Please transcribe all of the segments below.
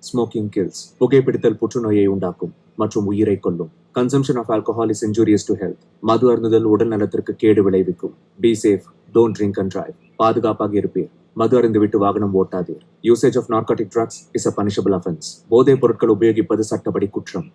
Smoking kills. புகைப்பிடித்தல் புற்றுநோயை உண்டாக்கும் மற்றும் உயிரை கொல்லும். Consumption of alcohol is injurious to health. மது அருந்துதல் உடல் நலத்திற்கு கேடு விளைவிக்கும். Be safe. Don't drink and drive. பாதுகாப்பாக இருப்பீர். மது அருந்துவிட்டு வாகனம் ஓட்டாதீர். Usage of narcotic drugs is a punishable offense. போதைப் பொருட்கள் உபயோகிப்பது சட்டப்படி குற்றம்.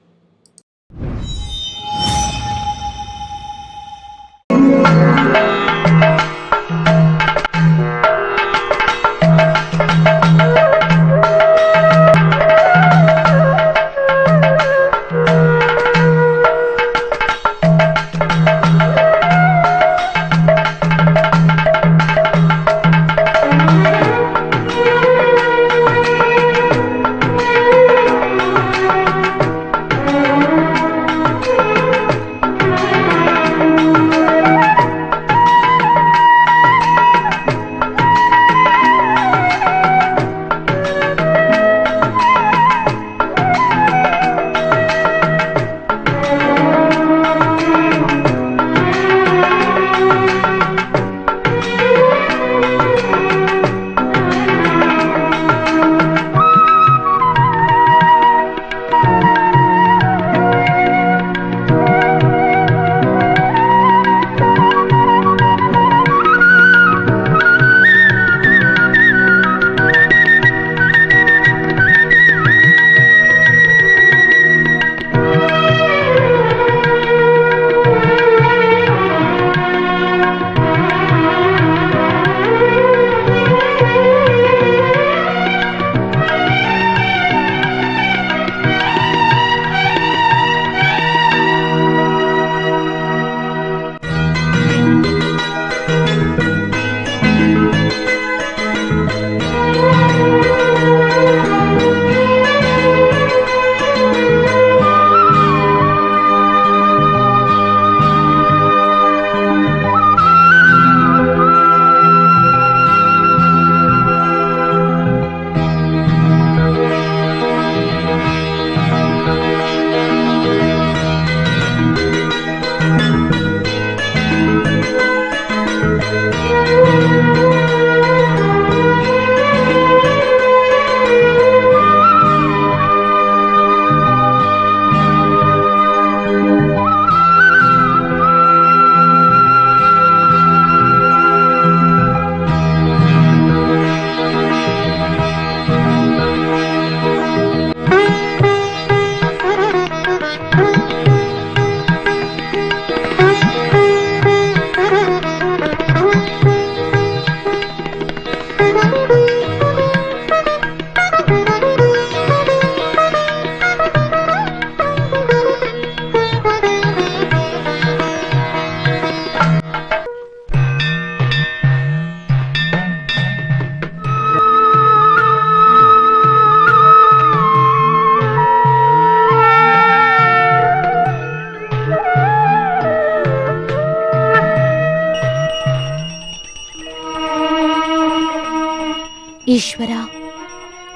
ஈஸ்வரா,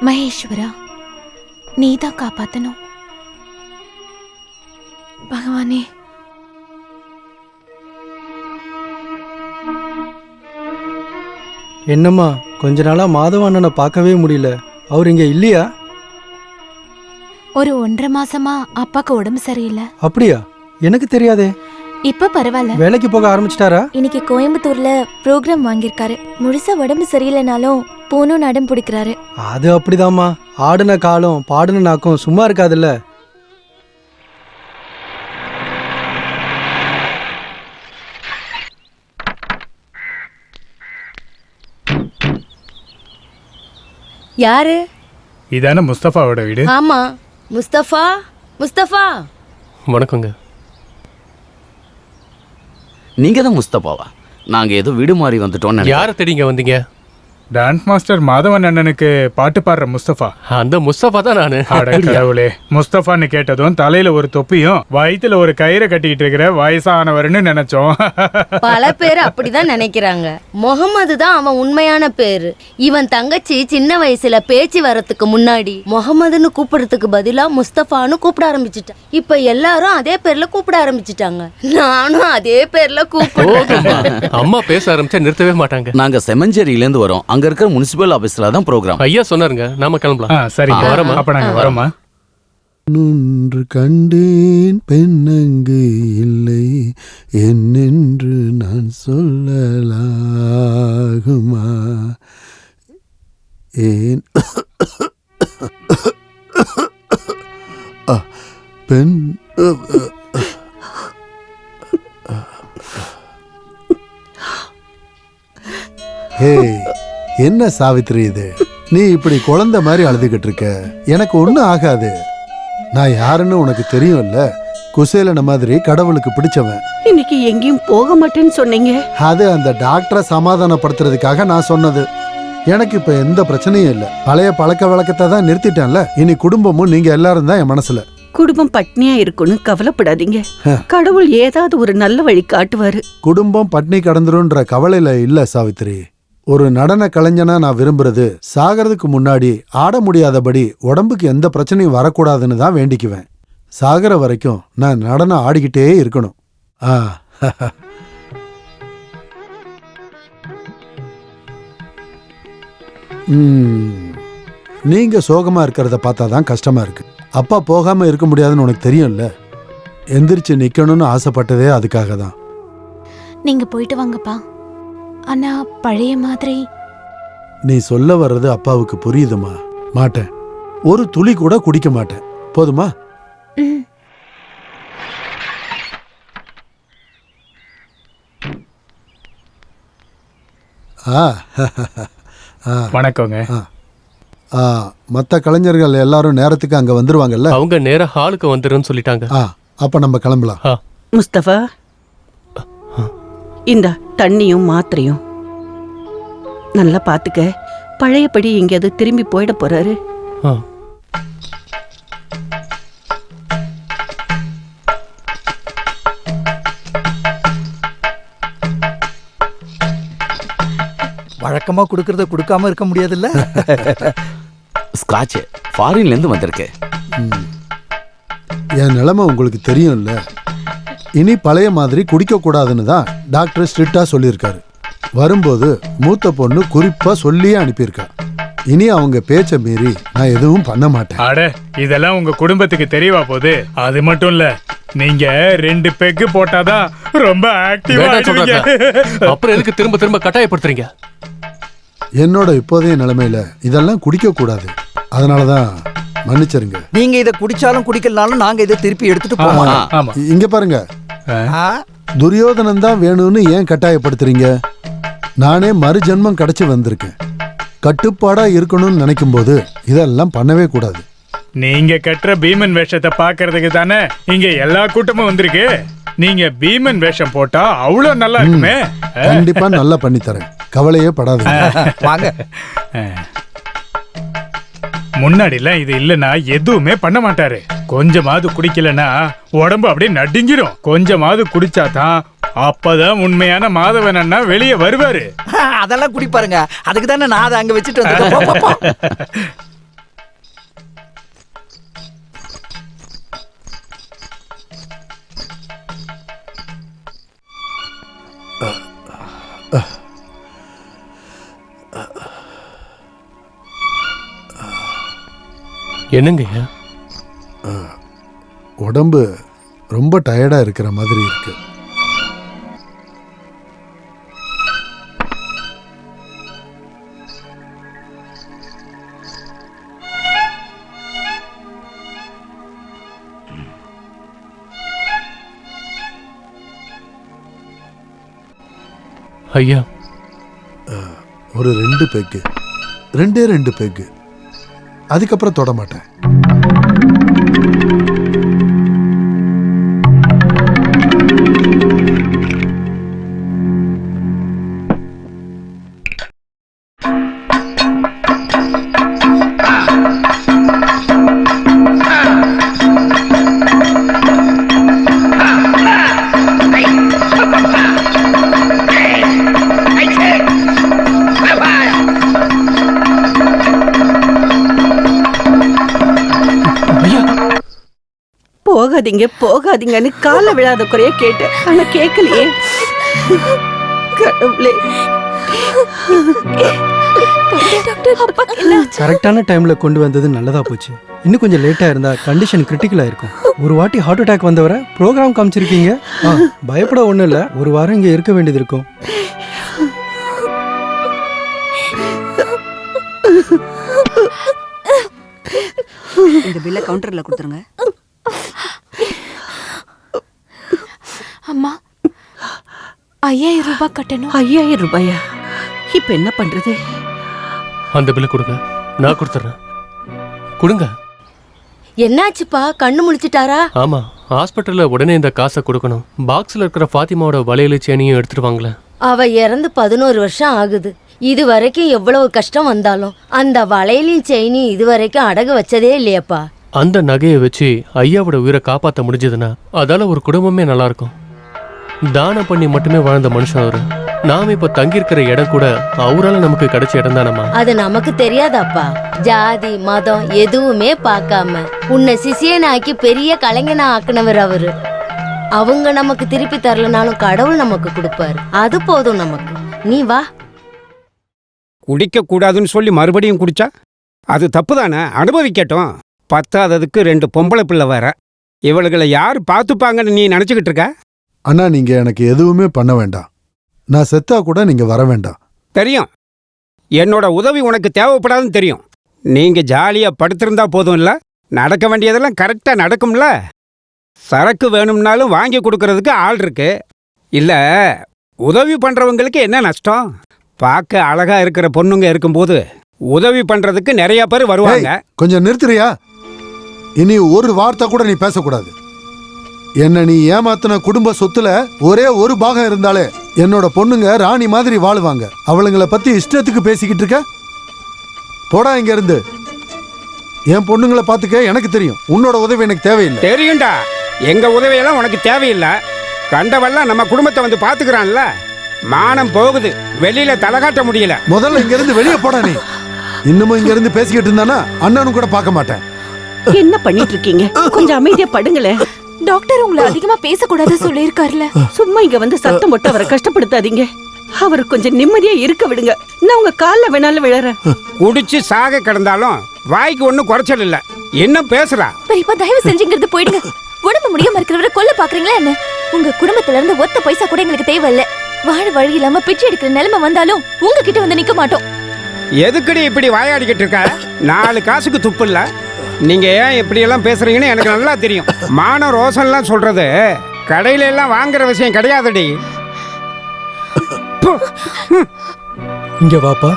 மகேஸ்வரா, நீதான் காப்பாத்தணும். பகவானே, என்னம்மா கொஞ்ச நாளா மாதவ அண்ணனை பார்க்கவே முடியல, அவர் இங்க இல்லையா? ஒரு 1.5 மாசமா அப்பாக்கு உடம்பு சரியில்லை. அப்படியா? எனக்கு தெரியாதே. இப்ப பரவாயில்ல. வேலைக்கு போக ஆரம்பிச்சிட்டாரா? இன்னைக்கு கோயம்புத்தூர்ல ப்ரோக்ராம் வாங்கியிருக்காரு. முழுசா உடம்பு சரியில்லைனாலும் போனும் அடம் பிடிக்கிறாரு. அது அப்படிதாம்மா, ஆடுன காலம் பாடுன நாக்கும் சும்மா இருக்காதுல்ல. யாரு? இதானே முஸ்தபாவோட வீடு? ஆமா, முஸ்தபா. முஸ்தபா, வணக்கங்க. நீங்க தான் முஸ்தபாவா? நாங்க ஏதோ வீடு மாறி வந்துட்டோம். யாரை தேடிங்க வந்தீங்க? டான்ஸ் மாஸ்டர் மாதவன் அண்ணனுக்கு பாட்டு பாடுற முஸ்தபா. அந்த முஸ்தபா தான் நானு. கடவுளே, முஸ்தபான்னு கேட்டதும் தலையில ஒரு தொப்பியும் வயித்துல ஒரு கயிறை கட்டிக்கிட்டு இருக்கிற வயசானவர்னு நினைச்சோம். பல பேர் அப்படிதான் நினைக்கிறாங்க. முகமது தான் அவன் உண்மையான பேரு. இவன் தங்கச்சி சின்ன வயசுல பேச்சு வரத்துக்கு முன்னாடி முகமதுன்னு கூப்பிடுறதுக்கு பதிலா முஸ்தபான்னு கூப்பிட ஆரம்பிச்சுட்டான். இப்ப எல்லாரும் அதே பேர்ல கூப்பிட ஆரம்பிச்சுட்டாங்க. நானும் அதே பேர்ல கூப்பிடுறேன். அம்மா பேச ஆரம்பிச்சா நிறுத்தவே மாட்டாங்க. நாங்க செமஞ்சேரியில இருந்து வரோம். அங்க இருக்கிற முனிசிபல் ஆபீஸ்ல தான் ப்ரோக்ராம். ஐயா சொன்னாருங்க, நாம கிளம்பலாம். சரிங்க, வரமா? அப்ப நாங்க வரோமா? நொன்று கண்டேன் பெண்ணங்கு இல்லை என்னென்று நான் சொல்லலாகுமா ஏன் பெண் ஹே, என்ன சாவித்திரி இது? நீ இப்படி குழந்தை மாதிரி அழுதுகிட்டு இருக்க. எனக்கு ஒன்றும் ஆகாது. நான் யாருன்னு உனக்கு தெரியும்ல. குசேலன மாதிரி கடவுளுக்கு பிடிச்சவன். இன்னைக்கு எங்கேயும் போக மாட்டேன்னு சொன்னீங்க. அது அந்த டாக்டரை சமாதானப்படுத்துறதுக்காக நான் சொன்னது. எனக்கு இப்ப எந்த பிரச்சனையும் இல்லை. பழைய பழக்க வழக்கத்தை தான் நிறுத்திட்டேன்ல. இனி குடும்பமும் நீங்க எல்லாரும் தான் என் மனசுல. குடும்பம் பட்னியா இருக்குன்னு கவலைப்படாதீங்க. கடவுள் ஏதாவது ஒரு நல்ல வழி காட்டுவாரு. குடும்பம் பட்னி கடந்துருன்ற கவலையில இல்ல சாவித்திரி. ஒரு நடன கலைஞனா நான் விரும்புறது சாகிறதுக்கு முன்னாடி ஆட முடியாதபடி உடம்புக்கு எந்த பிரச்சனையும் வரக்கூடாதுன்னு தான் வேண்டிக்குவேன். சாகிற வரைக்கும் நான் நடனம் ஆடிக்கிட்டே இருக்கணும். நீங்க சோகமா இருக்கிறத பார்த்தா தான் கஷ்டமா இருக்கு. அப்பா போகாம இருக்க முடியாதுன்னு உனக்கு தெரியும்ல. எந்திரிச்சு நிக்கணும்னு ஆசைப்பட்டதே அதுக்காக தான். நீங்க போயிட்டு வாங்கப்பா. ஆனா பழைய மாதிரி. நீ சொல்ல வர்றது அப்பாவுக்கு புரியுதுமா? மாட்டேன். ஒரு துளி கூட குடிக்க மாட்டேன். போதுமா? வணக்கங்க. மற்ற கலைஞர்கள் எல்லாரும் நேரத்துக்கு அங்க வந்துருவாங்கல்ல. அவங்க நேரா ஹாலுக்கு வந்துருன்னு சொல்லிட்டாங்க. அப்ப நம்ம கிளம்பலாம். முஸ்தபா, இந்த தண்ணியும் மாத்திரையும் நல்லா பாத்துக்க. பழையபடி எங்கேயாவது திரும்பி போயிட போறாரு. வழக்கமா கொடுக்கறத கொடுக்காம இருக்க முடியாதுல்ல. ஸ்காட்ச் ஃபாரின்ல இருந்து வந்திருக்கு. என் நிலைமை உங்களுக்கு தெரியும்ல. இனி பழைய மாதிரி குடிக்க கூடாதுன்னு தான் டாக்டர் ஸ்ட்ரிக்டா சொல்லியிருக்காரு. வரும்போது மூத்த பொண்ணு குறிப்பா சொல்லியே அனுப்பியிருக்கா. இனி அவங்க பேச்ச மீறி நான் எதுவும் பண்ண மாட்டேன். அட, இதெல்லாம் உங்க குடும்பத்துக்கு தெரியவா போகுது? அது மட்டும் இல்ல, நீங்க 2 பெக்கு போட்டாதான் ரொம்ப ஆக்டிவா ஆயிடுவீங்க. அப்புறம் எதுக்கு திரும்ப திரும்ப கட்டாயப்படுத்துறீங்க? என்னோட இப்போதைய நிலைமையில இதெல்லாம் குடிக்க கூடாது. அதனாலதான் மன்னிச்சிருங்க. நீங்க இத குடிச்சாலும் குடிக்கலனாலும் நாங்க இதை திருப்பி எடுத்துட்டு போவோம். இங்க பாருங்க, துரியோதனன் தான் வேணும்னு ஏன் கட்டாயப்படுத்துறீங்க? நானே மறுஜென்மம் கிடைச்சு வந்திருக்கேன். கட்டுப்பாடா இருக்கணும்னு நினைக்கும் போது இதெல்லாம் பண்ணவே கூடாது. நீங்க கட்டுற பீமன் வேஷத்தை பாக்குறதுக்கு தானே இங்க எல்லா கூட்டமும் வந்திருக்கு. நீங்க பீமன் வேஷம் போட்டா அவ்வளவு நல்லா இருக்குமே. கண்டிப்பா நல்லா பண்ணி தரேன், கவலையே படாது. வாங்க. முன்னாடிலாம் இது இல்லைன்னா எதுவுமே பண்ண மாட்டாரு. கொஞ்சமாவது குடிக்கலன்னா உடம்பு அப்படியே நடுங்கிரும். கொஞ்சமாவது குடிச்சாதான் அப்பதான் உண்மையான மாதவன் அண்ணா வெளியே வருவாரு. அதெல்லாம் குடிப்பாருங்க. அதுக்கு தானே நான் அதை அங்க வச்சுட்டு வந்து. என்னங்க? உடம்பு ரொம்ப டயர்டா இருக்கிற மாதிரி இருக்கு. ஐயா, ஒரு 2 பெக்கு, 2 பெக்கு, அதுக்கப்புறம் தொட மாட்டேன். போகாதீங்க போகாதீங்கன்னு கால விழாத குறைய கேட்டேன். ஆனா கேட்கலையே. கடவுளே, கரெக்டான டைம்ல கொண்டு வந்தது நல்லதா போச்சு. இன்னும் கொஞ்சம் லேட்டா இருந்தா கண்டிஷன் கிரிட்டிக்கலா இருக்கும். ஒரு வாட்டி ஹார்ட் அட்டாக் வந்தவரை ப்ரோக்ராம் காமிச்சிருக்கீங்க. பயப்பட ஒண்ணும் இல்ல, ஒரு வாரம் இங்க இருக்க வேண்டியது இருக்கும். இந்த பில்ல கவுண்டர்ல கொடுத்துருங்க. அம்மா 5000 ரூபாய் கட்டணும். 5000 ரூபாயா? இப்ப என்ன பண்றது? அந்த பில்லை கொடுங்க, நான் கொடுத்துறேன். கொடுங்க. என்னாச்சுப்பா, கண்ணு முழிச்சிட்டாரா? ஆமா, ஹாஸ்பிட்டல்ல உடனே இந்த காசை கொடுக்கணும். பாக்ஸ்ல இருக்கிற ஃபாத்திமாவோட வளையல் சேனியும் எடுத்துட்டு வாங்களேன். அவ இறந்து 11 வருஷம் ஆகுது. இது வரைக்கும் எவ்வளவு கஷ்டம் வந்தாலும் அந்த வளையலின் செயினி இது வரைக்கும் அடகு வச்சதே இல்லையப்பா. அந்த நகையை வச்சு ஐயாவோட உயிரை காப்பாற்ற முடிஞ்சதுன்னா அதால ஒரு குடும்பமே நல்லா இருக்கும். தானம் பண்ணி மட்டுமே வாழ்ந்த மனுஷன் அவரு. நாம இப்ப தங்கியிருக்கிற இடம் கூட அவரால் நமக்கு கிடைச்ச இடம் தானம்மா. அது நமக்கு தெரியாதாப்பா. ஜாதி மதம் எதுவுமே பார்க்காம உன்னை சிசியனாக்கி பெரிய கலைஞனா ஆக்குனவர் அவரு. அவங்க நமக்கு திருப்பி தரலனாலும் கடவுள் நமக்கு கொடுப்பாரு. அது போதும் நமக்கு. நீ வா. குடிக்க கூடாதுன்னு சொல்லி மறுபடியும் குடிச்சா அது தப்பு தானே? அனுபவிக்கட்டும். பத்தாததுக்கு 2 பொம்பளை பிள்ளை வேற. இவளுகளை யார் பார்த்துப்பாங்கன்னு நீ நினைச்சுக்கிட்டு இருக்க? அண்ணா, நீங்க எனக்கு எதுவுமே பண்ண வேண்டாம். நான் செத்தா கூட நீங்க வர வேண்டாம். தெரியும், என்னோட உதவி உனக்கு தேவைப்படாதுன்னு தெரியும். நீங்க ஜாலியா படுத்திருந்தா போதும் இல்ல? நடக்க வேண்டியதெல்லாம் கரெக்டா நடக்கும்ல? சரக்கு வேணும்னாலும் வாங்கி கொடுக்கறதுக்கு ஆள் இருக்கு. இல்ல, உதவி பண்றவங்களுக்கு என்ன நஷ்டம்? பார்க்க அழகா இருக்கிற பொண்ணுங்க இருக்கும்போது உதவி பண்றதுக்கு நிறைய பேர் வருவாங்க. கொஞ்சம் நிறுத்துறியா? இனி ஒரு வார்த்தை கூட நீ பேசக்கூடாது. என்ன நீ ஏமாத்தின குடும்ப சொத்துல ஒரே ஒரு பாகம் இருந்தாலே என்னோட பொண்ணுங்க ராணி மாதிரி வாழுவாங்க. அவளுங்களை பத்தி இஷ்டத்துக்கு பேசிக்கிட்டு இருக்க? போடா இங்க இருந்து. என் பொண்ணுங்களை பாத்துக்க எனக்கு தெரியும். உன்னோட உதவி எனக்கு தேவையில்லை. தெரியும்டா, எங்க உதவியெல்லாம் உனக்கு தேவையில்லை. கண்டவெல்லாம் நம்ம குடும்பத்தை வந்து பாத்துக்கிறான்ல. மானம் போகுது, வெளியில தலகாட்ட முடியல. முதல்ல இங்க இருந்து வெளியே போடா. நீ இன்னமும் இங்க இருந்து பேசிக்கிட்டு இருந்தானா அண்ணனும் கூட பார்க்க மாட்டேன். என்ன பண்ணிட்டு இருக்கீங்க? கொஞ்சம் அமைதியா படுங்களேன். டாக்டர் உங்களை அதிகமா பேசக்கூடாது சொல்லியிருக்காருல. சும்மா இங்க வந்து சத்தம் போட்டு அவரை கஷ்டப்படுத்தாதீங்க. அவரை கொஞ்சம் நிம்மதியா இருக்க விடுங்க. நான் உங்க கால்ல வேணாலும் விழறேன். குடிச்சு சாக கிடந்தாலும் வாய்க்கு ஒன்னும் குறைச்சல் இல்ல. என்ன பேசுறா? பெரியப்பா, தயவு செஞ்சுங்கிறது போயிடுங்க. உடம்பு முடியாம இருக்கிறவரை கொல்ல பாக்குறீங்களா என்ன? உங்க குடும்பத்துல இருந்து ஒத்த பைசா கூட எங்களுக்கு தேவையில்ல. வாழ வழி இல்லாம பிச்சை எடுக்கிற நிலைமை வந்தாலும் உங்ககிட்ட வந்து நிக்க மாட்டோம். எதுக்கடி இப்படி வாயாடிக்கிட்டு இருக்க? 4 காசுக்கு துப்பு இல்ல. நீங்க ஏன் இப்படி எல்லாம் பேசுறீங்கன்னு எனக்கு நல்லா தெரியும். மான ரோசன்லாம் சொல்றது கடையில எல்லாம் வாங்குற விஷயம் கிடையாதுடி. இங்க வாப்பா.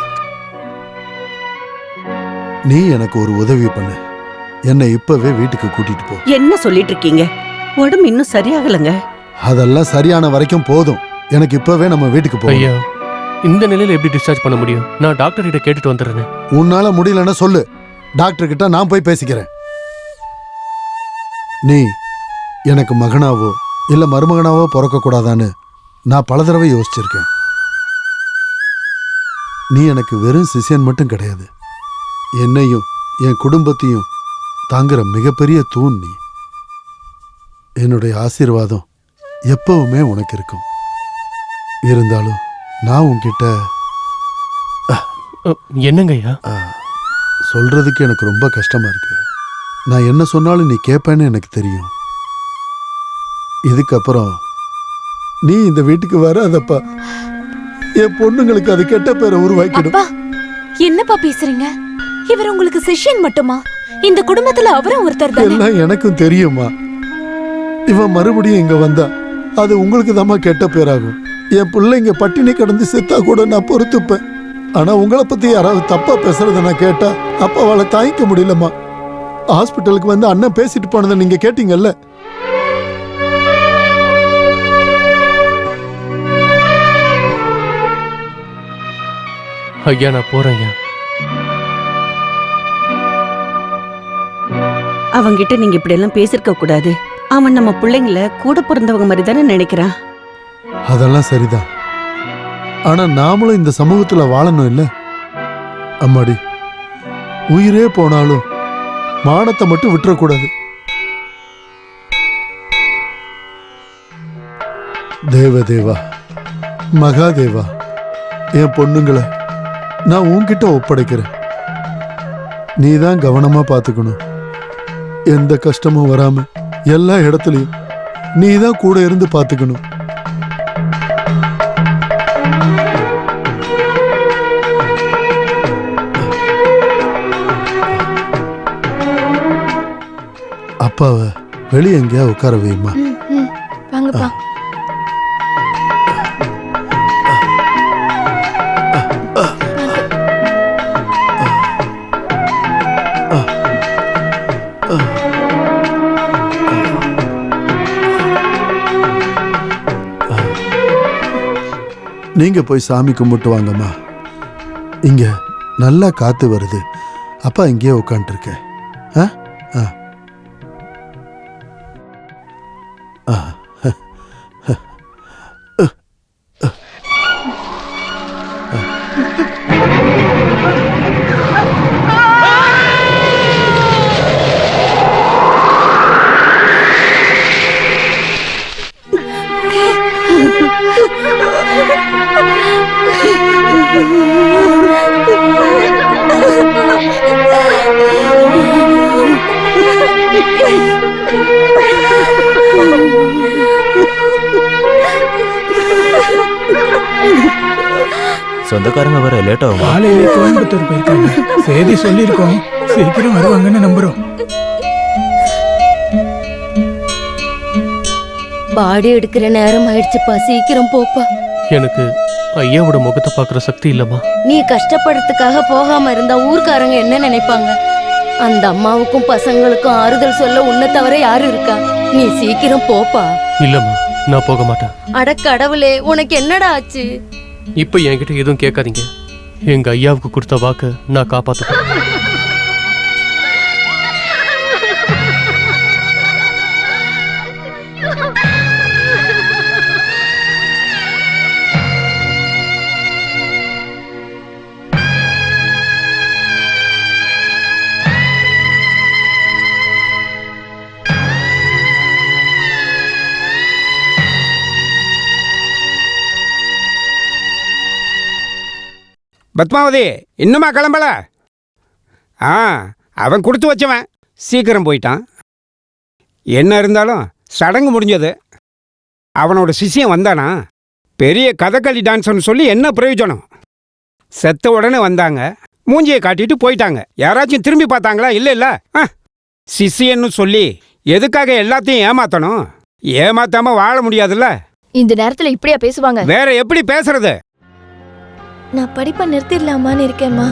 நீ எனக்கு ஒரு உதவி பண்ணு. என்னை இப்பவே வீட்டுக்கு கூட்டிட்டு போ. என்ன சொல்லிட்டு இருக்கீங்க? உடம்பு இன்னும் சரியாகலங்க. அதெல்லாம் சரியான வரைக்கும் போதும். எனக்கு இப்பவே நம்ம வீட்டுக்கு போ. ஐயா, இந்த நிலையில எப்படி டிஸ்சார்ஜ் பண்ண முடியும்? நான் டாக்டர் கிட்ட கேட்டுட்டு வந்துடுறேன். உன்னால முடியலன்னா சொல்லு, டாக்டர் கிட்ட நான் போய் பேசிக்கிறேன். நீ எனக்கு மகனாவோ இல்ல மருமகனாவோ பிறக்க கூடாதான்னு நான் பல தடவை யோசிச்சிருக்கேன். நீ எனக்கு வெறும் சிசியன் மட்டும் கிடையாது, என்னையும் என் குடும்பத்தையும் தாங்குற மிகப்பெரிய தூண் நீ. என்னுடைய ஆசீர்வாதம் எப்பவுமே உனக்கு இருக்கும். இருந்தாலும் நான் உன்கிட்ட என்னங்க ஐயா? சொல்றதுக்கு எனக்கு ரொம்ப கஷ்டமா இருக்கு. நான் என்ன சொன்னாலும் நீ கேட்பேன்னு எனக்கு தெரியும். இதுக்கப்புறம் நீ இந்த வீட்டுக்கு வராதப்பா. என் பொண்ணுங்களுக்கு அது கெட்ட பேரை உருவாக்கிடும். என்னப்பா பேசுறீங்க? இவர் உங்களுக்கு சிஷ்யன் மட்டுமா? இந்த குடும்பத்துல அவரும் ஒருத்தர் தானே? எல்லாம் எனக்கும் தெரியுமா. இவன் மறுபடியும் இங்க வந்தா அது உங்களுக்கு தாம்மா கெட்ட பேராகும். என் பிள்ளைங்க பட்டினி கடந்து செத்தா கூட நான் பொறுத்துப்பேன். ஆனா உங்களை பத்தி யாராவது தப்பா பேசுறத நான் கேட்டா அப்ப அவளை தாங்கிக்க முடியலம்மா. ஹாஸ்பிட்டலுக்கு வந்து அண்ணன் பேசிட்டு போனதை நீங்க கேட்டீங்கல்ல. ஐயா, நான் போறேன் ஐயா. அவங்கிட்ட நீங்க இப்படி எல்லாம் பேசிருக்க கூடாது. அவன் நம்ம பிள்ளைங்கள கூட பிறந்தவங்க மாதிரி தானே நினைக்கிறான். அதெல்லாம் சரிதான். ஆனா நாமளும் இந்த சமூகத்துல வாழணும் இல்ல அம்மாடி. உயிரே போனாலும் மானத்தை மட்டும் விட்டுறக்கூடாது. தேவதேவா, மகாதேவா, என் பொண்ணுங்களை நான் உன்கிட்ட ஒப்படைக்கிறேன். நீ தான் கவனமா பார்த்துக்கணும். எந்த கஷ்டமும் வராம எல்லா இடத்துலயும் நீ தான் கூட இருந்து பார்த்துக்கணும். அப்பாவை வெளியே எங்கேயா உட்கார வைமா. வாங்கப்பா. நீங்க போய் சாமி கும்பிட்டு வாங்கம்மா. இங்க நல்லா காத்து வருது. அப்பா இங்கேயே உட்காந்துருக்கேன். சொந்தக்காரங்க வர லேட் ஆகும். காலையிலே கோயம்புத்தூர் போயிருக்காங்க. செய்தி சொல்லியிருக்கோம், சீக்கிரம் வருவாங்கன்னு நம்புறோம். பாடி எடுக்கிற நேரம் ஆயிடுச்சுப்பா, சீக்கிரம் போப்பா. எனக்கு ஐயாவோட முகத்தை பார்க்குற சக்தி இல்லம்மா. நீ கஷ்டப்படுறதுக்காக போகாம இருந்தா ஊர்க்காரங்க என்ன நினைப்பாங்க? அந்த அம்மாவுக்கும் பசங்களுக்கும் ஆறுதல் சொல்ல உன்னை தவிர யாரு இருக்கா? நீ சீக்கிரம் போப்பா. இல்லம்மா, நான் போக மாட்டேன். அட கடவுளே, உனக்கு என்னடா ஆச்சு? இப்போ என்கிட்ட எதுவும் கேட்காதீங்க. எங்க ஐயாவுக்கு கொடுத்த வாக்கு நான் காப்பாத்துவேன். பத்மாவதி இன்னுமா கிளம்பல? அவன் கொடுத்து வச்சவன் சீக்கிரம் போயிட்டான். என்ன இருந்தாலும் சடங்கு முடிஞ்சது. அவனோட சிஷ்யன் வந்தானா? பெரிய கதகளி டான்ஸ்னு சொல்லி என்ன பிரயோஜனம்? செத்த உடனே வந்தாங்க, மூஞ்சியை காட்டிட்டு போயிட்டாங்க. யாராச்சும் திரும்பி பார்த்தாங்களா? இல்லை. சிஷ்யன்னு சொல்லி எதுக்காக எல்லாத்தையும் ஏமாத்தணும்? ஏமாத்தாம வாழ முடியாதுல்ல. இந்த நேரத்துல இப்படியா பேசுவாங்க? வேற எப்படி பேசுறது? நான் படிப்பை நிறுத்திடலாமான்னு இருக்கேம்மா.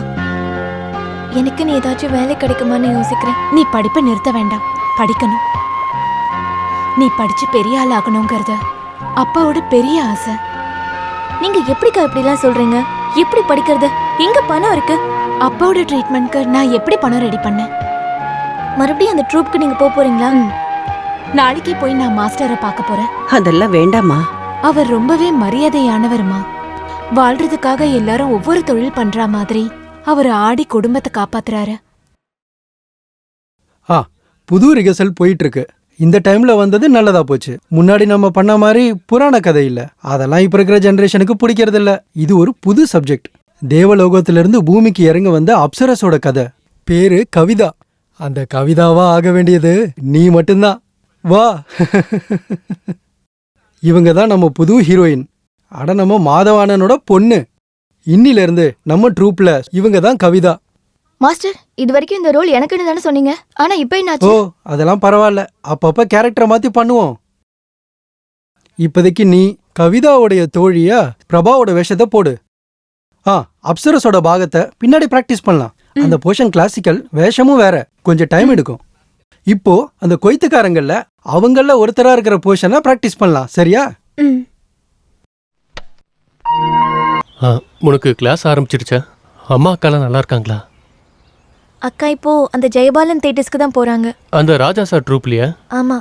எனக்கு நீ ஏதாச்சும் வேலை கிடைக்குமான்னு யோசிக்கிறேன். நீ படிப்பை நிறுத்த வேண்டாம், படிக்கணும். நீ படிச்சு பெரிய ஆள் ஆகணுங்கிறது அப்பாவோட பெரிய ஆசை. நீங்க எப்படிக்கா இப்படிலாம் சொல்றீங்க? எப்படி படிக்கிறது? எங்க பணம் இருக்கு? அப்பாவோட ட்ரீட்மெண்ட்க்கு நான் எப்படி பணம் ரெடி பண்ணேன்? மறுபடியும் அந்த ட்ரூப்க்கு நீங்க போறீங்களா? நாளைக்கே போய் நான் மாஸ்டரை பார்க்க போறேன். அதெல்லாம் வேண்டாமா. அவர் ரொம்பவே மரியாதையானவருமா. வாழ்றதுக்காக எல்லாரும் ஒவ்வொரு தொழில் பண்ற மாதிரி அவர் ஆடி குடும்பத்தை காப்பாத்துறாரு. புது ரிகர்சல் போயிட்டு இருக்கு. இந்த டைம்ல வந்தது நல்லதா போச்சு. முன்னாடி நம்ம பண்ண மாதிரி புராண கதை இல்ல. அதெல்லாம் இப்ப இருக்கிற ஜெனரேஷனுக்கு பிடிக்கிறது இல்ல. இது ஒரு புது சப்ஜெக்ட். தேவலோகத்திலிருந்து பூமிக்கு இறங்க வந்த அப்சரஸோட கதை. பேரு கவிதா. அந்த கவிதாவா ஆக வேண்டியது நீ மட்டும்தான். வா. இவங்க தான் நம்ம புது ஹீரோயின். அட நம்ம மாதவானனோட பொண்ணு. இன்னில இருந்து நம்ம ட்ரூப்ல இவங்க தான் கவிதா. மாஸ்டர், இது வரைக்கும் இந்த ரோல் எனக்குன்னு தானே சொன்னீங்க. ஆனா இப்போ என்னாச்சு? அதெல்லாம் பரவாயில்ல. அப்பப்ப கேரக்டரை மாத்தி பண்ணுவோம். இப்போதைக்கு நீ கவிதாவுடைய தோழியா பிரபாவோட வேஷத்தை போடு. அப்சரஸோட பாகத்தை பின்னாடி பிராக்டிஸ் பண்ணலாம். அந்த போர்ஷன் கிளாசிக்கல், வேஷமும் வேற, கொஞ்சம் டைம் எடுக்கும். இப்போ அந்த கொய்த்துக்காரங்கள்ல அவங்கள ஒருத்தரா இருக்கிற போர்ஷனை பிராக்டிஸ் பண்ணலாம். சரியா? உனக்கு கிளாஸ் ஆரம்பிச்சிருச்சா? அம்மா அக்காலாம் நல்லா இருக்காங்களா? அக்கா இப்போ அந்த ஜெயபாலன் தேட்டர்ஸ்க்கு தான் போறாங்க. அந்த ராஜா சார் ட்ரூப்லையா? ஆமா.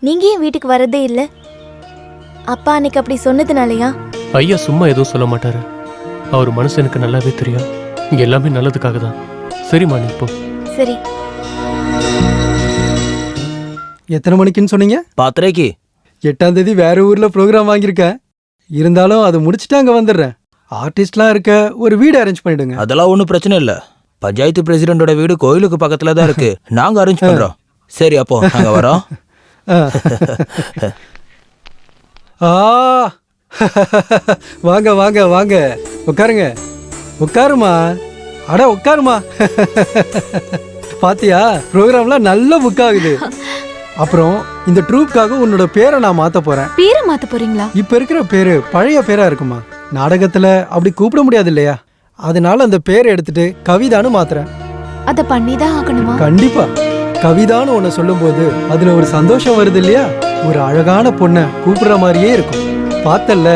நீங்க ஏன் வீட்டுக்கு வரதே இல்ல? அப்பா அன்னைக்கு அப்படி சொன்னதுனாலயா? ஐயா சும்மா எதுவும் சொல்ல மாட்டாரு. அவர் மனசு எனக்கு நல்லாவே தெரியும். இங்க எல்லாமே நல்லதுக்காக தான். சரிம்மா, நீ இப்போ. சரி. எத்தனை மணிக்குன்னு சொன்னீங்க? 10:30. 8ஆம் தேதி வேற ஊர்ல ப்ரோக்ராம் வாங்கியிருக்கேன். இருந்தாலும் அதை முடிச்சுட்டு அங்க வந்துடுறேன். ஆர்டிஸ்ட்லாம் இருக்க ஒரு வீடு அரேஞ்ச் பண்ணிடுங்க. அதெல்லாம் ஒன்றும் பிரச்சனை இல்லை. பஞ்சாயத்து பிரசிடென்டோட வீடு கோயிலுக்கு பக்கத்துல தான் இருக்கு. நாங்க அரேஞ்ச் பண்றோம். சரி, அப்போ நாங்க வரோம். வாங்க வாங்க வாங்க, உட்காருங்க. உட்காருமா, அட உட்காருமா. பாத்தியா, ப்ரோக்ராம்லாம் நல்ல புக் ஆகுது. அப்புறம் இந்த ட்ரூப்காக உன்னோட பேரை நான் மாத்த போறேன். பேரை மாத்த போறீங்களா? இப்ப இருக்கிற பேரு பழைய பேரா இருக்குமா? நாடகத்துல அப்படி கூப்பிட முடியாது இல்லையா? அதனால அந்த பேரை எடுத்துட்டு கவிதான்னு மாத்துறேன். அத பண்ணிதான் ஆகணுமா? கண்டிப்பா. கவிதான்னு உன்னை சொல்லும் போது அதுல ஒரு சந்தோஷம் வருது இல்லையா? ஒரு அழகான பொண்ணை கூப்பிடுற மாதிரியே இருக்கும். பார்த்தல்ல,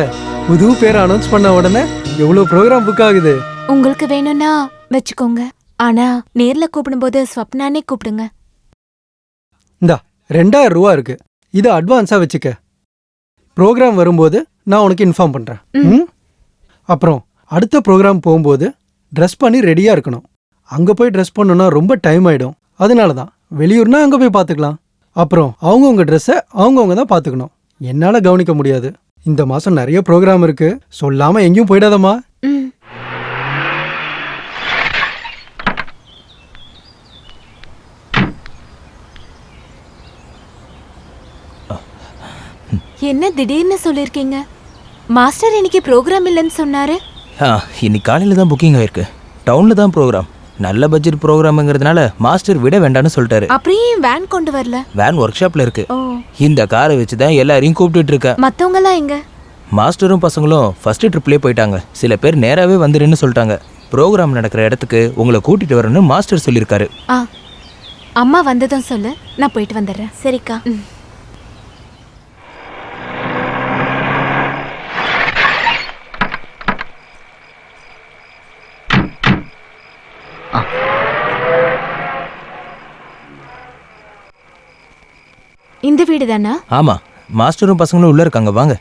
புது பேரை அனௌன்ஸ் பண்ண உடனே எவ்வளவு ப்ரோக்ராம் புக் ஆகுது. உங்களுக்கு வேணும்னா வச்சுக்கோங்க. ஆனா நேர்ல கூப்பிடும்போது ஸ்வப்னானே கூப்பிடுங்க. இந்தா 2000 ரூபா இருக்கு. இதை அட்வான்ஸா வச்சுக்க. ப்ரோக்ராம் வரும்போது நான் உனக்கு இன்ஃபார்ம் பண்றேன். அப்புறம் அடுத்த ப்ரோக்ராம் போகும்போது ட்ரெஸ் பண்ணி ரெடியா இருக்கணும். அங்க போய் ட்ரெஸ் பண்ணணும்னா ரொம்ப டைம் ஆயிடும். அதனால தான் வெளியூர்னா அங்க போய் பார்த்துக்கலாம். அப்புறம் அவங்கவுங்க ட்ரெஸ்ஸை அவங்கவுங்க தான் பார்த்துக்கணும். என்னால கவனிக்க முடியாது. இந்த மாசம் நிறைய ப்ரோக்ராம் இருக்கு. சொல்லாம எங்கேயும் போயிடாதம்மா. என்ன திடீர்னு சொல்லிருக்கீங்க? மாஸ்டர் இன்னைக்கு ப்ரோக்ராம் இல்லைன்னு சொன்னாரு. இன்னைக்கு காலையில தான் புக்கிங் ஆயிருக்கு. டவுன்ல தான் ப்ரோக்ராம். நல்ல பட்ஜெட் ப்ரோக்ராம்ங்கிறதுனால மாஸ்டர் விட வேண்டாம்னு சொல்லிட்டாரு. அப்படியே வேன் கொண்டு வரல? வேன் ஒர்க் ஷாப்ல இருக்கு. இந்த காரை வச்சு தான் எல்லாரையும் கூப்பிட்டுட்டு இருக்க. மத்தவங்க எல்லாம் எங்க? மாஸ்டரும் பசங்களும் ஃபர்ஸ்ட் ட்ரிப்லயே போயிட்டாங்க. சில பேர் நேராவே வந்துருன்னு சொல்லிட்டாங்க. ப்ரோக்ராம் நடக்கிற இடத்துக்கு உங்களை கூட்டிட்டு வரணும்னு மாஸ்டர் சொல்லியிருக்காரு. அம்மா வந்ததும் சொல்லு, நான் போயிட்டு வந்துடுறேன். சரிக்கா. இந்த வீடு தானா? ஆமா, மாஸ்டரும் பசங்களும் உள்ள இருக்காங்க. வாங்க.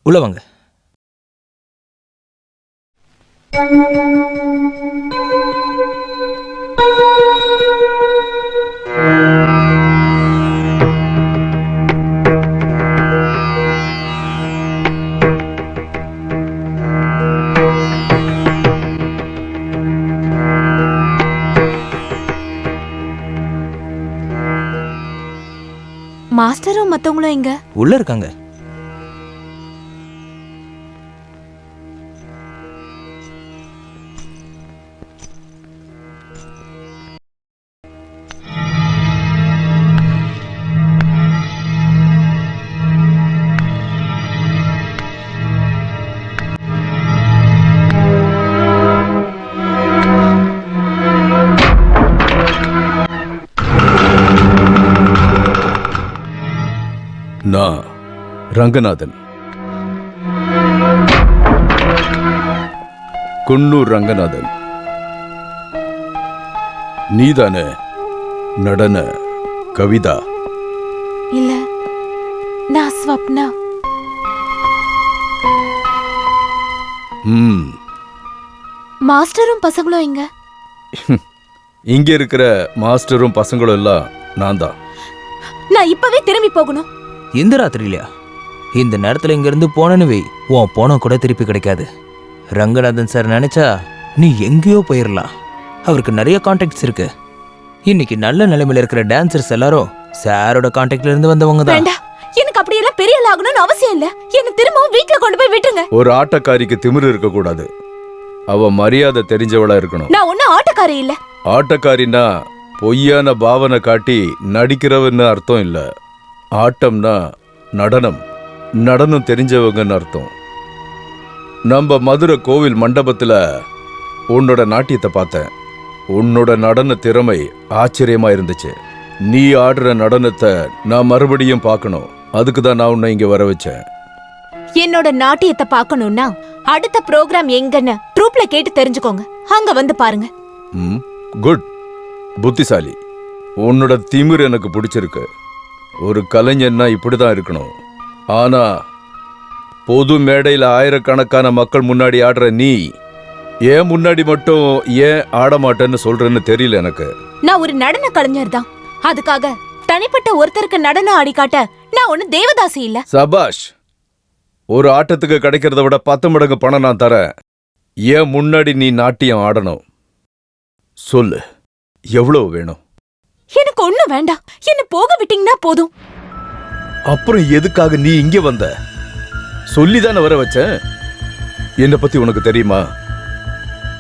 உள்ள வாங்க. மாஸ்டரும் மத்தவங்களும் எங்க? உள்ள இருக்காங்க. நான் ரங்கநாதன், குன்னூர் ரங்கநாதன். நீதானே நடன கவிதா? இல்ல, நான் ஸ்வப்னா. மாஸ்டரும் பசங்களும் எங்க? இங்க இருக்கிற மாஸ்டரும் பசங்களும் எல்லாம் நான் தான். நான் இப்பவே திரும்பி போகணும். இந்த ராத்திரிலையா? இந்த நேரத்துல இங்க இருந்து போனேன்னு வை, உன் போன கூட திருப்பி கிடைக்காது. ரங்கநாதன் சார் நினைச்சா நீ எங்கேயோ போயிடலாம். அவருக்கு நிறைய கான்டாக்ட்ஸ் இருக்கு. இன்னைக்கு நல்ல நிலைமையில இருக்கிற டான்சர்ஸ் எல்லாரும் சாரோட கான்டாக்ட்ல இருந்து வந்தவங்க தான். எனக்கு அப்படி எல்லாம் பெரிய ஆள் ஆகணும்னு அவசியம் இல்ல. என்ன திரும்பவும் வீட்டுல கொண்டு போய் விட்டுருங்க. ஒரு ஆட்டக்காரிக்கு திமிரு இருக்க கூடாது. அவ மரியாதை தெரிஞ்சவளா இருக்கணும். நான் ஒன்னும் ஆட்டக்காரி இல்ல. ஆட்டக்காரினா பொய்யான பாவனை காட்டி நடிக்கிறவன்னு அர்த்தம் இல்ல. ஆட்டம்னா நடனம், நடனம் தெரிஞ்சவங்கன்னு அர்த்தம். நம்ம மதுரை கோவில் மண்டபத்துல உன்னோட நாட்டியத்தை பார்த்தேன். உன்னோட நடன திறமை ஆச்சரியமா இருந்துச்சு. நீ ஆடுற நடனத்தை நான் மறுபடியும் பார்க்கணும். அதுக்கு தான் நான் உன்னை இங்க வர வச்சேன். என்னோட நாட்டியத்தை பார்க்கணும்னா அடுத்த ப்ரோக்ராம் எங்கன்னு ட்ரூப்ல கேட்டு தெரிஞ்சுக்கோங்க. அங்க வந்து பாருங்க. குட், புத்திசாலி. உன்னோட திமிர் எனக்கு பிடிச்சிருக்கு. ஒரு கலைஞன்னா இப்படிதான் இருக்கணும். ஆனா பொது மேடையில் ஆயிரக்கணக்கான மக்கள் முன்னாடி ஆடுற நீ ஏன் முன்னாடி மட்டும் ஏன் ஆட மாட்டேன்னு சொல்றேன்னு தெரியல எனக்கு. நான் ஒரு நடன கலைஞர் தான். அதுக்காக தனிப்பட்ட ஒருத்தருக்கு நடனம் ஆடி காட்ட நான் ஒண்ணு தேவதாசி இல்ல. சபாஷ். ஒரு ஆட்டத்துக்கு கிடைக்கிறத விட 10 மடங்கு பணம் நான் தரேன். ஏன் முன்னாடி நீ நாட்டியம் ஆடணும். சொல்லு, எவ்வளவு வேணும்? எனக்கு ஒண்ணு வேண்டாம். என்ன போக விட்டீங்கன்னா போதும். அப்புறம் எதுக்காக நீ இங்க வந்த? சொல்லிதானே வர வச்சேன். என்னை பத்தி உனக்கு தெரியுமா?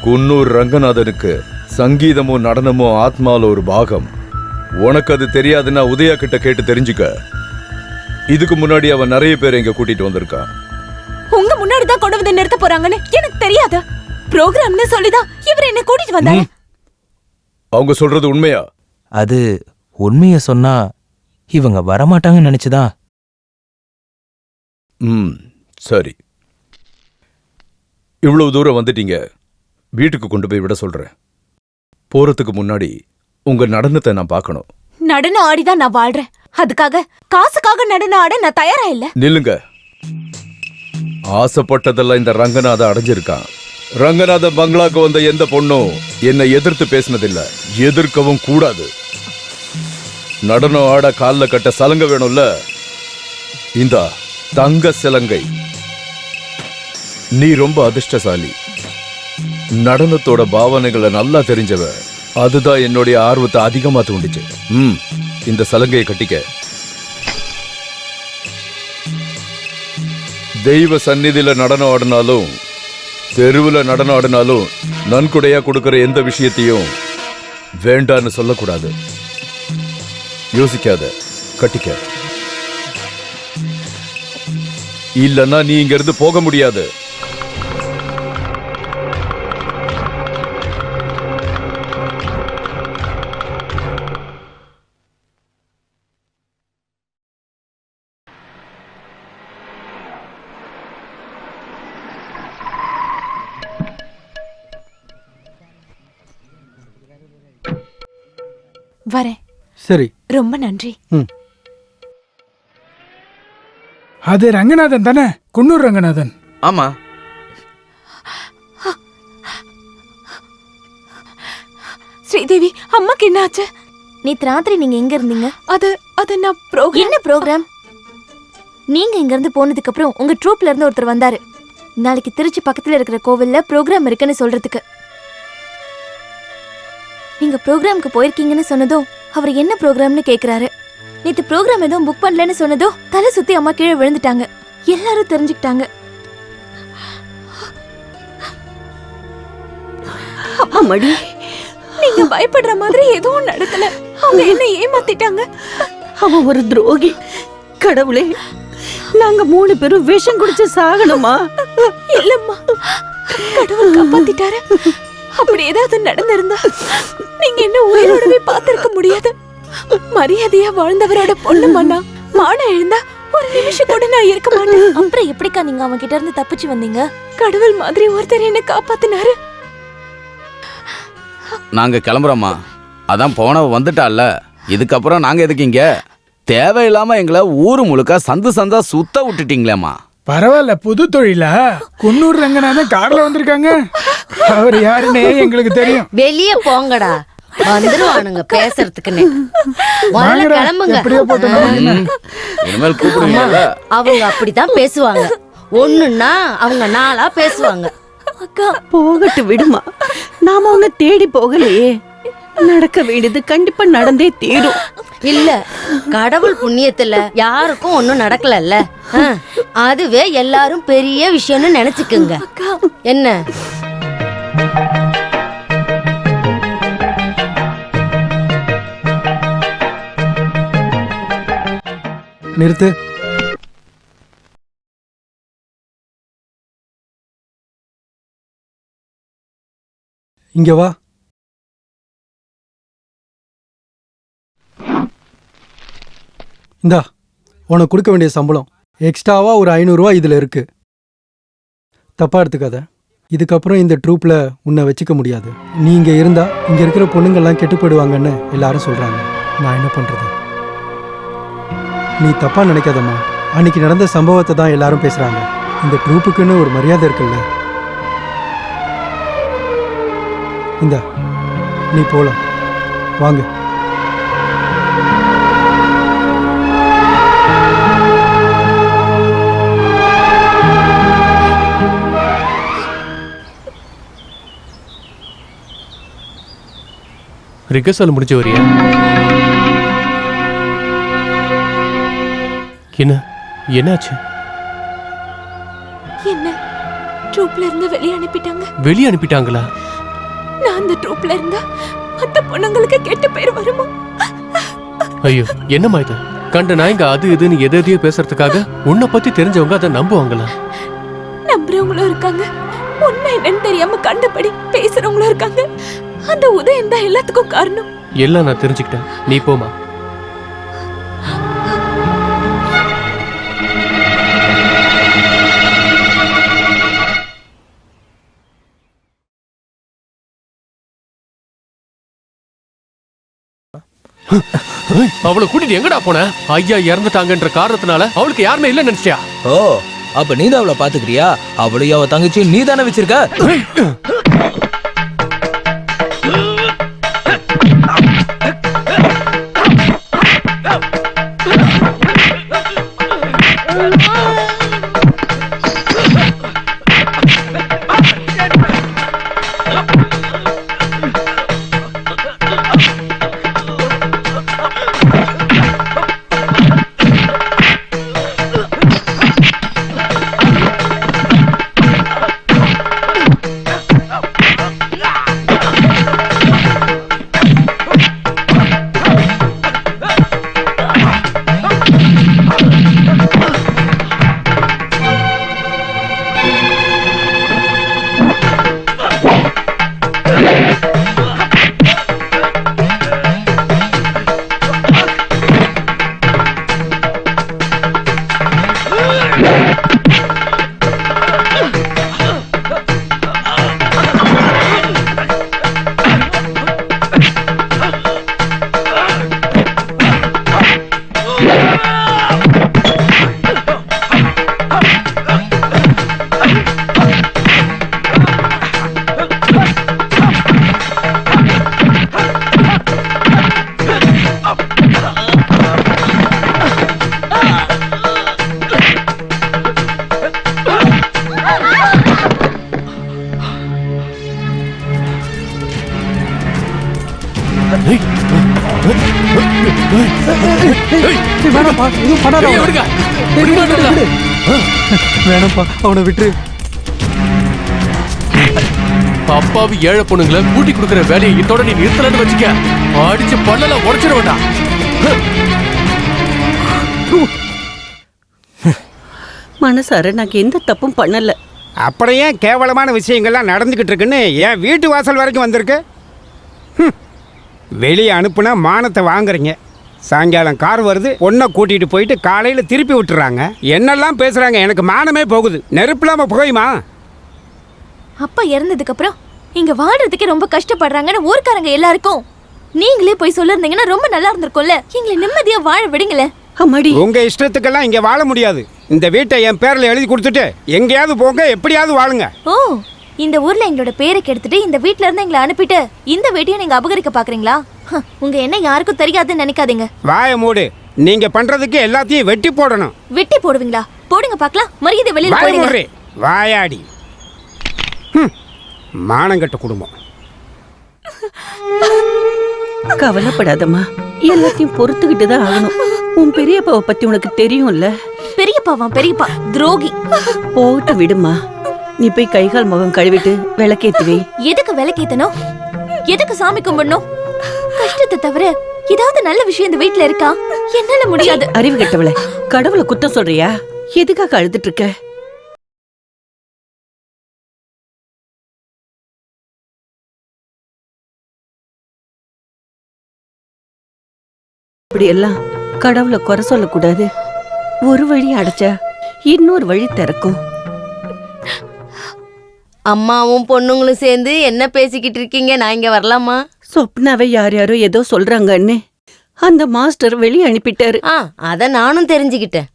குன்னூர் ரங்கநாதனுக்கு சங்கீதமும் நடனமும் ஆத்மால ஒரு பாகம். உனக்கு அது தெரியாதுன்னா உதயா கிட்ட கேட்டு தெரிஞ்சுக்க. இதுக்கு முன்னாடி அவன் நிறைய பேர் இங்க கூட்டிட்டு வந்திருக்கான். உங்க முன்னாடி தான் கொண்டு வந்து நிறுத்த போறாங்கன்னு எனக்கு தெரியாது. ப்ரோகிராம்னு சொல்லிதான் இவர் என்ன கூட்டிட்டு வந்தாரு. அவங்க சொல்றது உண்மையா? அது உண்மைய சொன்னா இவங்க வரமாட்டாங்கன்னு நினைச்சுதான். சரி, இவ்வளவு தூரம் வந்துட்டீங்க. வீட்டுக்கு கொண்டு போய் விட சொல்றேன். போறதுக்கு முன்னாடி உங்க நடனத்தை நான் பார்க்கணும். நடனம் ஆடிதான் நான் வாழ்றேன். அதுக்காக காசுக்காக நடனம் ஆட நான் தயாரா இல்ல. நில்லுங்க. ஆசைப்பட்டதெல்லாம் இந்த ரங்கநாத அடைஞ்சிருக்கான். ரங்கநாத பங்களாக்கு வந்த எந்த பொண்ணும் என்னை எதிர்த்து பேசினதில்ல, எதிர்க்கவும் கூடாது. நடனம் ஆட கால்ல கட்ட சலங்க வேணும்ல, இந்த தங்க சிலங்கை. நீ ரொம்ப அதிர்ஷ்டசாலி. நடனத்தோட பாவனைகளை நல்லா தெரிஞ்சவ. அதுதான் என்னுடைய ஆர்வத்தை அதிகமா தூண்டிச்சு. இந்த சலங்கையை கட்டிக்க. தெய்வ சந்நிதியில நடனம் ஆடினாலும் தெருவில் நடனம் ஆடினாலும் நன்கொடையா கொடுக்கிற எந்த விஷயத்தையும் வேண்டான்னு சொல்லக்கூடாது. யோசிக்காத, கட்டிக்க. இல்லன்னா நீ இங்க இருந்து போக முடியாது. வரேன். சரி, ரொம்ப நன்றி. அது ரங்கநாதன் தானே? குன்னூர் ரங்கநாதன். ஆமா. ஸ்ரீதேவி, அம்மாக்கு என்ன ஆச்சு? நேத்து ராத்திரி நீங்க எங்க இருந்தீங்க? அது நான் ப்ரோகிராம். என்ன ப்ரோகிராம்? நீங்க இங்க இருந்து போனதுக்கு அப்புறம் உங்க ட்ரூப்ல இருந்து ஒருத்தர் வந்தாரு. நாளைக்கு திருச்சி பக்கத்துல இருக்கிற கோவில்ல ப்ரோகிராம் இருக்குன்னு சொல்றதுக்கு. நீங்க ப்ரோகிராமுக்கு போயிருக்கீங்கன்னு சொன்னதும் அவர் என்ன ப்ரோகிராம்னு கேக்குறாரு. நேத்து ப்ரோகிராம் எதுவும் புக் பண்ணலன்னு சொன்னதும் தலை சுத்தி அம்மா கீழே விழுந்துட்டாங்க. எல்லாரும் தெரிஞ்சுக்கிட்டாங்க. அம்மாடி, நீங்க பயப்படுற மாதிரி எதுவும் நடக்கல. அவங்க என்ன ஏமாத்திட்டாங்க. அவ ஒரு துரோகி. கடவுளே, நாங்க 3 பேரும் விஷம் குடிச்சு சாகணுமா? இல்லம்மா, கடவுள் காப்பாத்திட்டாரு. அப்படி ஏதாவது நடந்திருந்தா நீங்க என்ன உயிரோடவே பார்த்திருக்க முடியாது. மரியாதையா வாழ்ந்தவரோட பொண்ணு மண்ணா மானம் எழுந்தா ஒரு நிமிஷம் கூட நான் இருக்க மாட்டேன். அப்புறம் எப்படிக்கா நீங்க அவங்க கிட்ட இருந்து தப்பிச்சு வந்தீங்க? கடவுள் மாதிரி ஒருத்தர் என்ன காப்பாத்தினாரு. நாங்க கிளம்புறோமா? அதான் போனவ வந்துட்டால. இதுக்கப்புறம் நாங்க எதுக்கு இங்க? தேவையில்லாம எங்களை ஊரு முழுக்க சந்து சந்தா சுத்த விட்டுட்டீங்களேம்மா. பரவாயில்ல, புது தொழிலா? குன்னூர் ரங்கநாதன் கார்ல வந்திருக்காங்க. அவர் யாருன்னே எங்களுக்கு தெரியும். வெளியே போங்கடா, வந்துருவானுங்க பேசுறதுக்குன்னு. முதல்ல கிளம்புங்க. இனிமேல் கூப்பிடுங்க. அவங்க அப்படித்தான் பேசுவாங்க. ஒண்ணுன்னா அவங்க 4ஆ பேசுவாங்க. அக்கா, போகட்டு விடுமா. நாம உன்னை தேடி போகலையே. நடக்க வேண்டியது கண்டிப்பா நடந்தே தீரும். இல்ல, கடவுள் புண்ணியத்துல யாருக்கும் ஒண்ணும் நடக்கலல்ல. அதுவே எல்லாரும் பெரிய விஷயம்னு நினைச்சுக்குங்க. என்ன? நிறுத்து. இங்க வா. இந்தா, உனக்கு கொடுக்க வேண்டிய சம்பளம். எக்ஸ்ட்ராவா ஒரு 500 ரூபா இதுல இருக்கு. தப்பா எடுத்துக்காத. இதுக்கப்புறம் இந்த ட்ரூப்ல உன்னை வச்சுக்க முடியாது. நீ இங்க இருந்தா இங்க இருக்கிற பொண்ணுங்கெல்லாம் கெட்டு போயிடுவாங்கன்னு எல்லாரும் சொல்றாங்க. நான் என்ன பண்றது? நீ தப்பா நினைக்காதம்மா. அன்னைக்கு நடந்த சம்பவத்தை தான் எல்லாரும் பேசுறாங்க. இந்த ட்ரூப்புக்குன்னு ஒரு மரியாதை இருக்குல்ல. இந்தா நீ போலாம் வாங்க. ரிகர்சல் முடிஞ்ச வரியா? என்னாச்சு? என்ன ட்ரூப்ல இருந்து வெளியே அனுப்பிட்டாங்க. வெளியே அனுப்பிட்டாங்களா? நான் அந்த ட்ரூப்ல இருந்தா மத்த பொண்ணுங்களுக்கு கெட்ட பேர் வருமா? ஐயோ, என்னம்மா இது? கண்ட நாய்ங்க அது இதுன்னு எதையோ பேசுறதுக்காக உன்னை பத்தி தெரிஞ்சவங்க அதை நம்புவாங்களா? நம்புறவங்களும் இருக்காங்க, உண்மை என்னன்னு தெரியாம கண்டபடி பேசுறவங்களும் இருக்காங்க. அந்த உதயம் தான் எல்லாத்துக்கும் காரணம். எல்லாம் நான் தெரிஞ்சுக்கிட்டேன், நீ போமா. அவளை கூட்டிட்டு எங்கடா போன? ஐயா இறந்துட்டாங்கன்ற காரணத்தினால அவளுக்கு யாருமே இல்ல நினைச்சியா? ஓ, அப்ப நீ தான் அவளை பாத்துக்கிறியா? அவளையும் அவ தங்கச்சி நீ தானே வச்சிருக்க? வேணாம்ப்பா, அவனை விட்டு. அப்பாவி ஏழை பொண்ணுங்களை கூட்டி கொடுக்கிற வேலையை இதோட நீ நிறுத்தலன்னு வச்சுக்க, அடிச்சு பல்லல உடைச்சிட வேண்டாம். மனசார நாங்க எந்த தப்பும் பண்ணல. அப்படியே கேவலமான விஷயங்கள்லாம் நடந்துகிட்டு இருக்குன்னு என் வீட்டு வாசல் வரைக்கும் வந்திருக்கு. வெளியே அனுப்புனா மானத்தை வாங்குறீங்க. சாயங்காலம் கார் வருது, பொண்ணை கூட்டிட்டு போயிட்டு காலையில் திருப்பி விட்டுறாங்க. என்னெல்லாம் பேசுறாங்க, எனக்கு மானமே போகுது. நெருப்பில்லாம புகையுமா? அப்பா இறந்ததுக்கு அப்புறம் இங்க வாழ்றதுக்கே ரொம்ப கஷ்டப்படுறாங்கன்னு ஊர்க்காரங்க எல்லாருக்கும் நீங்களே போய் சொல்லிருந்தீங்கன்னா ரொம்ப நல்லா இருந்திருக்கும்ல. எங்களை நிம்மதியா வாழ விடுங்களேன். உங்க இஷ்டத்துக்கெல்லாம் இங்க வாழ முடியாது. இந்த வீட்டை என் பேர்ல எழுதி கொடுத்துட்டு எங்கேயாவது போங்க, எப்படியாவது வாழுங்க. ஓ, இந்த ஊர்ல எங்களோட பேரை கெடுத்துட்டு இந்த வீட்ல இருந்து எங்களை அனுப்பிட்டு இந்த வீட்டையும் நீங்க அபகரிக்க பாக்குறீங்களா? உங்க என்ன யாருக்கும் தெரியாதுன்னு நினைக்காதீங்க. வாய மூடு. நீங்க பண்றதுக்கு எல்லாத்தையும் வெட்டி போடணும். வெட்டி போடுவீங்களா? போடுங்க பாக்கலாம். மரியாதை வெளியில போடுங்க. வாயாடி. மானங்கட்ட குடும்பம். கவலைப்படாதம்மா, எல்லாத்தையும் பொறுத்துக்கிட்டு தான் ஆகணும். உன் பெரியப்பாவை பத்தி உனக்கு தெரியும்ல. பெரியப்பாவா? பெரியப்பா துரோகி. போட்டு விடுமா. நீ போய் கைகால் முகம் கழுவிட்டு விளக்கேத்துவே. எதுக்கு விளக்கேத்தணும்? எதுக்கு சாமி கும்பிடணும்? கஷ்டத்தை தவிர ஏதாவது நல்ல விஷயம் இந்த வீட்ல இருக்கா? என்னால முடியாது. அறிவு கெட்டவள, கடவுளை குத்தம் சொல்றியா? எதுக்காக அழுதுட்டு இருக்க? இப்படி எல்லாம் கடவுளை குறை சொல்லக்கூடாது. ஒரு வழி அடைச்சா இன்னொரு வழி திறக்கும். அம்மாவும் பொண்ணுங்களும் சேர்ந்து என்ன பேசிக்கிட்டு இருக்கீங்க? நான் இங்க வரலாமா? சொப்னாவை யார் யாரோ ஏதோ சொல்றாங்கன்னு அந்த மாஸ்டர் வெளியே அனுப்பிட்டாரு. அத நானும் தெரிஞ்சுக்கிட்டேன்.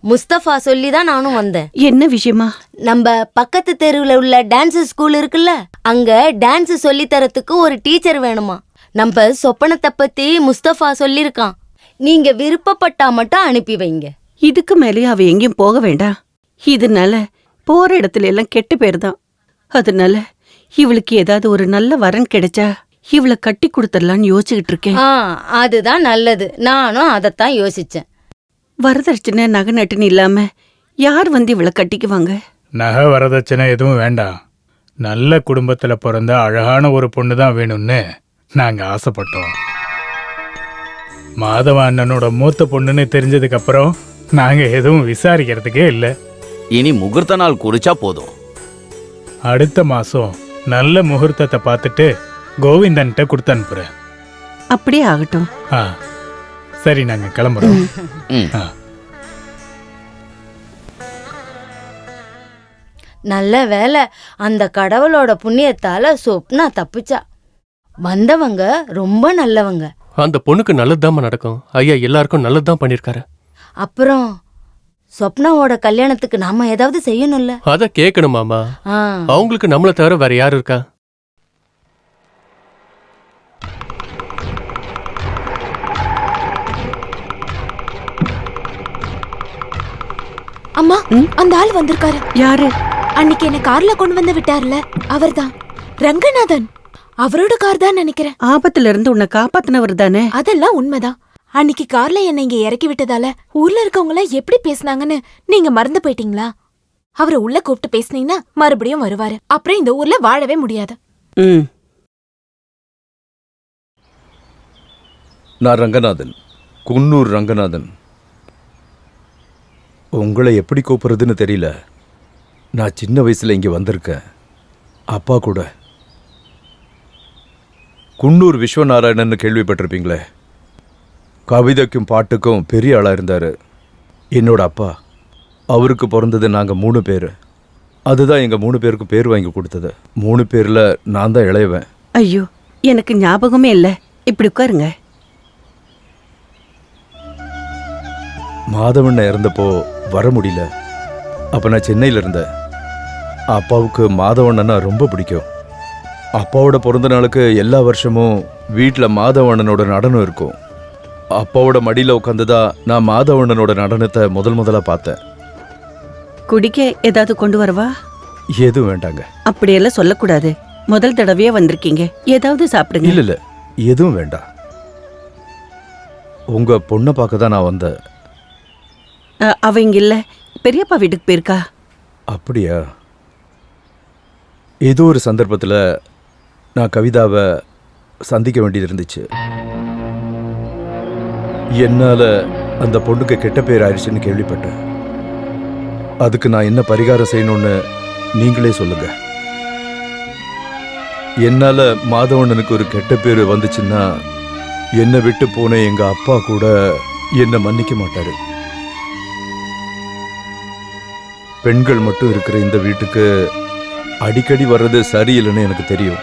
முஸ்தபா சொல்லி தான் நானும் வந்தேன். என்ன விஷயமா? நம்ம பக்கத்து தெருவில் உள்ள டான்ஸ் ஸ்கூல் இருக்குல்ல, அங்க டான்ஸ் சொல்லி தரத்துக்கு ஒரு டீச்சர் வேணுமா. நம்ம சொப்பனத்தை பத்தி முஸ்தபா சொல்லியிருக்கான். நீங்க விருப்பப்பட்டா மட்டும் அனுப்பி வைங்க. இதுக்கு மேலே அவ எங்கேயும் போக வேண்டாம். இதனால போற இடத்துல எல்லாம் கெட்ட பேர் தான். அதனால இவளுக்கு ஏதாவது ஒரு நல்ல வரன் கிடைச்சா இவளை கட்டி கொடுத்துடலான்னு யோசிச்சுக்கிட்டு இருக்கேன். அதுதான் நல்லது. நானும் அதைத்தான் யோசிச்சேன். வரதட்சணை நகை நட்டுன்னு இல்லாம யார் வந்து இவளை கட்டிக்குவாங்க? நகை வரதட்சணை எதுவும் வேண்டாம். நல்ல குடும்பத்துல பிறந்த அழகான ஒரு பொண்ணு தான் வேணும்னு நாங்க ஆசைப்பட்டோம். மாதவ அண்ணனோட மூத்த பொண்ணுன்னு தெரிஞ்சதுக்கு அப்புறம் நாங்க எதுவும் விசாரிக்கிறதுக்கே இல்லை. இனி முகூர்த்த நாள் குறிச்சா போதும். அடுத்த மாசம் நல்ல முகூர்த்தத்தை பார்த்துட்டு கோவிந்தன்ட்ட கொடுத்து அனுப்புறேன். அப்படியே ஆகட்டும். சரி, நாங்க கிளம்புறோம். நல்ல வேலை, அந்த கடவுளோட புண்ணியத்தால சொப்னா தப்பிச்சா. வந்தவங்க ரொம்ப நல்லவங்க. அந்த பொண்ணுக்கு நல்லதுதான் நடக்கும். ஐயா எல்லாருக்கும் நல்லதுதான் பண்ணிருக்காரு. அப்புறம் சொப்னாவோட கல்யாணத்துக்கு நாம ஏதாவது செய்யணும்ல. அத கேட்கணும் மாமா. அவங்களுக்கு நம்மள தவிர வேற யாரு இருக்கா? அம்மா, அந்த ஆள் வந்திருக்காரு. யாரு? அன்னைக்கு என்ன கார்ல கொண்டு வந்து விட்டார்ல, அவர்தான். ரங்கநாதன். அவரோட கார் தான் நினைக்கிறேன். ஆபத்துல இருந்து உன்னை காப்பாத்தினவர் தானே? அதெல்லாம் உண்மைதான். அன்னைக்கு கார்ல என்ன இங்க இறக்கி விட்டதால ஊர்ல இருக்கவங்க எல்லாம் எப்படி பேசினாங்கன்னு நீங்க மறந்து போயிட்டீங்களா? அவரை உள்ள கூப்பிட்டு பேசினீங்கன்னா மறுபடியும் வருவாரு. அப்புறம் இந்த ஊர்ல வாழவே முடியாது. நான் ரங்கநாதன், குன்னூர் ரங்கநாதன். உங்களை எப்படி கூப்பிடுறதுன்னு தெரியல. நான் சின்ன வயசுல இங்க வந்திருக்கேன், அப்பா கூட. குன்னூர் விஸ்வநாராயணன்னு கேள்விப்பட்டிருப்பீங்களே. கவிதைக்கும் பாட்டுக்கும் பெரிய ஆளா இருந்தாரு. என்னோட அப்பா, அவருக்கு பிறந்தது நாங்க 3 பேர். அதுதான் எங்க 3 பேருக்கும் பேர் வாங்கி கொடுத்தது. 3 பேர்ல நான் தான் இளையவன். ஐயோ, எனக்கு ஞாபகமே இல்ல. இப்படி உட்காருங்க. மாதவண்ண இறந்தப்போ வர முடியல. அப்ப நான் சென்னையில இருந்தேன். அப்பாவுக்கு மாதவண்ணனா ரொம்ப பிடிக்கும். அப்பாவோட பிறந்த நாளுக்கு எல்லா வருஷமும் வீட்டில் மாதவண்ணனோட நடனம் இருக்கும். அப்பாவோட மடியில் உட்காந்துதான் நான் மாதவண்ணனோட நடனத்தை முதலா பார்த்தேன். குடிக்க ஏதாவது கொண்டு வரவா? எதுவும் வேண்டாங்க. அப்படியெல்லாம் சொல்லக்கூடாது. முதல் தடவையா வந்திருக்கீங்க, ஏதாவது சாப்பிடுங்க. இல்ல எதுவும் வேண்டாம். உங்க பொண்ணை பார்க்க தான் நான் வந்தேன். அவ இங்க இல்ல, பெரியப்பா வீட்டுக்கு போயிருக்கா. அப்படியா? ஏதோ ஒரு சந்தர்ப்பத்தில் நான் கவிதாவை சந்திக்க வேண்டியது இருந்துச்சு. என்னால அந்த பொண்ணுக்கு கெட்ட பேர் ஆயிடுச்சுன்னு கேள்விப்பட்டேன். அதுக்கு நான் என்ன பரிகாரம் செய்யணும்னு நீங்களே சொல்லுங்க. என்னால மாதவண்ணனுக்கு ஒரு கெட்ட பேர் வந்துச்சுன்னா என்னை விட்டு போன எங்க அப்பா கூட என்னை மன்னிக்க மாட்டாரு. பெண்கள் மட்டும் இருக்கிற இந்த வீட்டுக்கு அடிக்கடி வர்றது சரியில்லைன்னு எனக்கு தெரியும்.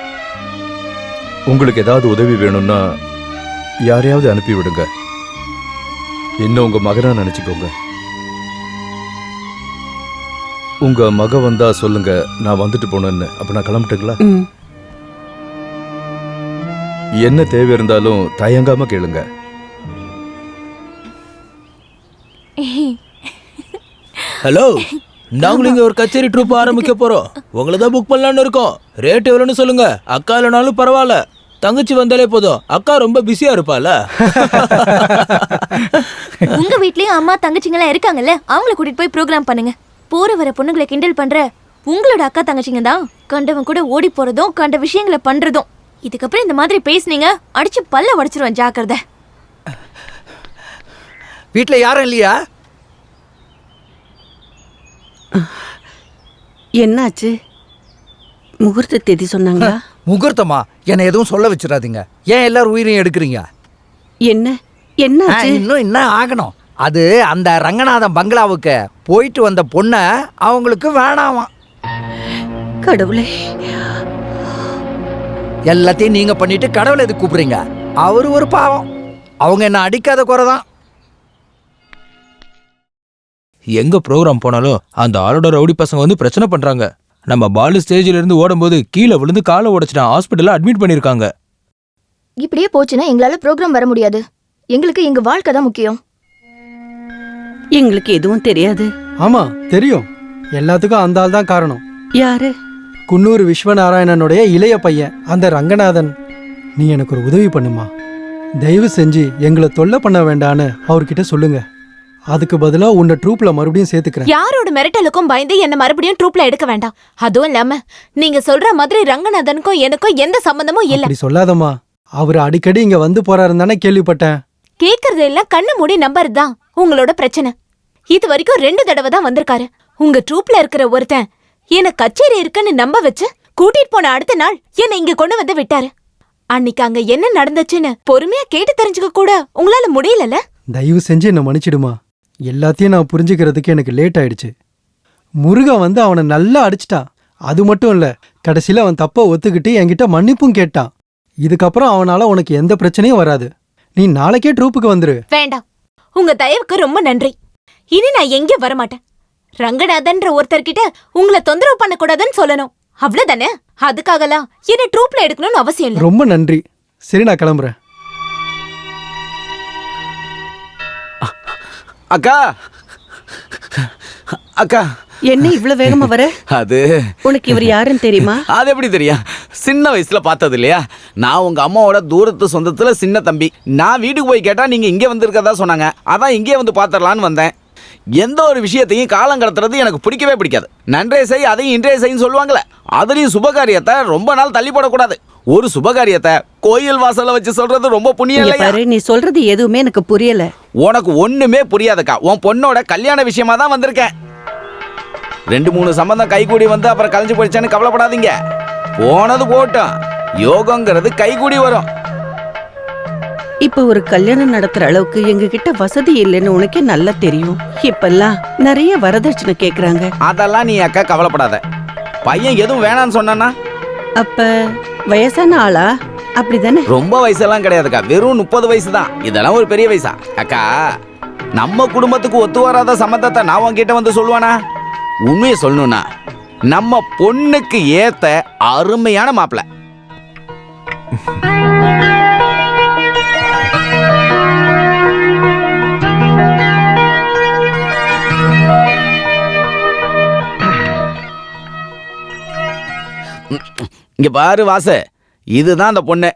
உங்களுக்கு ஏதாவது உதவி வேணும்னா யாரையாவது அனுப்பி விடுங்க. என்ன உங்க மகனா நினைச்சுக்கோங்க. உங்க மக வந்தா சொல்லுங்க, நான் வந்துட்டு போனேன்னு. அப்ப நான் கிளம்பிட்டுங்களா? என்ன தேவை இருந்தாலும் தயங்காம கேளுங்க. ஹலோ, நாங்களும் இங்க ஒரு கச்சேரி ட்ரூப் ஆரம்பிக்க போறோம். உங்களை தான் புக் பண்ணலான்னு இருக்கோம். ரேட் எவ்வளோன்னு சொல்லுங்க. அக்கா இல்லைனாலும் பரவாயில்ல, தங்கச்சி வந்தாலே போதும். அக்கா ரொம்ப பிஸியா இருப்பால. உங்க வீட்லயும் அம்மா தங்கச்சிங்கெல்லாம் இருக்காங்கல்ல, அவங்கள கூட்டிட்டு போய் ப்ரோக்ராம் பண்ணுங்க. போற வர பொண்ணுங்களை கிண்டல் பண்ற உங்களோட அக்கா தங்கச்சிங்க தான் கண்டவன் கூட ஓடி போறதும் கண்ட விஷயங்களை பண்றதும். இதுக்கப்புறம் இந்த மாதிரி பேசுனீங்க, அடிச்சு பல்ல உடைச்சிருவேன், ஜாக்கிரதை. வீட்டுல யாரும் இல்லையா? என்னாச்சு? முகூர்த்த தேதி சொன்னாங்களா? முகூர்த்தமா? என்ன எதுவும் சொல்ல வச்சிடாதீங்க. ஏன் எல்லாரும் உயிரையும் எடுக்கிறீங்க? என்னாச்சு? இன்னும் என்ன ஆகணும்? அது அந்த ரங்கநாதன் பங்களாவுக்கு போயிட்டு வந்த பொண்ண அவங்களுக்கு வேணாமா. கடவுளே, எல்லாத்தையும் நீங்க பண்ணிட்டு கடவுளை எதுக்கு கூப்பிடுறீங்க? அவரு ஒரு பாவம். அவங்க என்ன அடிக்காத குறைதான். எங்க ப்ரோக்ராம் போனாலும் அந்த ஆளோட ரவுடி பசங்க வந்து பிரச்சனை பண்றாங்க. நம்ம பாலு ஸ்டேஜ்ல இருந்து ஓடும்போது கீழே விழுந்து காலை உடைச்சிட்டான், ஹாஸ்பிட்டல்ல அட்மிட் பண்ணிருக்காங்க. இப்படியே போச்சுன்னா எங்களால ப்ரோக்ராம் வர முடியாது. எங்களுக்கு எங்க வாழ்க்கை தான் முக்கியம். எங்களுக்கு எதுவும் தெரியாது. ஆமா தெரியும், எல்லாத்துக்கும் அந்த ஆள் தான் காரணம். யாரு? குன்னூர் விஸ்வநாராயணனுடைய இளைய பையன் அந்த ரங்கநாதன். நீ எனக்கு ஒரு உதவி பண்ணுமா? தயவு செஞ்சு எங்களை தொல்லை பண்ண வேண்டான்னு அவர்கிட்ட சொல்லுங்க. அதுக்கு பதிலா உன்னை ட்ரூப்ல மறுபடியும் சேர்த்துக்கிறேன். யாரோட மிரட்டலுக்கும் பயந்து என்ன மறுபடியும் ட்ரூப்ல எடுக்க வேண்டாம். அதுவும் இல்லாம நீங்க சொல்ற மாதிரி ரங்கநாதனுக்கும் எனக்கும் எந்த சம்பந்தமும் இல்ல. அப்படி சொல்லாதம்மா, அவர் அடிக்கடி இங்க வந்து போறாருன்னு தானே கேள்விப்பட்டேன். கேக்குறது எல்லாம் கண்ணு மூடி நம்புறதுதான் உங்களோட பிரச்சனை. இது வரைக்கும் 2 தடவை தான் வந்திருக்காரு. உங்க ட்ரூப்ல இருக்கிற ஒருத்தன் என்ன கச்சேரி இருக்குன்னு நம்ப வச்சு கூட்டிட்டு போன அடுத்த நாள் என்ன இங்க கொண்டு வந்து விட்டாரு. அன்னைக்கு அங்க என்ன நடந்துச்சுன்னு பொறுமையா கேட்டு தெரிஞ்சுக்க கூட உங்களால முடியலல்ல? தயவு செஞ்சு என்ன மன்னிச்சிடுமா. எல்லாத்தையும் நான் புரிஞ்சுக்கிறதுக்கு எனக்கு லேட் ஆயிடுச்சு. முருகன் வந்து அவனை நல்லா அடிச்சிட்டான். அது மட்டும் இல்ல, கடைசியில அவன் தப்ப ஒத்துக்கிட்டு என்கிட்ட மன்னிப்பும் கேட்டான். இதுக்கப்புறம் அவனால உனக்கு எந்த பிரச்சனையும் வராது. நீ நாளைக்கே ட்ரூப்புக்கு வந்துரு. வேண்டாம், உங்க தயவுக்கு ரொம்ப நன்றி. இனி நான் எங்கே வரமாட்டேன். ரங்கநாதன்ற ஒருத்தர்கிட்ட உங்களை தொந்தரவு பண்ண கூடாதுன்னு சொல்லணும், அவ்வளவுதானே? அதுக்காகலாம் என்ன ட்ரூப்ல எடுக்கணும்னு அவசியம் இல்ல. ரொம்ப நன்றி. சரி, நான் கிளம்புறேன். அக்கா அக்கா, என்ன இவ்வளவு வேகமா வர? அது உனக்கு இவர் யாருன்னு தெரியுமா? அது எப்படி தெரியும்? சின்ன வயசுல பார்த்தது இல்லையா? நான் உங்க அம்மாவோட தூரத்து சொந்தத்துல சின்ன தம்பி. நான் வீட்டுக்கு போய் கேட்டா நீங்க இங்கே வந்திருக்கதா சொன்னாங்க. அதான் இங்கே வந்து பாத்திரலான்னு வந்தேன். எந்த ஒரு விஷயத்தையும் காலம் கடத்துறது எனக்கு பிடிக்கவே பிடிக்காது. நன்றே செய் அதையும் இன்றே செய்ன்னு சொல்லுவாங்களே, அதுலயும் சுபகாரியத்தை ரொம்ப நாள் தள்ளி போடக்கூடாது. ஒரு சுபகாரியத்தை கோயில் வாசல்ல வச்சு சொல்றது ரொம்ப புண்ணியம் இங்க இல்லையா? பாரு, நீ சொல்றது எதுவுமே எனக்கு புரியல. உனக்கு ஒண்ணுமே புரியாதுக்கா. உன் பொண்ணோட கல்யாண விஷயமா தான் வந்திருக்கேன். 2-3 சம்பந்தம் கைகூடி வந்து அப்புறம் கலைஞ்சு போயிடுச்சான்னு கவலைப்படாதீங்க. போனது போட்டும், யோகங்கிறது கைகூடி வரும். இப்ப ஒரு கல்யாணம் நடத்துற அளவுக்கு எங்க கிட்ட வசதி இல்லைன்னு உனக்கே நல்லா தெரியும். இப்பெல்லாம் நிறைய வரதட்சணை கேக்குறாங்க. அதெல்லாம் நீ அக்கா கவலைப்படாத. பையன் எதுவும் வேணான்னு சொன்னானா? அப்ப வயசான ஆளா? அப்படிதானே? ரொம்ப வயசெல்லாம் கிடையாதுக்கா, வெறும் 30 வயசு தான். இதெல்லாம் ஒரு பெரிய வயசா? அக்கா, நம்ம குடும்பத்துக்கு ஒத்து வராத சம்மந்தத்தை நான் உன்கிட்ட வந்து சொல்லுவானா? உண்மையை சொல்லணும்னா நம்ம பொண்ணுக்கு ஏத்த அருமையான மாப்பிள்ளை. இங்க பாரு வாசு, இதுதான் அந்த பொண்ணு.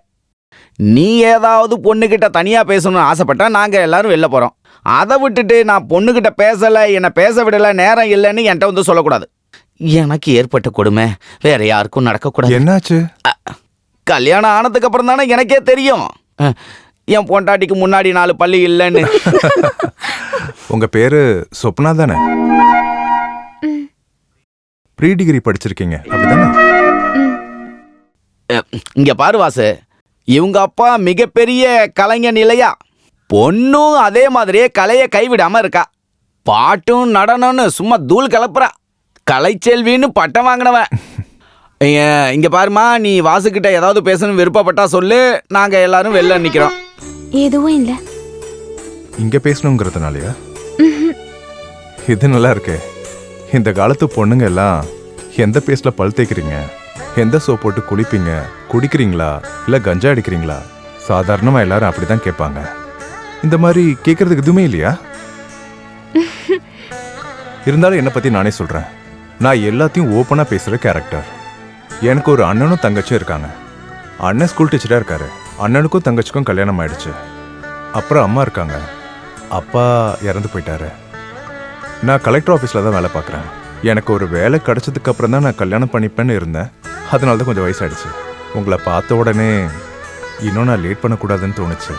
நீ ஏதாவது பொண்ணுகிட்ட தனியா பேசணும்னு ஆசைப்பட்டா நாங்க எல்லாரும் வெளில போறோம். அதை விட்டுட்டு நான் பொண்ணுகிட்ட பேசல, என்ன பேச விடல, நேரம் இல்லைன்னு என்கிட்ட வந்து சொல்லக்கூடாது. எனக்கு ஏற்பட்ட கொடுமை வேற யாருக்கும் நடக்கக்கூடாது. என்னாச்சு? கல்யாணம் ஆனதுக்கு அப்புறம் தானே எனக்கே தெரியும் என் பொண்டாட்டிக்கு முன்னாடி 4 பள்ளி இல்லைன்னு. உங்க பேரு சொப்னா தானே? ப்ரீ டிகிரி படிச்சிருக்கீங்க அப்படிதானே? இங்க பாரு வாசு, இவங்க அப்பா மிகப்பெரிய கலைஞன் இல்லையா? பொண்ணும் அதே மாதிரியே கலையை கைவிடாம இருக்கா. பாட்டும் நடனம்னு சும்மா தூள் கலப்புறா. கலைச்செல்வின்னு பட்டம் வாங்கினவன். இங்க பாருமா, நீ வாசுகிட்ட ஏதாவது பேசணும் விருப்பப்பட்டா சொல்லு, நாங்க எல்லாரும் வெளில நிக்கிறோம். எதுவும் இல்ல. இங்க பேசணுங்கிறதுனாலயா? இது நல்லா இருக்கே. இந்த காலத்து பொண்ணுங்க எல்லாம் எந்த பேஸ்ல பல் தேய்க்கிறீங்க, எந்த சோப் போட்டு குளிப்பீங்க, குடிக்கிறீங்களா இல்ல கஞ்சா அடிக்கிறீங்களா, சாதாரணமா எல்லாரும் அப்படிதான் கேட்பாங்க. இந்த மாதிரி கேட்கறதுக்கு எதுவுமே இல்லையா? இருந்தாலும் என்னை பத்தி நானே சொல்றேன். நான் எல்லாத்தையும் ஓப்பனா பேசுற கேரக்டர். எனக்கு ஒரு அண்ணனும் தங்கச்சியும் இருக்காங்க. அண்ணன் ஸ்கூல் டீச்சரா இருக்காரு. அண்ணனுக்கும் தங்கச்சிக்கும் கல்யாணம் ஆயிடுச்சு. அப்புறம் அம்மா இருக்காங்க. அப்பா இறந்து போயிட்டாரு. நான் கலெக்டர் ஆஃபீஸில் தான் வேலை பார்க்குறேன். எனக்கு ஒரு வேலை கிடைச்சதுக்கு அப்புறம் தான் நான் கல்யாணம் பண்ணிப்பேன்னு இருந்தேன். அதனால தான் கொஞ்சம் வயசாயிடுச்சு. உங்களை பார்த்த உடனே இன்னும் நான் லேட் பண்ணக்கூடாதுன்னு தோணுச்சு.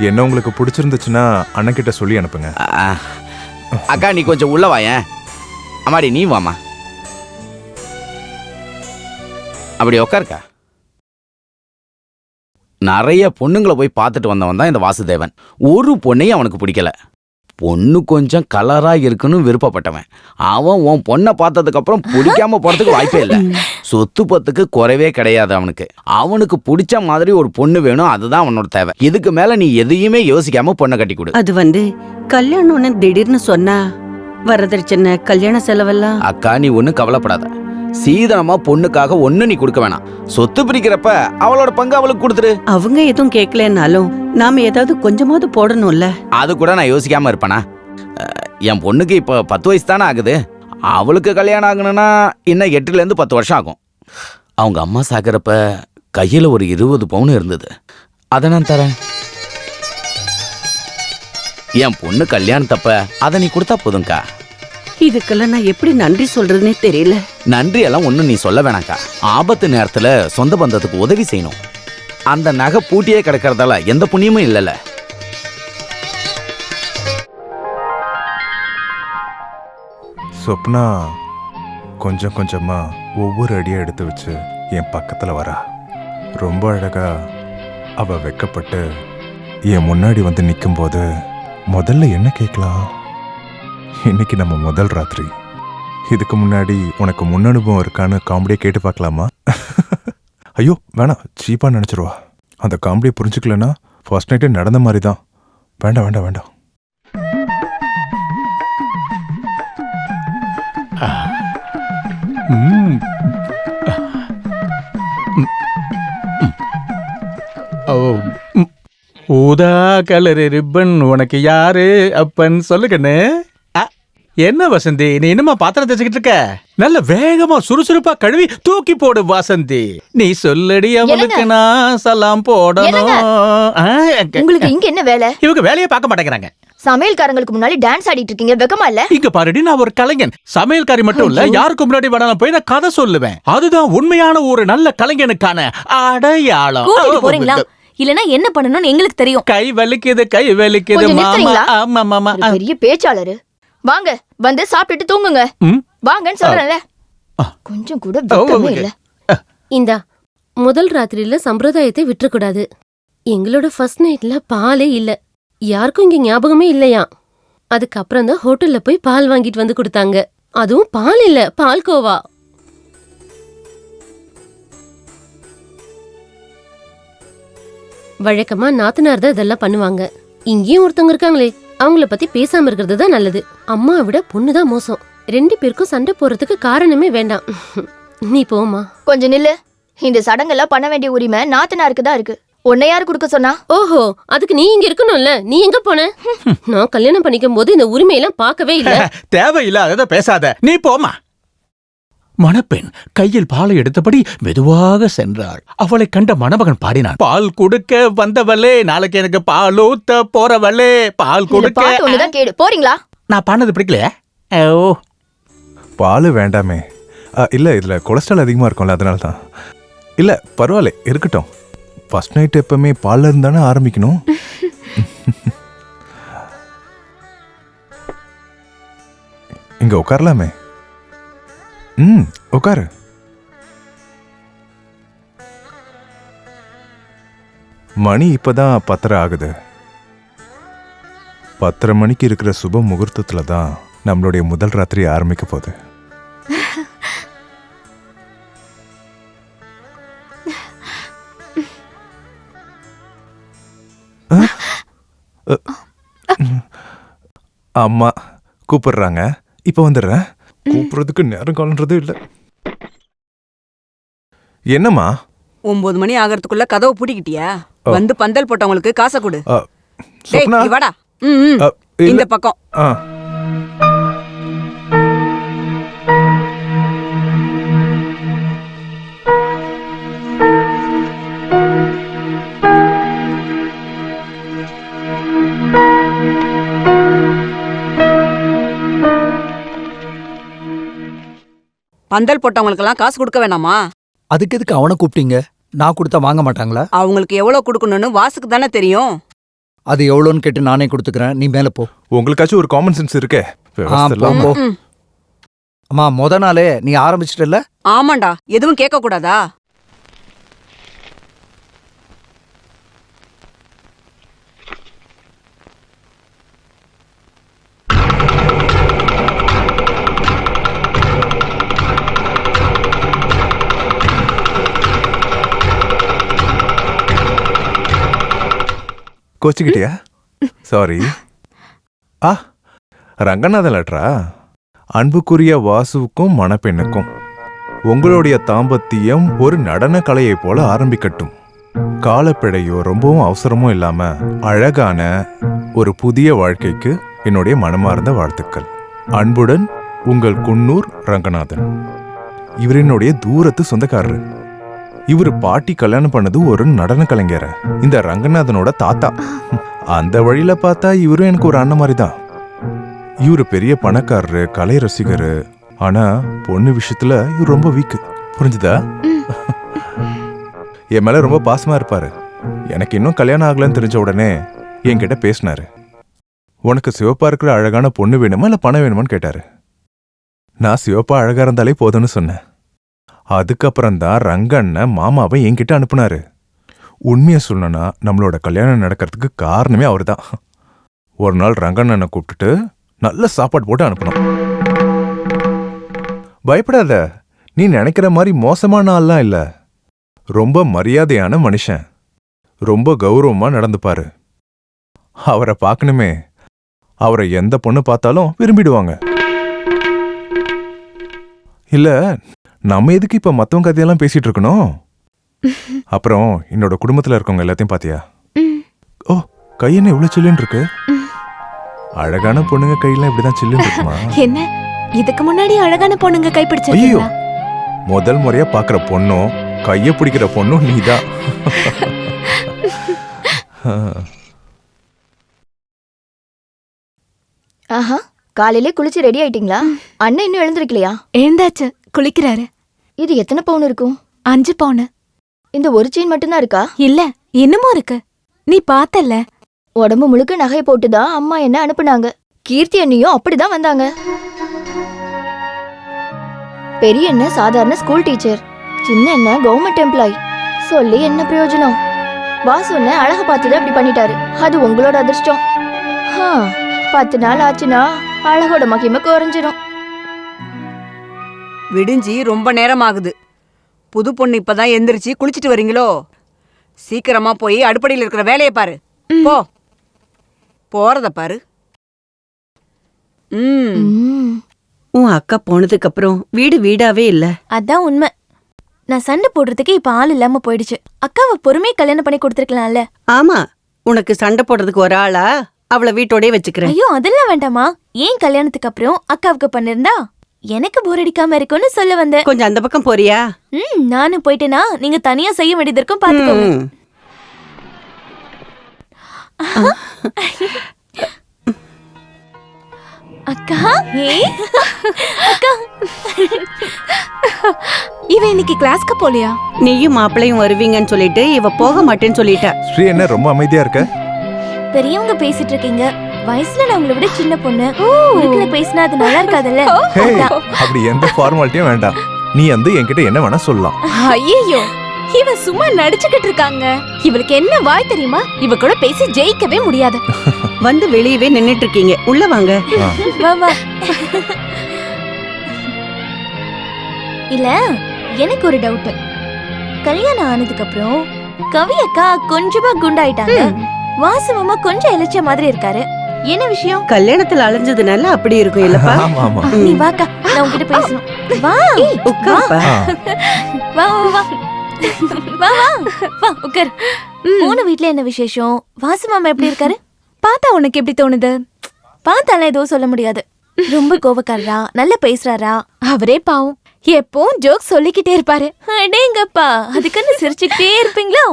என்ன உங்களுக்கு பிடிச்சிருந்துச்சுன்னா அண்ணன்கிட்ட சொல்லி அனுப்புங்க. அக்கா, நீ கொஞ்சம் உள்ள வாயேன். அம்மாடி நீ வாமா. அப்படி உட்காருக்கா. நிறைய பொண்ணுங்களை போய் பார்த்துட்டு வந்தவன் தான் இந்த வாசுதேவன். ஒரு பொண்ணையும் அவனுக்கு பிடிக்கல. பொண்ணு கொஞ்சம் கலரா இருக்குன்னு விருப்பப்பட்டவன். அவன் உன் பொண்ணை பார்த்ததுக்கு அப்புறம் பிடிக்காம போறதுக்கு வாய்ப்பே இல்லை. சொத்து பத்துக்கு குறைவே கிடையாது அவனுக்கு. அவனுக்கு பிடிச்ச மாதிரி ஒரு பொண்ணு வேணும், அதுதான் அவனோட தேவை. இதுக்கு மேல நீ எதையுமே யோசிக்காம பொண்ணை கட்டி கொடு. அது கல்யாணம்னு திடீர்னு சொன்னா வரதட்சணை கல்யாண செலவெல்லாம். அக்கா நீ ஒன்னும் கவலைப்படாத. சீதனமா பொண்ணுக்காக ஒண்ணு நீ கொடுக்க வேணாம். சொத்து பிரிக்கிறப்ப அவளோட பங்கு அவளுக்கு கொடுத்துரு. அவங்க எதுவும் கேட்கலன்னாலும் நாம ஏதாவது கொஞ்சமாவது போடணும்ல. அது கூட நான் யோசிக்காம இருப்பேனா? என் பொண்ணுக்கு இப்போ 10 வயசு தானே ஆகுது. அவளுக்கு கல்யாணம் ஆகணும்னா இன்னும் 8லேருந்து 10 வருஷம் ஆகும். அவங்க அம்மா சாகிறப்ப கையில் ஒரு 20 பவுன் இருந்தது. அதை நான் தரேன். என் பொண்ணு கல்யாணத்தப்ப அதை நீ கொடுத்தா போதும்க்கா. இதுக்கெல்லாம் நான் எப்படி நன்றி சொல்றதுன்னே தெரியல. நன்றி எல்லாம் ஒன்றும் நீ சொல்ல வேணாக்கா. ஆபத்து நேரத்தில் சொந்த பந்தத்துக்கு உதவி செய்யணும். அந்த நகை பூட்டியே கிடக்கிறதால எந்த புண்ணியமும் இல்லைல்ல. சொப்னா கொஞ்சம் கொஞ்சமா ஒவ்வொரு அடியை எடுத்து வச்சு என் பக்கத்துல வரா. ரொம்ப அழகா அவ வெக்கப்பட்டு என் முன்னாடி வந்து நிற்கும்போது முதல்ல என்ன கேட்கலாம்? இன்னைக்கு நம்ம முதல் ராத்திரி. இதுக்கு முன்னாடி உனக்கு முன் அனுபவம் இருக்கான்னு காமெடியை கேட்டு பார்க்கலாமா? ஐயோ வேணாம், சீப்பாக நினச்சிருவா. அந்த காமெடியை புரிஞ்சுக்கலன்னா ஃபர்ஸ்ட் நைட்டே நடந்த மாதிரி தான். வேண்டாம் வேண்டாம் வேண்டாம். ஊதா கலரு ரிப்பன் உனக்கு யாரு அப்பன் சொல்லுக்கண்ணு. என்ன வசந்தி, நீ என்னமா பாத்திரம் தேய்ச்சிக்கிட்டு இருக்க? நல்ல வேகமா சுறுசுறுப்பா கழுவி தூக்கி போடு வசந்தி. நீ சொல்லடி அவளுக்கு நான் சலாம் போடணும். உங்களுக்கு இங்க என்ன வேலை? இவங்க வேலையை பார்க்க மாட்டேங்கிறாங்க. சமையல்காரங்களுக்கு முன்னாடி டான்ஸ் ஆடிட்டு இருக்கீங்க, வெக்கமா இல்ல? இங்க பாருடி, நான் ஒரு கலைஞன். சமையல்காரி மட்டும் இல்ல, யாருக்கு முன்னாடி வேணாலும் போய் நான் கதை சொல்லுவேன். அதுதான் உண்மையான ஒரு நல்ல கலைஞனுக்கான அடையாளம். கூட்டிட்டு போறீங்களா? இல்லனா என்ன பண்ணணும்னு எங்களுக்கு தெரியும். கை வலிக்குது, கை வலிக்குது மாமா. ஆமா மாமா. பெரிய பேச்சாளரு. வாங்க, வந்து சாப்பிட்டுட்டு தூங்குங்க. வாங்கன்னு சொல்றேன்ல. கொஞ்சம் கூட வெக்கமே இல்ல. இந்தா, முதல் ராத்திரியில சம்பிரதாயத்தை விட்டுறக்கூடாது. எங்களோட ஃபர்ஸ்ட் நைட்ல பாலே இல்ல. யாருக்கும் இங்க ஞாபகமே இல்லையா. அதுக்கப்புறம் தான் ஹோட்டல்ல போய் பால் வாங்கிட்டு வந்து கொடுத்தாங்க. அதுவும் பால் இல்ல, பால்கோவா. வழக்கமா நாத்தனார் தான் இதெல்லாம் பண்ணுவாங்க. இங்கேயும் ஒருத்தவங்க இருக்காங்களே, அவங்கள பத்தி பேசாம இருக்கிறது தான் நல்லது. அம்மா விட பொண்ணுதான் மோசம். 2 பேருக்கும் சண்டை போறதுக்கு காரணமே வேண்டாம். நீ போமா. கொஞ்சம் நில்லு. இந்த சடங்கெல்லாம் பண்ண வேண்டிய உரிமை நாத்தனாருக்கு தான் இருக்கு. உன்னை யாரு கொடுக்க சொன்னா? ஓஹோ, அதுக்கு நீ இங்க இருக்கணும்ல. நீ எங்க போன? நான் கல்யாணம் பண்ணிக்கும் போது இந்த உரிமையெல்லாம் பார்க்கவே இல்ல. தேவையில்லாத பேசாத, நீ போமா. மணப்பெண் கையில் பாலை எடுத்தபடி மெதுவாக சென்றாள். அவளை கண்ட மணமகன் பாடினான். பால் கொடுக்க வந்தவளே, நாளைக்கு எனக்கு பால் ஊத்த போறவளே, பால் கொடுக்க. கேடு போறீங்களா? நான் பாடினது பிடிக்கலையா? ஓ, பால் வேண்டாமே. இல்லை, இதில் கொலஸ்ட்ரால் அதிகமாக இருக்கும்ல, அதனால தான். இல்லை பரவாயில்ல, இருக்கட்டும். ஃபர்ஸ்ட் நைட் எப்பவுமே பால்ல இருந்தானே ஆரம்பிக்கணும். இங்க உட்காரலாமே. உட்காரு. மணி இப்பதான் 10:30 ஆகுது. 10:30 மணிக்கு இருக்கிற சுப முகூர்த்தத்துல தான் நம்மளுடைய முதல் ராத்திரி ஆரம்பிக்க போகுது. அம்மா கூப்பிடுறாங்க, இப்ப வந்துடுறேன். கூப்பிடுறதுக்கு நேரம் காலன்றதே இல்லை. என்னம்மா? 9 மணி ஆகிறதுக்குள்ள கதவை பூட்டிக்கிட்டியா? வந்து பந்தல் போட்டவங்களுக்கு காசை கொடு. வாடா. இந்த பக்கம். பந்தல் போட்டவங்களுக்கெல்லாம் காசு கொடுக்க வேணாமா? அதுக்கு எதுக்கு அவனை கூப்பிட்டீங்க? நான் கொடுத்தா வாங்க மாட்டாங்களா? அவங்களுக்கு எவ்வளவு கொடுக்கணும்னு வாசுக்கு தானே தெரியும். அது எவ்வளோன்னு கேட்டு நானே கொடுத்துக்கிறேன், நீ மேல போ. உங்களுக்காச்சும் ஒரு காமன் சென்ஸ் இருக்கே. அம்மா, முத நாளே நீ ஆரம்பிச்சிட்டல. ஆமாண்டா, எதுவும் கேட்க கூடாதா? கோச்சிக்கிட்டியா? சாரி. ஆ, ரங்கநாதன் லெட்டரா? அன்புக்குரிய வாசுவுக்கும் மணப்பெண்ணுக்கும் உங்களுடைய தாம்பத்தியம் ஒரு நடன கலையை போல ஆரம்பிக்கட்டும். காலப்பிழையோ ரொம்பவும் அவசரமும் இல்லாம அழகான ஒரு புதிய வாழ்க்கைக்கு என்னுடைய மனமார்ந்த வாழ்த்துக்கள். அன்புடன் உங்கள் குன்னூர் ரங்கநாதன். இவர் என்னுடைய தூரத்து சொந்தக்காரரு. இவர் பாட்டி கல்யாணம் பண்ணது ஒரு நடன கலைஞரை, இந்த ரங்கநாதனோட தாத்தா. அந்த வழியில பார்த்தா இவரும் எனக்கு ஒரு அண்ணன் மாதிரி தான். இவரு பெரிய பணக்காரரு, கலை ரசிகரு. ஆனா பொண்ணு விஷயத்துல இவர் ரொம்ப வீக்கு. புரிஞ்சுதா? என் மேல ரொம்ப பாசமா இருப்பாரு. எனக்கு இன்னும் கல்யாணம் ஆகலன்னு தெரிஞ்ச உடனே என்கிட்ட பேசினாரு. உனக்கு சிவப்பா இருக்கிற அழகான பொண்ணு வேணுமா இல்ல பணம் வேணுமான்னு கேட்டாரு. நான் சிவப்பா அழகா இருந்தாலே போதும்னு சொன்னேன். அதுக்கப்புறம் தான் ரங்கண்ணன் மாமாவை என்கிட்ட அனுப்புனாரு. உண்மையை சொல்லணும்னா நம்மளோட கல்யாணம் நடக்கிறதுக்கு காரணமே அவரு தான். ஒரு நாள் ரங்கண்ணனை கூப்பிட்டுட்டு நல்ல சாப்பாடு போட்டு அனுப்பணும். பயப்படாத, நீ நினைக்கிற மாதிரி மோசமான ஆள்லாம் இல்ல. ரொம்ப மரியாதையான மனுஷன். ரொம்ப கௌரவமா நடந்துப்பாரு. அவரை பார்க்கணுமே. அவரை எந்த பொண்ணு பார்த்தாலும் விரும்பிடுவாங்க. இல்ல, நம்ம எதுக்கு இப்ப மத்தவங்க கதையெல்லாம் பேசிட்டு இருக்கணும்? அப்புறம் என்னோட குடும்பத்துல இருக்கவங்க எல்லாத்தையும் பாத்தியா? ஓ, கை என்ன இவ்வளவு சில்லுன்னு இருக்கு? அழகான பொண்ணுங்க கையெல்லாம் இப்படிதான் சில்லுன்னு இருக்குமா? என்ன இதுக்கு முன்னாடி அழகான பொண்ணுங்க ஐயோ, கைப்பிடிச்சிருக்கீங்களா? முதல் முறையா பாக்குற பொண்ணும் கைய பிடிக்கிற பொண்ணும் நீதான். ஆஹா, காலையிலே குளிச்சு ரெடி ஆயிட்டீங்களா? அண்ணன் இன்னும் எழுந்திருக்கலையா? எழுந்தாச்சு, குளிக்கிறாரு. இது எத்தனை பவுன் இருக்கும்? 5 பவுன். இந்த ஒரு செயின் மட்டும்தான் இருக்கா? இல்ல, இன்னமும் இருக்கு. நீ பார்த்தல்ல. உடம்பு முழுக்க நகையை போட்டுதான் அம்மா என்ன அனுப்புனாங்க. கீர்த்தி அண்ணியும் அப்படிதான் வந்தாங்க. பெரிய அண்ணன் சாதாரண ஸ்கூல் டீச்சர், சின்ன அண்ணன் கவர்மெண்ட் எம்ப்ளாயி. சொல்லி என்ன பிரயோஜனம்? வாசு அண்ணன் அழக பார்த்துதான் அப்படி பண்ணிட்டாரு. அது உங்களோட அதிர்ஷ்டம். 10 நாள் ஆச்சுன்னா அழகோட மகிமை குறைஞ்சிடும். விடிஞ்சி ரொம்ப நேரம் ஆகுது. புது பொண்ணு இப்பதான் எந்திரிச்சு குளிச்சிட்டு வரீங்களோ? சீக்கிரமா போய் அடுப்படியில் இருக்கிற வேலையை பாரு. போ, போறத பாரு. உன் அக்கா போனதுக்கு அப்புறம் வீடு வீடாவே இல்ல. அதான் உண்மை. நான் சண்டை போடுறதுக்கு இப்ப ஆள் இல்லாம போயிடுச்சு. அக்காவை பொறுமையா கல்யாணம் பண்ணி கொடுத்துருக்கலாம்ல. ஆமா, உனக்கு சண்டை போடுறதுக்கு ஒரு ஆளா அவளை வீட்டோடய வச்சுக்கிறேன். ஐயோ, அதெல்லாம் வேண்டாமா. ஏன் கல்யாணத்துக்கு அப்புறம் அக்காவுக்கு பண்ணிருந்தா எனக்கு போர் அடிக்காம இருக்கும்னு சொல்ல வந்தேன். கொஞ்சம் அந்த பக்கம் போறியா? நானும் போயிட்டேனா நீங்க தனியா செய்ய வேண்டியது இருக்கும், பாத்துக்கோங்க. அக்கா, அக்கா, இவ இன்னைக்கு கிளாஸ்க்கு போலியா? நீயும் மாப்பிளையும் வருவீங்கன்னு சொல்லிட்டு இவ போக மாட்டேன்னு சொல்லிட்டா. ஸ்ரீ என்ன ரொம்ப அமைதியா இருக்க? பெரியவங்க பேசிட்டு இருக்கீங்க. வயசுல நான் உங்களை விட சின்ன பொண்ணு. உருக்குல பேசினா அது நல்லா இருக்காதுல்ல. அப்படி எந்த ஃபார்மாலிட்டியும் வேண்டாம். நீ வந்து என்கிட்ட என்ன வேணா சொல்லலாம். ஐயோ, இவ சும்மா நடிச்சுக்கிட்டு இருக்காங்க. இவளுக்கு என்ன வாய் தெரியுமா? இவ கூட பேசி ஜெயிக்கவே முடியாது. வந்து வெளியவே நின்னுட்டு இருக்கீங்க, உள்ள வாங்க. வா வா. இல்ல, எனக்கு ஒரு டவுட். கல்யாணம் ஆனதுக்கு அப்புறம் கவி அக்கா கொஞ்சமா குண்டாயிட்டாங்க. வாசு மாமா கொஞ்சம் இளைச்ச மாதிரி இருக்காரு. என்ன விஷயம்? கல்யாணத்துல அலைஞ்சதுனால அப்படி இருக்கும் இல்லப்பா? நீ வாக்கா, நான் உன்கிட்ட பேசணும். வா, உட்காருப்பா. வா வா வா வா வா, உட்கார். போன வீட்ல என்ன விசேஷம்? வாசு மாமா எப்படி இருக்காரு? பார்த்தா உனக்கு எப்படி தோணுது? பார்த்தாலாம் எதுவும் சொல்ல முடியாது. ரொம்ப கோபக்காரரா? நல்லா பேசுறாரா? அவரே பாவம், எப்பவும் ஜோக் சொல்லிக்கிட்டே இருப்பாரு. அடேங்கப்பா, அதுக்குன்னு சிரிச்சுக்கிட்டே இருப்பீங்களோ?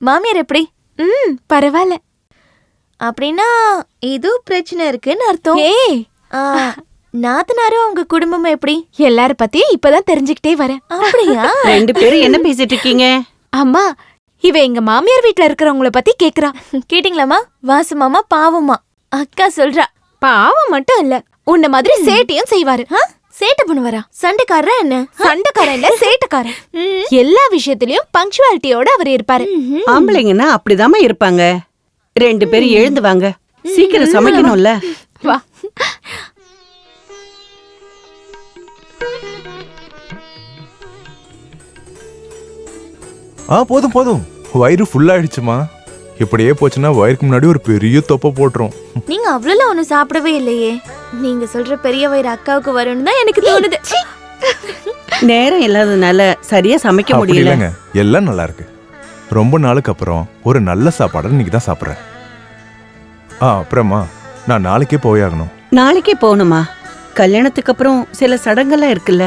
மாமியார் எப்படி? பரவாயில்ல. அப்படின்னா ஏதோ பிரச்சனை இருக்குன்னு அர்த்தம். நாத்தனாரும் உங்க குடும்பம் எப்படி? எல்லார பத்தியும் இப்பதான் தெரிஞ்சுக்கிட்டே வரேன். அப்படியா? 2 பேரும் என்ன பேசிட்டு இருக்கீங்க? அம்மா, இவ எங்க மாமியார் வீட்ல இருக்கிறவங்கள பத்தி கேக்குறா. கேட்டீங்களாமா? வாசு மாமா பாவமா? அக்கா சொல்றா. பாவம் மட்டும் இல்ல, உன்ன மாதிரி சேட்டையும் செய்வாரு. சேட்டை பண்ணுவாரா? சண்டைக்காரரா என்ன? சண்டைக்காரன் இல்ல, சேட்டைக்காரன். எல்லா விஷயத்திலயும் பங்க்சுவாலிட்டியோட அவர் இருப்பாரு. ஆம்பளைங்கன்னா அப்படிதாம்மா இருப்பாங்க. 2 பேரும் எழுந்து வாங்க, சீக்கிரம் சமைக்கணும்ல. வா. போதும் போதும், வயிறு ஃபுல்லாயிடுச்சுமா. இப்படியே போச்சுன்னா வயிறுக்கு முன்னாடி ஒரு பெரிய தொப்பை போட்டுரும். நீங்க அவ்வளவு ஒண்ணும் சாப்பிடவே இல்லையே. நீங்க சொல்ற பெரிய வயிறு அக்காவுக்கு வரும்னு தான் எனக்கு தோணுது. நேரம் இல்லாததுனால சரியா சமைக்க அப்படி முடியல. இல்லைங்க, எல்லாம் நல்லா இருக்கு. ரொம்ப நாளுக்கு அப்புறம் ஒரு நல்ல சாப்பாடு இன்னைக்கு தான் சாப்பிட்றேன். அப்புறமா நான் நாளைக்கே போயாகணும். நாளைக்கே போகணுமா? கல்யாணத்துக்கு அப்புறம் சில சடங்கெல்லாம் இருக்குல்ல,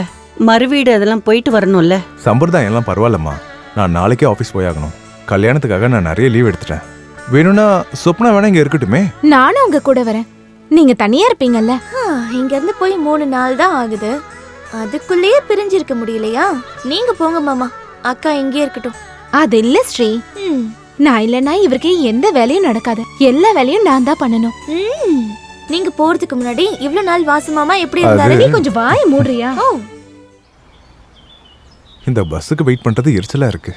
மறுவீடு அதெல்லாம் போயிட்டு வரணும்ல. சம்பிரதாயம் எல்லாம் பரவாயில்லம்மா, நான் நாளைக்கே ஆஃபீஸ் போயாகணும். கல்யாணத்துக்காக நான் நிறைய லீவ் எடுத்துட்டேன். வேணும்னா சொப்னா வேணா இங்க இருக்கட்டுமே. நானும் உங்க கூட வரேன். நீங்க தனியா இருப்பீங்கல்ல? இங்க இருந்து போய் 3 நாள் தான் ஆகுது. அதுக்குள்ளேயே பிரிஞ்சிருக்க முடியலையா? நீங்க போங்க மாமா, அக்கா இங்கே இருக்கட்டும். அது இல்ல ஸ்ரீ, நான் இல்லைன்னா இவருக்கு எந்த வேலையும் நடக்காது. எல்லா வேலையும் நான் தான் பண்ணணும். நீங்க போறதுக்கு முன்னாடி இவ்வளவு நாள் வாசு மாமா எப்படி இருந்தாரு? நீ கொஞ்சம் வாய் மூடுறியா? இந்த பஸ்ஸுக்கு வெயிட் பண்றது எரிச்சலா இருக்கு.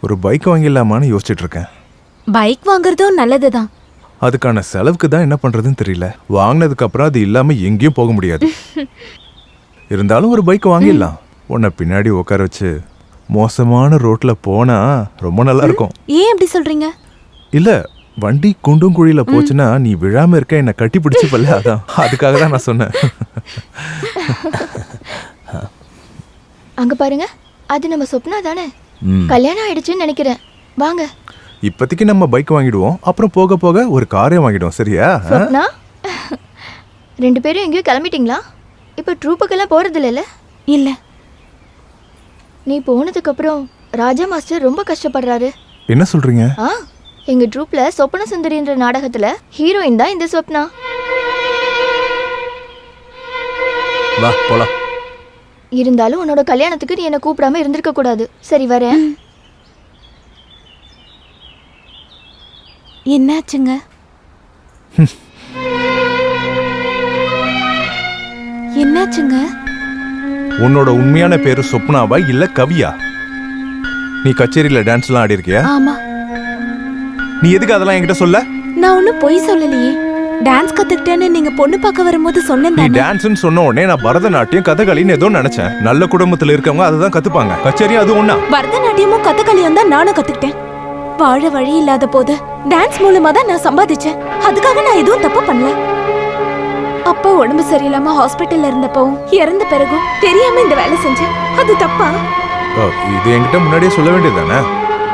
ஒரு பைக் வாங்கிடலாமான்னு யோசிச்சுட்டு இருக்கேன். பைக் வாங்குறதும் நல்லதுதான். அதுக்கான செலவுக்கு தான் என்ன பண்றதுன்னு தெரியல. வாங்கினதுக்கு அப்புறம் அது இல்லாம எங்கேயும் போக முடியாது. இருந்தாலும் ஒரு பைக் வாங்கிடலாம். உன்னை பின்னாடி உட்கார வச்சு மோசமான ரோட்ல போனா ரொம்ப நல்லா இருக்கும். ஏன் அப்படி சொல்றீங்க? இல்ல, வண்டி குண்டும் குழியில போச்சுன்னா நீ விழாம இருக்க, என்ன கட்டி பிடிச்சு பல்ல. அதான் அதுக்காக தான் நான் சொன்னேன். அங்க பாருங்க, அது நம்ம சொப்னா தானே? கல்யாணம் ஆயிடுச்சுன்னு நினைக்கிறேன். வாங்க. இப்போதைக்கு நம்ம பைக் வாங்கிடுவோம், அப்புறம் போக போக ஒரு காரே வாங்கிடுவோம். சரியா? சொப்னா, 2 பேரும் எங்கேயும் கிளம்பிட்டீங்களா? இப்போ ட்ரூப்புக்கெல்லாம் போறது இல்லைல்ல? இல்ல. நீ போனதுக்கு அப்புறம் ராஜா மாஸ்டர் ரொம்ப கஷ்டப்படுறாரு. என்ன சொல்றீங்க? எங்க ட்ரூப்ல சொப்பன சுந்தரின்ற நாடகத்துல ஹீரோயின் தான் இந்த சொப்னா. வா போலாம். இருந்தாலும் உன்னோட கல்யாணத்துக்கு நீ என்ன கூப்பிடாம இருந்திருக்க கூடாது. சரி, வரேன். என்னாச்சுங்க? என்னாச்சுங்க? உன்னோட உண்மையான பேரு சொப்னாவா இல்ல கவியா? நீ கச்சேரியில டான்ஸ்லாம் ஆடி இருக்கியா? ஆமா. நீ எதுக்கு அதெல்லாம் என்கிட்ட சொல்ல? நான் ஒன்னும் பொய் சொல்லலையே. டான்ஸ் கத்துக்கிட்டேன்னு நீங்க பொண்ணு பார்க்க வரும்போது சொன்னேன். நீ டான்ஸ்னு சொன்ன உடனே நான் பரதநாட்டியம் கதகளின்னு ஏதோ நினைச்சேன். நல்ல குடும்பத்துல இருக்கவங்க அதுதான் கத்துப்பாங்க. கச்சேரி அது ஒண்ணா? பரதநாட்டியமும் கதகளியும் தான் நானும் கத்துக்கிட்டேன். வாழ வழி இல்லாத போது டான்ஸ் மூலமா தான் நான் சம்பாதிச்சேன். அதுக்காக நான் எதுவும் தப்பு பண்ணல. அப்பா உடம்பு சரியில்லாம ஹாஸ்பிட்டல்ல இருந்தப்பவும் இறந்த பிறகும் தெரியாம இந்த வேலை செஞ்சேன். அது தப்பா? இது என்கிட்ட முன்னாடியே சொல்ல வேண்டியதுதானே?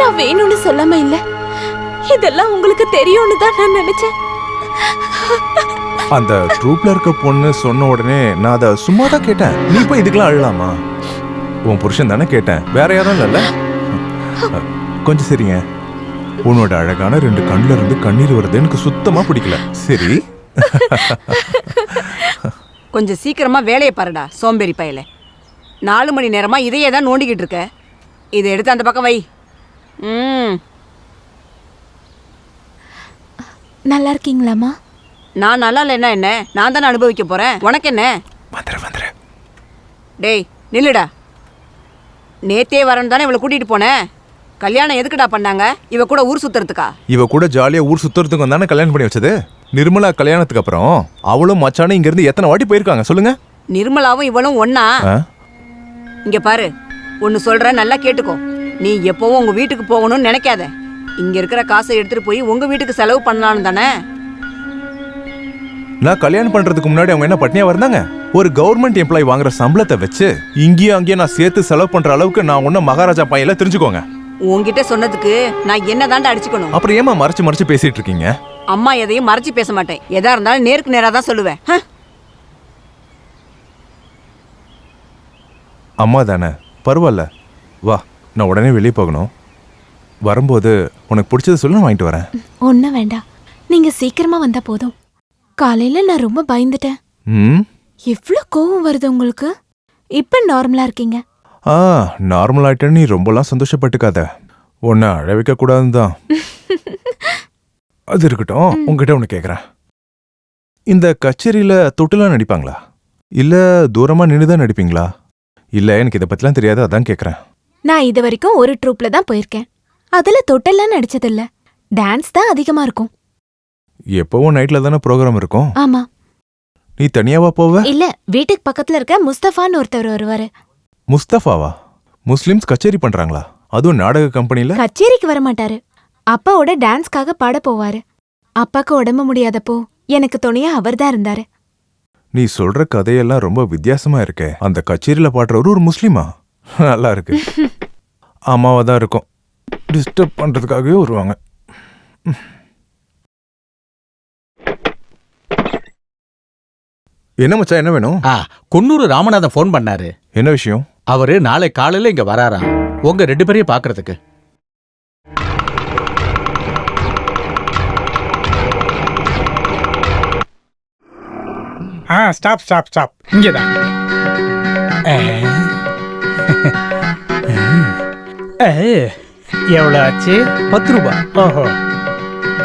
நான் வேணும்னு சொல்லாம இல்ல, இதெல்லாம் உங்களுக்கு தெரியும்னு தான் நான் நினைச்சேன். அந்த ட்ரூப்ல இருக்க பொண்ணு சொன்ன உடனே நான் அதை சும்மா தான் கேட்டேன். நீ போய் இதுக்கெல்லாம் அழலாமா? உன் புருஷன் தானே கேட்டேன், வேற யாரும் இல்ல. கொஞ்சம் சரிங்க. உன்னோட அழகான 2 கண்ணுல இருந்து கண்ணீர் வருது எனக்கு சுத்தமா பிடிக்கல. சரி, கொஞ்சம் சீக்கிரமா வேலையை பாருடா சோம்பேறி பயலே. 4 மணி நேரமா இதையே தான் நோண்டிக்கிட்டு இருக்க. இதை எடுத்து அந்த பக்கம் வை. நல்லா இருக்கீங்களாமா? நான் நல்லா இல்லைன்னா என்ன? நான் தானே அனுபவிக்க போறேன். உனக்கு என்ன? டேய் நில்லுடா. நேத்தே வரேன்னு தானே இவளை கூட்டிட்டு போனேன். கல்யாணம் எதுக்குடா பண்ணாங்க? இவ கூட ஊர் சுத்துறதுக்கா? இவ கூட ஜாலியா ஊர் சுத்துறதுக்கு வந்தானே கல்யாணம் பண்ணி வச்சது. நிர்மலா கல்யாணத்துக்கு அப்புறம் அவளும் மச்சானும் இங்க இருந்து எத்தனை வாட்டி போயிருக்காங்க சொல்லுங்க? நிர்மலாவும் இவளும் ஒண்ணா? இங்க பாரு, ஒன்னு சொல்றேன், நல்லா கேட்டுக்கோ. நீ எப்பவும் உங்க வீட்டுக்கு போகணும்னு நினைக்காத. இங்க இருக்கிற காசை எடுத்துட்டு போய் உங்க வீட்டுக்கு செலவு பண்ணலான்னு தானே. நான் கல்யாணம் பண்றதுக்கு முன்னாடி அவங்க என்ன பட்னியா இருந்தாங்க? ஒரு கவர்மெண்ட் எம்ப்ளாயி வாங்குற சம்பளத்தை வச்சு இங்கேயும் அங்கேயும் நான் சேர்த்து செலவு பண்ற அளவுக்கு நான் ஒன்னும் மகாராஜா பையல தெரிஞ்சுக்கோங்க. உன்கிட்ட சொன்னதுக்கு நான் என்ன தாண்டா அடிச்சுக்கணும்? அப்புறம் ஏமா மறைச்சு மறைச்சு பேசிட்டு இருக்கீங்க? அம்மா எதையும் மறைச்சு பேச மாட்டேன். எதா இருந்தாலும் நேருக்கு நேரா தான் சொல்லுவேன். அம்மா தானே, பரவாயில்ல. வா, நான் உடனே வெளியே போகணும். வரும்போது உனக்கு பிடிச்சது சொல்லி வாங்கிட்டு வரேன். ஒன்றும் வேண்டாம், நீங்க சீக்கிரமா வந்தா போதும். காலையில நான் ரொம்ப பயந்துட்டேன். எவ்வளோ கோவம் வருது உங்களுக்கு? இப்ப நார்மலா இருக்கீங்க. நார்மல் ஆயிட்டேன்னு நீ ரொம்பலாம் சந்தோஷப்பட்டுக்காத. உன்னை அழ வைக்க கூடாதுன்னு தான். அது இருக்கட்டும், உங்ககிட்ட ஒன்று கேட்குறேன். இந்த கச்சேரியில தொட்டுலாம் நடிப்பாங்களா? இல்ல தூரமா நின்றுதான் நடிப்பீங்களா? இல்ல எனக்கு இதை பத்திலாம் தெரியாது, அதான் கேட்குறேன். நான் இது வரைக்கும் ஒரு ட்ரூப்ல தான் போயிருக்கேன். அதுல தொட்டெல்லாம் நடிச்சதில்ல. டான்ஸ் தான் அதிகமா இருக்கும். எப்பவும் நைட்ல தானே ப்ரோக்ராம் இருக்கும். ஆமா. நீ தனியாவா போவ? இல்ல, வீட்டுக்கு பக்கத்துல இருக்க முஸ்தபான்னு ஒருத்தவர் வருவாரு. முஸ்தபாவா? முஸ்லிம்ஸ் கச்சேரி பண்றாங்களா? அதுவும் நாடக கம்பெனில? கச்சேரிக்கு வர மாட்டாரு. அப்பாவோட டான்ஸ்க்காக பாட போவாரு. அப்பாக்கு உடம்பு முடியாதப்போ எனக்கு துணையா அவர்தான் இருந்தாரு. நீ சொல்ற கதையெல்லாம் ரொம்ப வித்தியாசமா இருக்கே. அந்த கச்சேரியில பாடுறவரு ஒரு முஸ்லீமா? நல்லா இருக்கு. அம்மாவா தான் இருக்கும், டிஸ்டர்ப் பண்றதுக்காகவே வருவாங்க. என்ன மச்சான், என்ன வேணும்? குன்னூர் ராமநாதன் ஃபோன் பண்ணாரு. என்ன விஷயம்? அவரு நாளை காலையில இங்க வராராம், உங்க 2 பேரையும் பாக்குறதுக்கு. ஸ்டாப் ஸ்டாப் ஸ்டாப், இங்கேதான். எவ்வளோ ஆச்சு? 10 ரூபாய். ஓஹோ,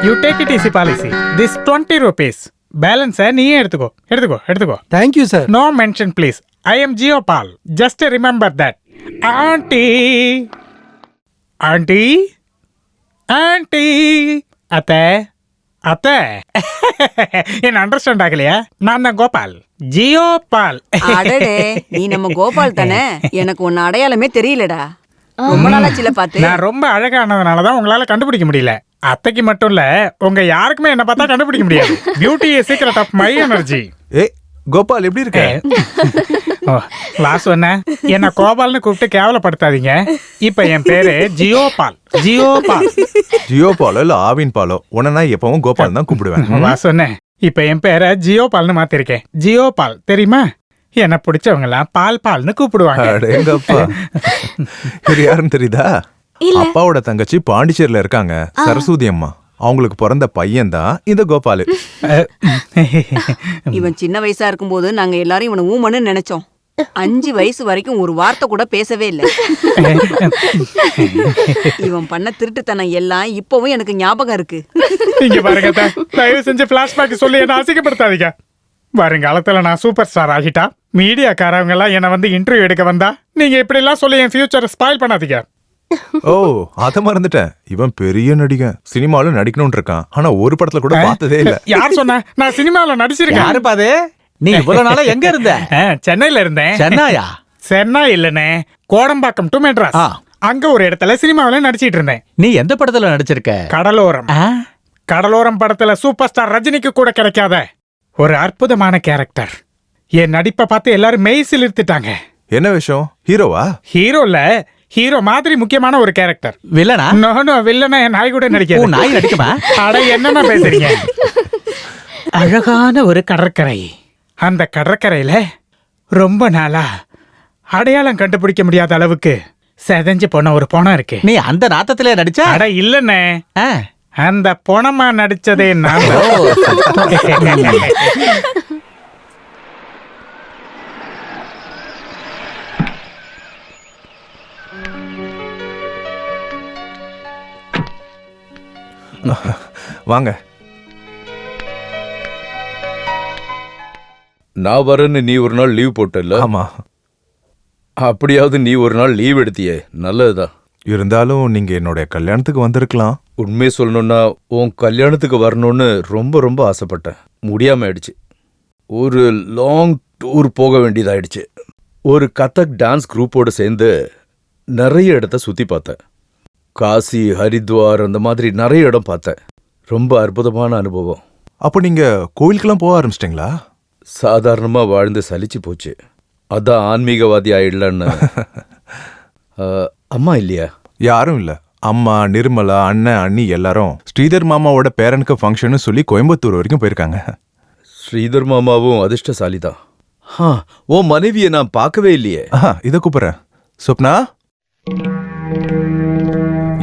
you take it easy policy. This 20 rupees. பேலன்ஸை நீயே எடுத்துக்கோ எடுத்துக்கோ எடுத்துக்கோ. Thank you sir. No mention please. I am ஜியோபால். Just remember that. Aunty aunty aunty, அத்தை அத்தை, என்ன அண்டர்ஸ்டாண்ட் ஆகலையா? நான் தான் கோபால், ஜியோபால். அடடே, நீ நம்ம கோபால் தானே? எனக்கு உன்ன அடையாளமே தெரியலடா. ரொம்ப நாளாச்சுல பார்த்து. நான் ரொம்ப அழகானதுனாலதான் உங்களால கண்டுபிடிக்க முடியல. அத்தைக்கு மட்டும் இல்ல, உங்க யாருக்குமே என்ன பார்த்தா கண்டுபிடிக்க முடியாது. Beauty is secret of my energy. ஏ கோபால், எப்படி இருக்க? லாஸ்ட் ஒன்ன என்ன கோபால்னு கூப்பிட்டு கேவலப்படுத்தாதீங்க. இப்ப என் பேரு ஜியோபால். ஜியோபால். ஜியோபாலோ இல்ல ஆவின் பாலோ, உடனே எப்பவும் கோபால் தான் கூப்பிடுவேன். லாஸ்ட் ஒன்ன இப்ப என் பேரை ஜியோபால்னு மாத்திருக்கேன். ஜியோபால் தெரியுமா? என்ன பிடிச்சவங்க எல்லாம் பால் பால்னு கூப்பிடுவாங்க. அடேங்கப்பா. இது யாருன்னு தெரியுதா? அப்பாவோட தங்கச்சி பாண்டிச்சேரியில இருக்காங்க, சரஸ்வதி அம்மா. அவங்களுக்கு பிறந்த பையன் தான் இந்த கோபாலு. இவன் சின்ன வயசா இருக்கும்போது நாங்க எல்லாரும் இவனை ஊமன்னு நினைச்சோம். 5 வயசு வரைக்கும் ஒரு வார்த்தை கூட பேசவே இல்லை. இவன் பண்ண திருட்டுத்தனம் எல்லாம் இப்பவும் எனக்கு ஞாபகம் இருக்கு. இங்க பாருங்க, தயவு செஞ்சு பிளாஷ்பேக் சொல்லி என்ன அசிங்கப்படுத்தாதீங்க. வருங்காலத்துல நான் சூப்பர் ஸ்டார் ஆகிட்டா மீடியாக்காரவங்க எல்லாம் என்ன வந்து இன்டர்வியூ எடுக்க வந்தா நீங்க இப்படி எல்லாம் சொல்லி என் ஃபியூச்சரை ஸ்பாயில் பண்ணாதீங்க. ஓ, அத மறந்துட்டேன். இவன் பெரிய நடிகன், சினிமால நடிக்கணும்னு இருக்கான். ஆனா ஒரு படத்துல கூட பார்த்ததே இல்ல. யார் சொன்னா? நான் சினிமால நடிச்சிருக்கேன். யாரு பாது? நீ இவ்வளவு நாளா எங்க இருந்த? சென்னையில இருந்தேன். சென்னையா? சென்னை இல்லனே, கோடம்பாக்கம் டு மெட்ராஸ். அங்க ஒரு இடத்துல சினிமாவில நடிச்சிட்டு இருந்தேன். நீ எந்த படத்துல நடிச்சிருக்க? கடலோரம். கடலோரம் படத்துல சூப்பர் ஸ்டார் ரஜினிக்கு கூட கிடைக்காத ஒரு அற்புதமான கேரக்டர். என் நடிப்பை பார்த்து எல்லாரும் மெய்சில் இருத்துட்டாங்க. என்ன விஷயம்? ஹீரோவா? ஹீரோல ஹீரோ மாதிரி முக்கியமான ஒரு கேரக்டர். வில்லனா? நோ, வில்லனா என் நாய் கூட நடிக்காது. நாய் நடிக்குமா? அட என்னமா பேசுறீங்க? அழகான ஒரு கடற்கரை. அந்த கடற்கரையில ரொம்ப நாளா அடையாளம் கண்டுபிடிக்க முடியாத அளவுக்கு செதஞ்சு போன ஒரு பொணம் இருக்கு. நீ அந்த நாத்தத்திலே நடிச்ச? அட இல்லனே, அந்த பொணமா நடிச்சதே நான். வாங்க. நான் வரேன்னு நீ ஒரு நாள் லீவ் போட்டல? ஆமா. அப்படியாவது நீ ஒரு நாள் லீவ் எடுத்தியே, நல்லதுதான். இருந்தாலும் நீங்க என்னோட கல்யாணத்துக்கு வந்திருக்கலாம். உண்மையை சொல்லணும்னா உன் கல்யாணத்துக்கு வரணும்னு ரொம்ப ரொம்ப ஆசைப்பட்டேன். முடியாம ஆயிடுச்சு. ஒரு லாங் டூர் போக வேண்டியதாயிடுச்சு. ஒரு கதக் டான்ஸ் குரூப்போடு சேர்ந்து நிறைய இடத்த சுத்தி பார்த்தேன். காசி, ஹரித்வார், அந்த மாதிரி நிறைய இடம் பார்த்தேன். ரொம்ப அற்புதமான அனுபவம். அப்போ நீங்க கோவிலுக்கெல்லாம் போக ஆரம்பிச்சிட்டிங்களா? சாதாரணமா வாழ்ந்து சலிச்சு போச்சு. அதான் ஆன்மீகவாதி ஆயிடலான்னு. அம்மா இல்லையா? யாரும் இல்ல. அம்மா, நிர்மலா, அண்ணன், அண்ணி எல்லாரும் ஸ்ரீதர் மாமாவோட பேரனுக்கு ஃபங்க்ஷன் சொல்லி கோயம்புத்தூர் வரைக்கும் போயிருக்காங்க. ஸ்ரீதர் மாமாவும் அதிர்ஷ்டசாலிதான். ஓ மனைவியை நான் பார்க்கவே இல்லையே. இதை கூப்பிடுறேன். சொப்னா,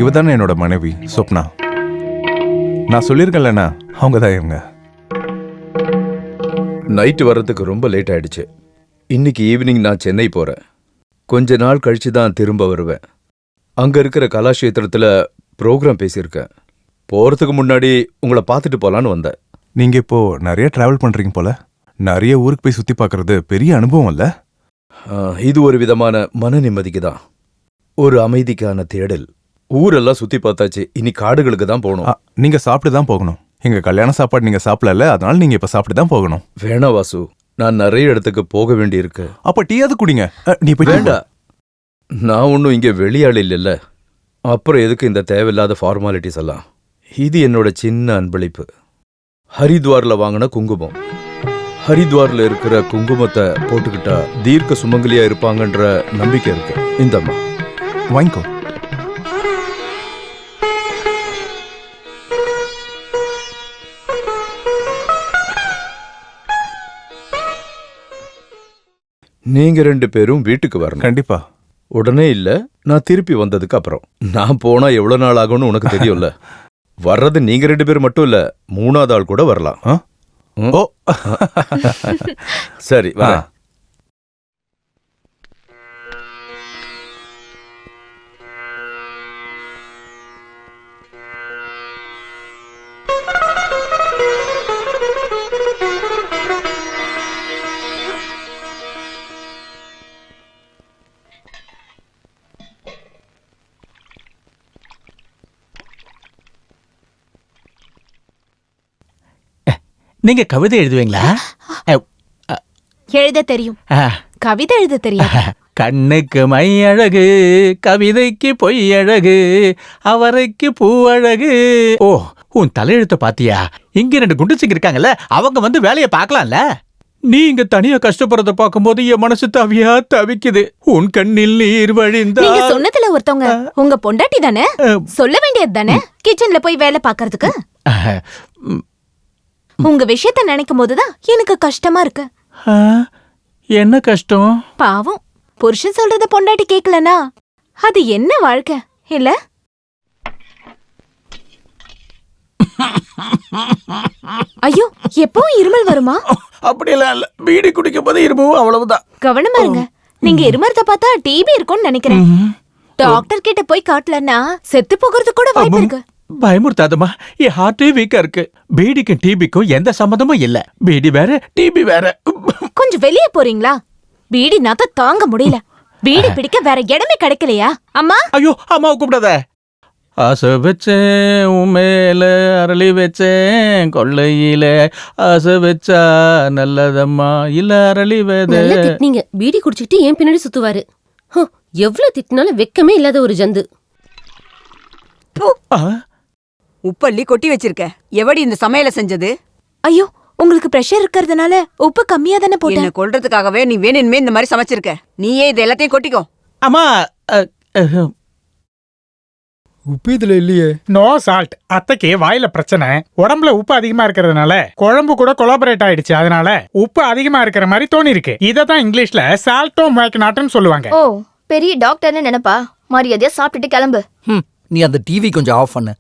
இவதானே என்னோட மனைவி சொப்னா. நான் சொல்லியிருக்கேன்லண்ணா, அவங்க தான் இவங்க. நைட்டு வர்றதுக்கு ரொம்ப லேட் ஆயிடுச்சு. இன்னைக்கு ஈவினிங் நான் சென்னை போறேன். கொஞ்ச நாள் கழிச்சு தான் திரும்ப வருவேன். அங்க இருக்கிற கலாஷேத்திரத்துல ப்ரோக்ராம் பேசியிருக்கேன். போறதுக்கு முன்னாடி உங்களை பார்த்துட்டு போலான்னு வந்தேன். நீங்க இப்போ நிறைய டிராவல் பண்றீங்க போல. நிறைய ஊருக்கு போய் சுத்தி பார்க்கறது பெரிய அனுபவம் இல்ல? இது ஒரு விதமான மன நிம்மதிக்கு தான், ஒரு அமைதிக்கான தேடல். ஊரெல்லாம் சுத்தி பார்த்தாச்சு, இனி காடுகளுக்கு தான் போகணும். நீங்க சாப்பிட்டு தான் போகணும். எங்க கல்யாண சாப்பாடு நீங்க சாப்பிடல, அதனால நீங்க இப்ப சாப்பிட்டு தான் போகணும். வேணா வாசு, நான் நிறைய இடத்துக்கு போக வேண்டி இருக்கு. அப்ப டீயாவது குடிங்க. நீ போய் வேண்டாம், நான் ஒன்னும் இங்க வெளியாள் இல்லைல்ல. அப்புறம் எதுக்கு இந்த தேவையில்லாத ஃபார்மாலிட்டிஸ் எல்லாம்? இது என்னோட சின்ன அன்பளிப்பு. ஹரித்வார்ல வாங்கின குங்குமம். ஹரித்வார்ல இருக்கிற குங்குமத்தை போட்டுக்கிட்டா தீர்க்க சுமங்கலியா இருப்பாங்கன்ற நம்பிக்கை இருக்கு. இந்தம்மா வாங்கிக்கோ. நீங்க 2 பேரும் வீட்டுக்கு வரணும். கண்டிப்பா. உடனே இல்ல, நான் திருப்பி வந்ததுக்கு அப்புறம். நான் போனா எவ்வளவு நாள் ஆகும்னு உனக்கு தெரியும்ல. வர்றது நீங்க 2 பேர் மட்டும் இல்ல, 3ஆவது ஆள் கூட வரலாம். ஓ சரி வரேன். நீங்க கவிதை எழுதுவீங்களா? எழுத தெரியும், கவிதை எழுத தெரியாது. கண்ணுக்கு மை அழகு, கவிதைக்கு பொய் அழகு, அவரைக்கு பூ அழகு. ஓ, உன் தலையெழுத்த பாத்தியா? இங்க 2 குண்டுச்சிங்க இருக்காங்கல்ல, அவங்க வந்து வேலையை பார்க்கலாம்ல. நீ இங்க தனியா கஷ்டப்படுறத பார்க்கும்போது என் மனசு தவியா தவிக்குது. உன் கண்ணில் நீர் வழிந்தா. நீங்க சொன்னதுல ஒருத்தவங்க உங்க பொண்டாட்டி தானே? சொல்ல வேண்டியது தானே கிச்சன்ல போய் வேலை பார்க்கறதுக்கு. உங்க விஷயத்த நினைக்கும் போதுதான் எனக்கு கஷ்டமா இருக்கு. என்ன கஷ்டம்? பாவம், புருஷன் சொல்றத பொண்டாட்டி கேக்கலனா அது என்ன வாழ்க்கை இல்ல? ஐயோ, எப்பவும் இருமல் வருமா? அப்படியெல்லாம் இல்ல, பீடி குடிக்கும் போது இருமும், அவ்வளவுதான். கவனமா இருங்க. நீங்க இருமறத பார்த்தா டிபி இருக்கும்னு நினைக்கிறேன். டாக்டர் கிட்ட போய் காட்டலன்னா செத்து போகிறது கூட வாய்ப்பு இருக்கு. பயமுறுத்தாதமா, என் ஹார்ட்டே வீக்கா இருக்கு. பீடிக்கும் டிபிக்கும் எந்த சம்மந்தமும் இல்ல. பீடி வேற, டிபி வேற. கொஞ்சம் வெளியே போறீங்களா? பீடி நாத்த தாங்க முடியல. பீடி பிடிக்க வேற இடமே கிடைக்கலையா? அம்மா, ஐயோ, அம்மாவை கூப்பிடாத. ஆசை வச்சேன் உன் மேல, அரளி வச்சேன் கொள்ளையில, ஆசை வச்சா நல்லதம்மா, இல்ல அரளி வேத. நீங்க பீடி குடிச்சிட்டு ஏன் பின்னாடி சுத்துவாரு? எவ்வளவு திட்டினாலும் வெக்கமே இல்லாத ஒரு ஜந்து. உப்பள்ளி கொட்டி வச்சிருக்க. எவடி இந்த சமையல செஞ்சது? ஐயோ, உங்களுக்கு பிரஷர் இருக்கிறதுனால உப்பு கம்மியா தானே போட்டேன். என்ன கொல்றதுக்காகவே நீ வேணுமே இந்த மாதிரி சமைச்சிருக்க. நீயே இது எல்லாத்தையும் கொட்டிக்கோ. அம்மா, உப்பு இதுல இல்லையே. No salt. அத்தைக்கு வாயில பிரச்சனை. உடம்புல உப்பு அதிகமா இருக்கிறதுனால குழம்பு கூட கொலாபரேட் ஆயிடுச்சு. அதனால உப்பு அதிகமா இருக்கிற மாதிரி தோணி இருக்கு. இததான் இங்கிலீஷ்ல சால்டோ மேக்னாட்னு சொல்லுவாங்க. ஓ, பெரிய டாக்டர்னு நினைப்பா. மரியாதையா சாப்பிட்டுட்டு கிளம்பு. நீ அந்த டிவி கொஞ்சம் ஆஃப் பண்ணு.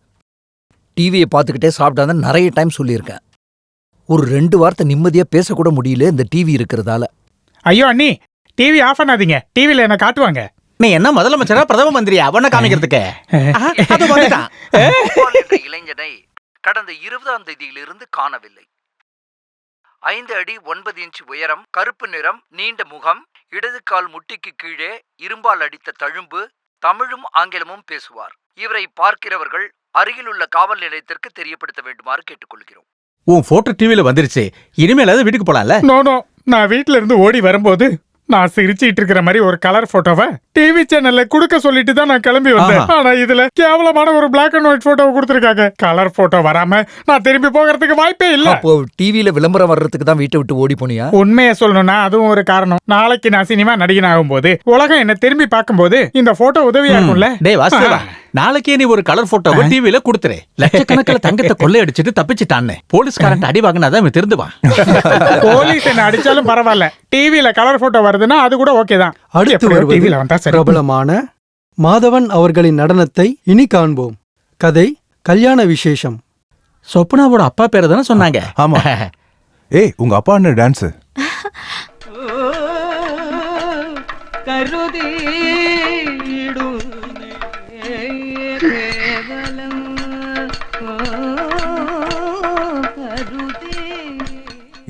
டிவியை பார்த்துக்கிட்டே சாப்பிட்டாங்க நிறைய டைம் சொல்லியிருக்கேன். ஒரு 2 வார்த்தை நிம்மதியா பேசக்கூட முடியல இந்த டிவி இருக்கிறதால. ஐயோ அண்ணி, டிவி ஆஃப் பண்ணாதீங்க. டிவில என்ன காட்டுவாங்க. நீ என்ன முதலமைச்சரா பிரதம மந்திரியா அவனை காமிக்கிறதுக்கு? இளைஞனை கடந்த 20ஆம் தேதியிலிருந்து காணவில்லை. 5 அடி 9 இன்ச் உயரம், கருப்பு நிறம், நீண்ட முகம், இடது கால் முட்டிக்கு கீழே இரும்பால் அடித்த தழும்பு, தமிழும் ஆங்கிலமும் பேசுவார். இவரை பார்க்கிறவர்கள் அருகிலுள்ள காவல் நிலையத்திற்கு தெரியப்படுத்த வேண்டுமாறு கேட்டுக்கொள்கிறோம். உன் போட்டோ டிவில வந்துருச்சு. இனிமேலாவது வீட்டுக்கு போலாம்ல? நோ, நான் வீட்ல இருந்து ஓடி வரும்போது நான் சிரிச்சிட்டு இருக்கிற மாதிரி ஒரு கலர் போட்டோவை டிவி சேனல்ல குடுக்க சொல்லிட்டு தான் நான் கிளம்பி வந்தேன். ஆனா இதுல கேவலமான ஒரு பிளாக் அண்ட் ஒயிட் போட்டோவை கொடுத்திருக்காங்க. கலர் போட்டோ வராம நான் திரும்பி போகிறதுக்கு வாய்ப்பே இல்ல. அப்போ டிவில விளம்பரம் வர்றதுக்கு தான் வீட்டை விட்டு ஓடி போனியா? உண்மையை சொல்லணும்னா அதுவும் ஒரு காரணம். நாளைக்கு நான் சினிமா நடிகன் ஆகும்போது உலகம் என்ன திரும்பி பார்க்கும்போது இந்த போட்டோ உதவியா இருக்கும்ல. டேய் வாசுதேவா, நாளைக்கே நீ ஒரு கலர் போட்டோவை டிவில கொடுத்துரு. லட்சக்கணக்கில் தங்கத்தை கொள்ளையடிச்சிட்டு தப்பிச்சிட்டான்னு போலீஸ்காரன் அடி வாங்கினாதான் இவன் திருந்துவான். போலீஸ் என்ன அடிச்சாலும் பரவாயில்ல, டிவில கலர் போட்டோ வருதுன்னா அது கூட ஓகே தான். அடுத்து வருவது பிரபலமான மாதவன் அவர்களின் நடனத்தை இனி காண்போம். கதை கல்யாண விசேஷம். சொப்னாவோட அப்பா பேரை தானே சொன்னாங்க? ஆமா. ஏய், உங்க அப்பா என்ன டான்ஸ்?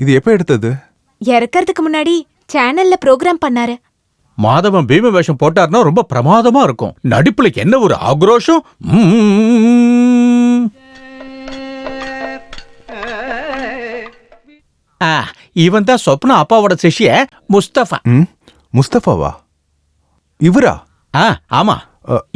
இது எப்ப எடுத்தது? இறக்கறதுக்கு முன்னாடி சேனல்ல ப்ரோகிராம் பண்ணாரு. மாதவன் பீம வேஷம் போட்டார்னா ரொம்ப பிரமாதமா இருக்கும். நடிப்புல என்ன ஒரு ஆக்ரோஷம். இவன் தான் சொப்னா அப்பாவோட சிஷ்ய முஸ்தபா. முஸ்தபாவா? இவரா? ஆமா,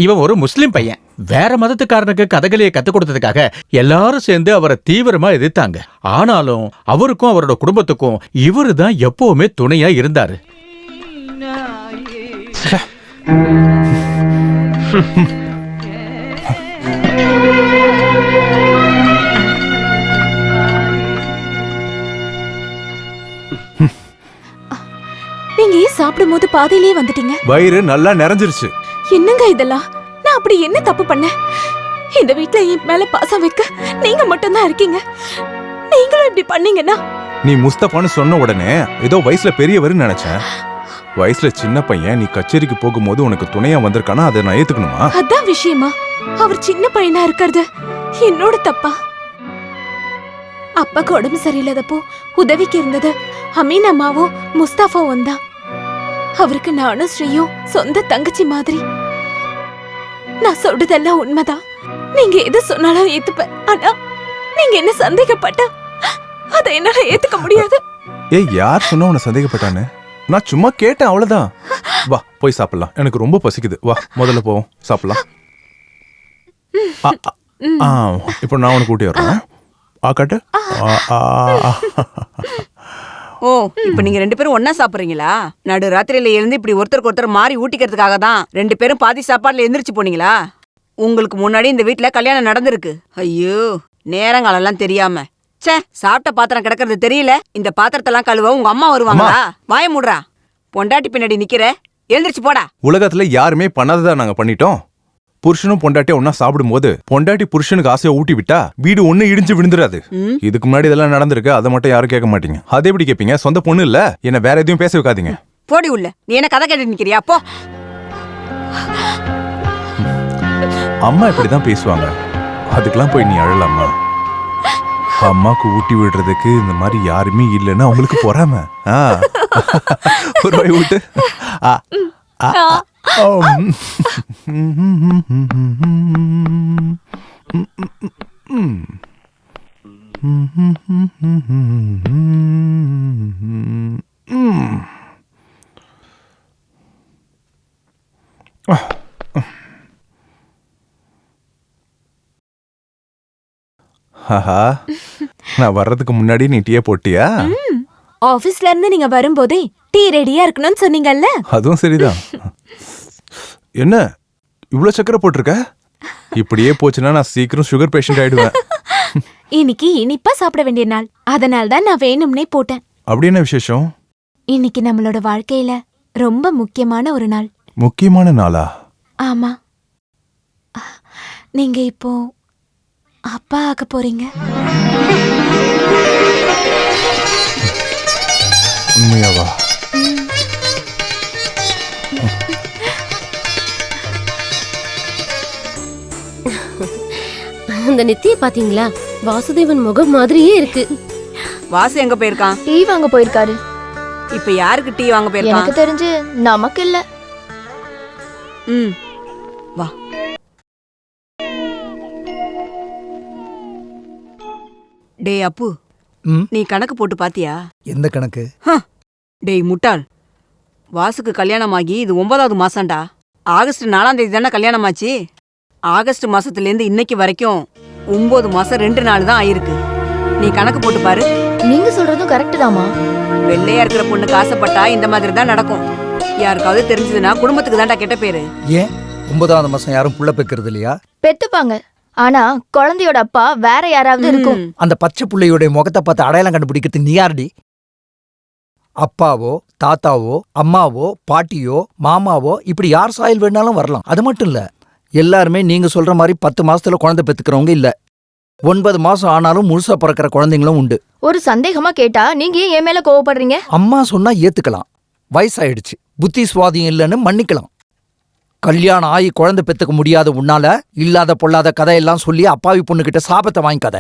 இவன் ஒரு முஸ்லிம் பையன். வேற மதத்துக்காரனுக்கு கதகளியை கத்துக் கொடுத்ததுக்காக எல்லாரும் சேர்ந்து அவரை தீவிரமா எதிர்த்தாங்க. ஆனாலும் அவருக்கும் அவரோட குடும்பத்துக்கும் இவரு தான் எப்பவுமே துணையா இருந்தாரு. நீங்க ஏன் சாப்பிடும் போது பாதையிலேயே வந்துட்டீங்க? வயிறு நல்லா நிறைஞ்சிருச்சு. என்னங்க இதெல்லாம்? நான் அப்படி என்ன தப்பு பண்ணேன்? இந்த வீட்ல என் மேல பாசம் வைக்க நீங்க மட்டும்தான் இருக்கீங்க. நீங்களும் இப்படி பண்ணீங்கன்னா நீ முஸ்தபான்னு சொன்ன உடனே ஏதோ வயசுல பெரியவர்னு நினைச்சேன். வயசுல சின்ன பையன், நீ கச்சேரிக்கு போகும்போது உனக்கு துணையா வந்திருக்கானா, அதை நான் ஏத்துக்கணுமா? அதான் விஷயமா? அவர் சின்ன பையனா இருக்கிறது என்னோட தப்பா? அப்பாக்கு உடம்பு சரியில்லாதப்போ உதவிக்கு இருந்தது அமீன் அம்மாவும் முஸ்தாஃபாவும் தான். அவருக்கு நானும் ஸ்ரீயும் சொந்த தங்கச்சி மாதிரி. நான் சொல்றதெல்லாம் உண்மைதான். நீங்க எது சொன்னாலும் ஏத்துப்பேன். ஆனா நீங்க என்ன சந்தேகப்பட்டா அதை என்னால ஏத்துக்க முடியாது. ஏய், யார் சொன்னா உன்னை சந்தேகப்பட்டானே? நான் சும்மா கேட்டேன், அவ்வளவுதான். வா போய் சாப்பிடலாம், எனக்கு ரொம்ப பசிக்குது. வா முதல்ல போவோம், சாப்பிடலாம். இப்போ நான் உனக்கு கூட்டி வர்றேன். காட்டு. ஓ, இப்ப நீங்க 2 பேரும் ஒன்னா சாப்பிடுறீங்களா? நடு ராத்திரியில எழுந்து இப்படி ஒருத்தருக்கு ஒருத்தர் மாறி ஊட்டிக்கிறதுக்காக தான் 2 பேரும் பாதி சாப்பாடுல எந்திரிச்சு போனீங்களா? உங்களுக்கு முன்னாடி இந்த வீட்ல கல்யாணம் நடந்திருக்கு. ஐயோ, நேரங்காலெல்லாம் தெரியாம. ச்சே, சாப்பிட்ட பாத்திரம் கிடக்கிறது தெரியல. இந்த பாத்திரத்தெல்லாம் கழுவ உங்க அம்மா வருவாங்களா? வாய மூடுறா. பொண்டாட்டி பின்னாடி நிக்கிற, எழுந்திரிச்சு போடா. உலகத்துல யாருமே பண்ணாததான் நாங்க பண்ணிட்டோம். புருஷனும் பொண்டாட்டியும் ஒன்னா சாப்பிடும் போது பொண்டாட்டி புருஷனுக்கு ஆசையை ஊட்டி விட்டா வீடு ஒண்ணு இடிஞ்சு விழுந்துராது. இதுக்கு முன்னாடி இதெல்லாம் நடந்திருக்கு, அதை மட்டும் யாரும் கேட்க மாட்டீங்க. அதே எப்படி கேட்பீங்க? சொந்த பொண்ணு இல்ல, என்ன வேற எதையும் பேச வைக்காதீங்க. போடி உள்ள. நீ என்ன கதை கேட்டு நிக்கிறியா? போ. அம்மா இப்படிதான் பேசுவாங்க, அதுக்கெல்லாம் போய் நீ அழலாமா? அம்மாக்கு ஊட்டி விடுறதுக்கு இந்த மாதிரி யாருமே இல்லைன்னா அவங்களுக்கு பொறாம. ஒரு வாய் ஊட்டு. நான் வர்றதுக்கு முன்னாடி நீ டீ போட்டியா? ஆபீஸ்ல இருந்து நீங்க வரும்போதே டீ ரெடியா இருக்கணும்னு சொன்னீங்கல்ல. அதுவும் சரிதான். என்ன இவ்ளோ சக்கரை போட்டிருக்க? இப்படியே போச்சுன்னா நான் சீக்கிரம் சுகர் பேஷண்ட் ஆயிடுவேன். இன்னைக்கு இனிப்பா சாப்பிட வேண்டிய நாள், அதனால தான் நான் வேணும்னே போட்டேன். அப்படி என்ன விசேஷம்? இன்னைக்கு நம்மளோட வாழ்க்கையில ரொம்ப முக்கியமான ஒரு நாள். முக்கியமான நாளா? ஆமா, நீங்க இப்போ அப்பா ஆக போறீங்க. உண்மையாவா? அந்த நெத்திய பாத்தீங்களா? வாசுதேவன் முகம் மாதிரியே இருக்கு. வாசு எங்க போயிருக்கான்? டீ வாங்க போயிருக்காரு. இப்ப யாருக்கு டீ வாங்க போயிருக்கான்? எனக்கு தெரிஞ்சு நமக்கு இல்ல. வா. டேய் அப்பு, நீ கணக்கு போட்டு பாத்தியா? எந்த கணக்கு? டேய் முட்டாள், வாசுக்கு கல்யாணம் ஆகி இது 9வது மாசம்டா. ஆகஸ்ட் 4ஆம் தேதி தானே கல்யாணம் ஆச்சு. ஆகஸ்ட் மாசத்துல இருந்து இன்னைக்கு வரைக்கும் 9 மாசம் 2 நாள் தான் ஆயிருக்கு. நீ கணக்கு போட்டு பாரு. நீங்க சொல்றதும் கரெக்ட் தாமா. வெள்ளையா இருக்கிற பொண்ணுக்கு ஆசைப்பட்டா இந்த மாதிரி தான் நடக்கும். யாருக்காவது தெரிஞ்சதுன்னா குடும்பத்துக்கு தான்டா கெட்ட பேரு. ஏன் 9வது மாசம் யாரும் புள்ள பெக்கிறது இல்லையா? பெத்துப்பாங்க, ஆனா குழந்தையோட அப்பா வேற யாராவது இருக்கும். அந்த பச்சை புள்ளையோட முகத்தை பார்த்து அடையாளம் கண்டுபிடிக்கிறதுக்கு நீ யாருடி? அப்பாவோ தாத்தாவோ அம்மாவோ பாட்டியோ மாமாவோ இப்படி யார் சாயல் வேணாலும் வரலாம். அது மட்டும் இல்ல, எல்லாருமே நீங்க சொல்ற மாதிரி 10 மாசத்துல குழந்தை பெத்துக்கிறவங்க இல்ல. 9 மாசம் ஆனாலும் முழுசா பிறக்கிற குழந்தைங்களும் உண்டு. ஒரு சந்தேகமா கேட்டா நீங்க ஏன் என் மேல கோவப்படுறீங்க? அம்மா சொன்னா ஏத்துக்கலாம், வயசாயிடுச்சு, புத்தி சுவாதியம் இல்லைன்னு மன்னிக்கலாம். கல்யாணம் ஆகி குழந்தை பெத்துக்க முடியாத உன்னால இல்லாத பொல்லாத கதையெல்லாம் சொல்லி அப்பாவி பொண்ணுகிட்ட சாபத்தை வாங்கிக்காத.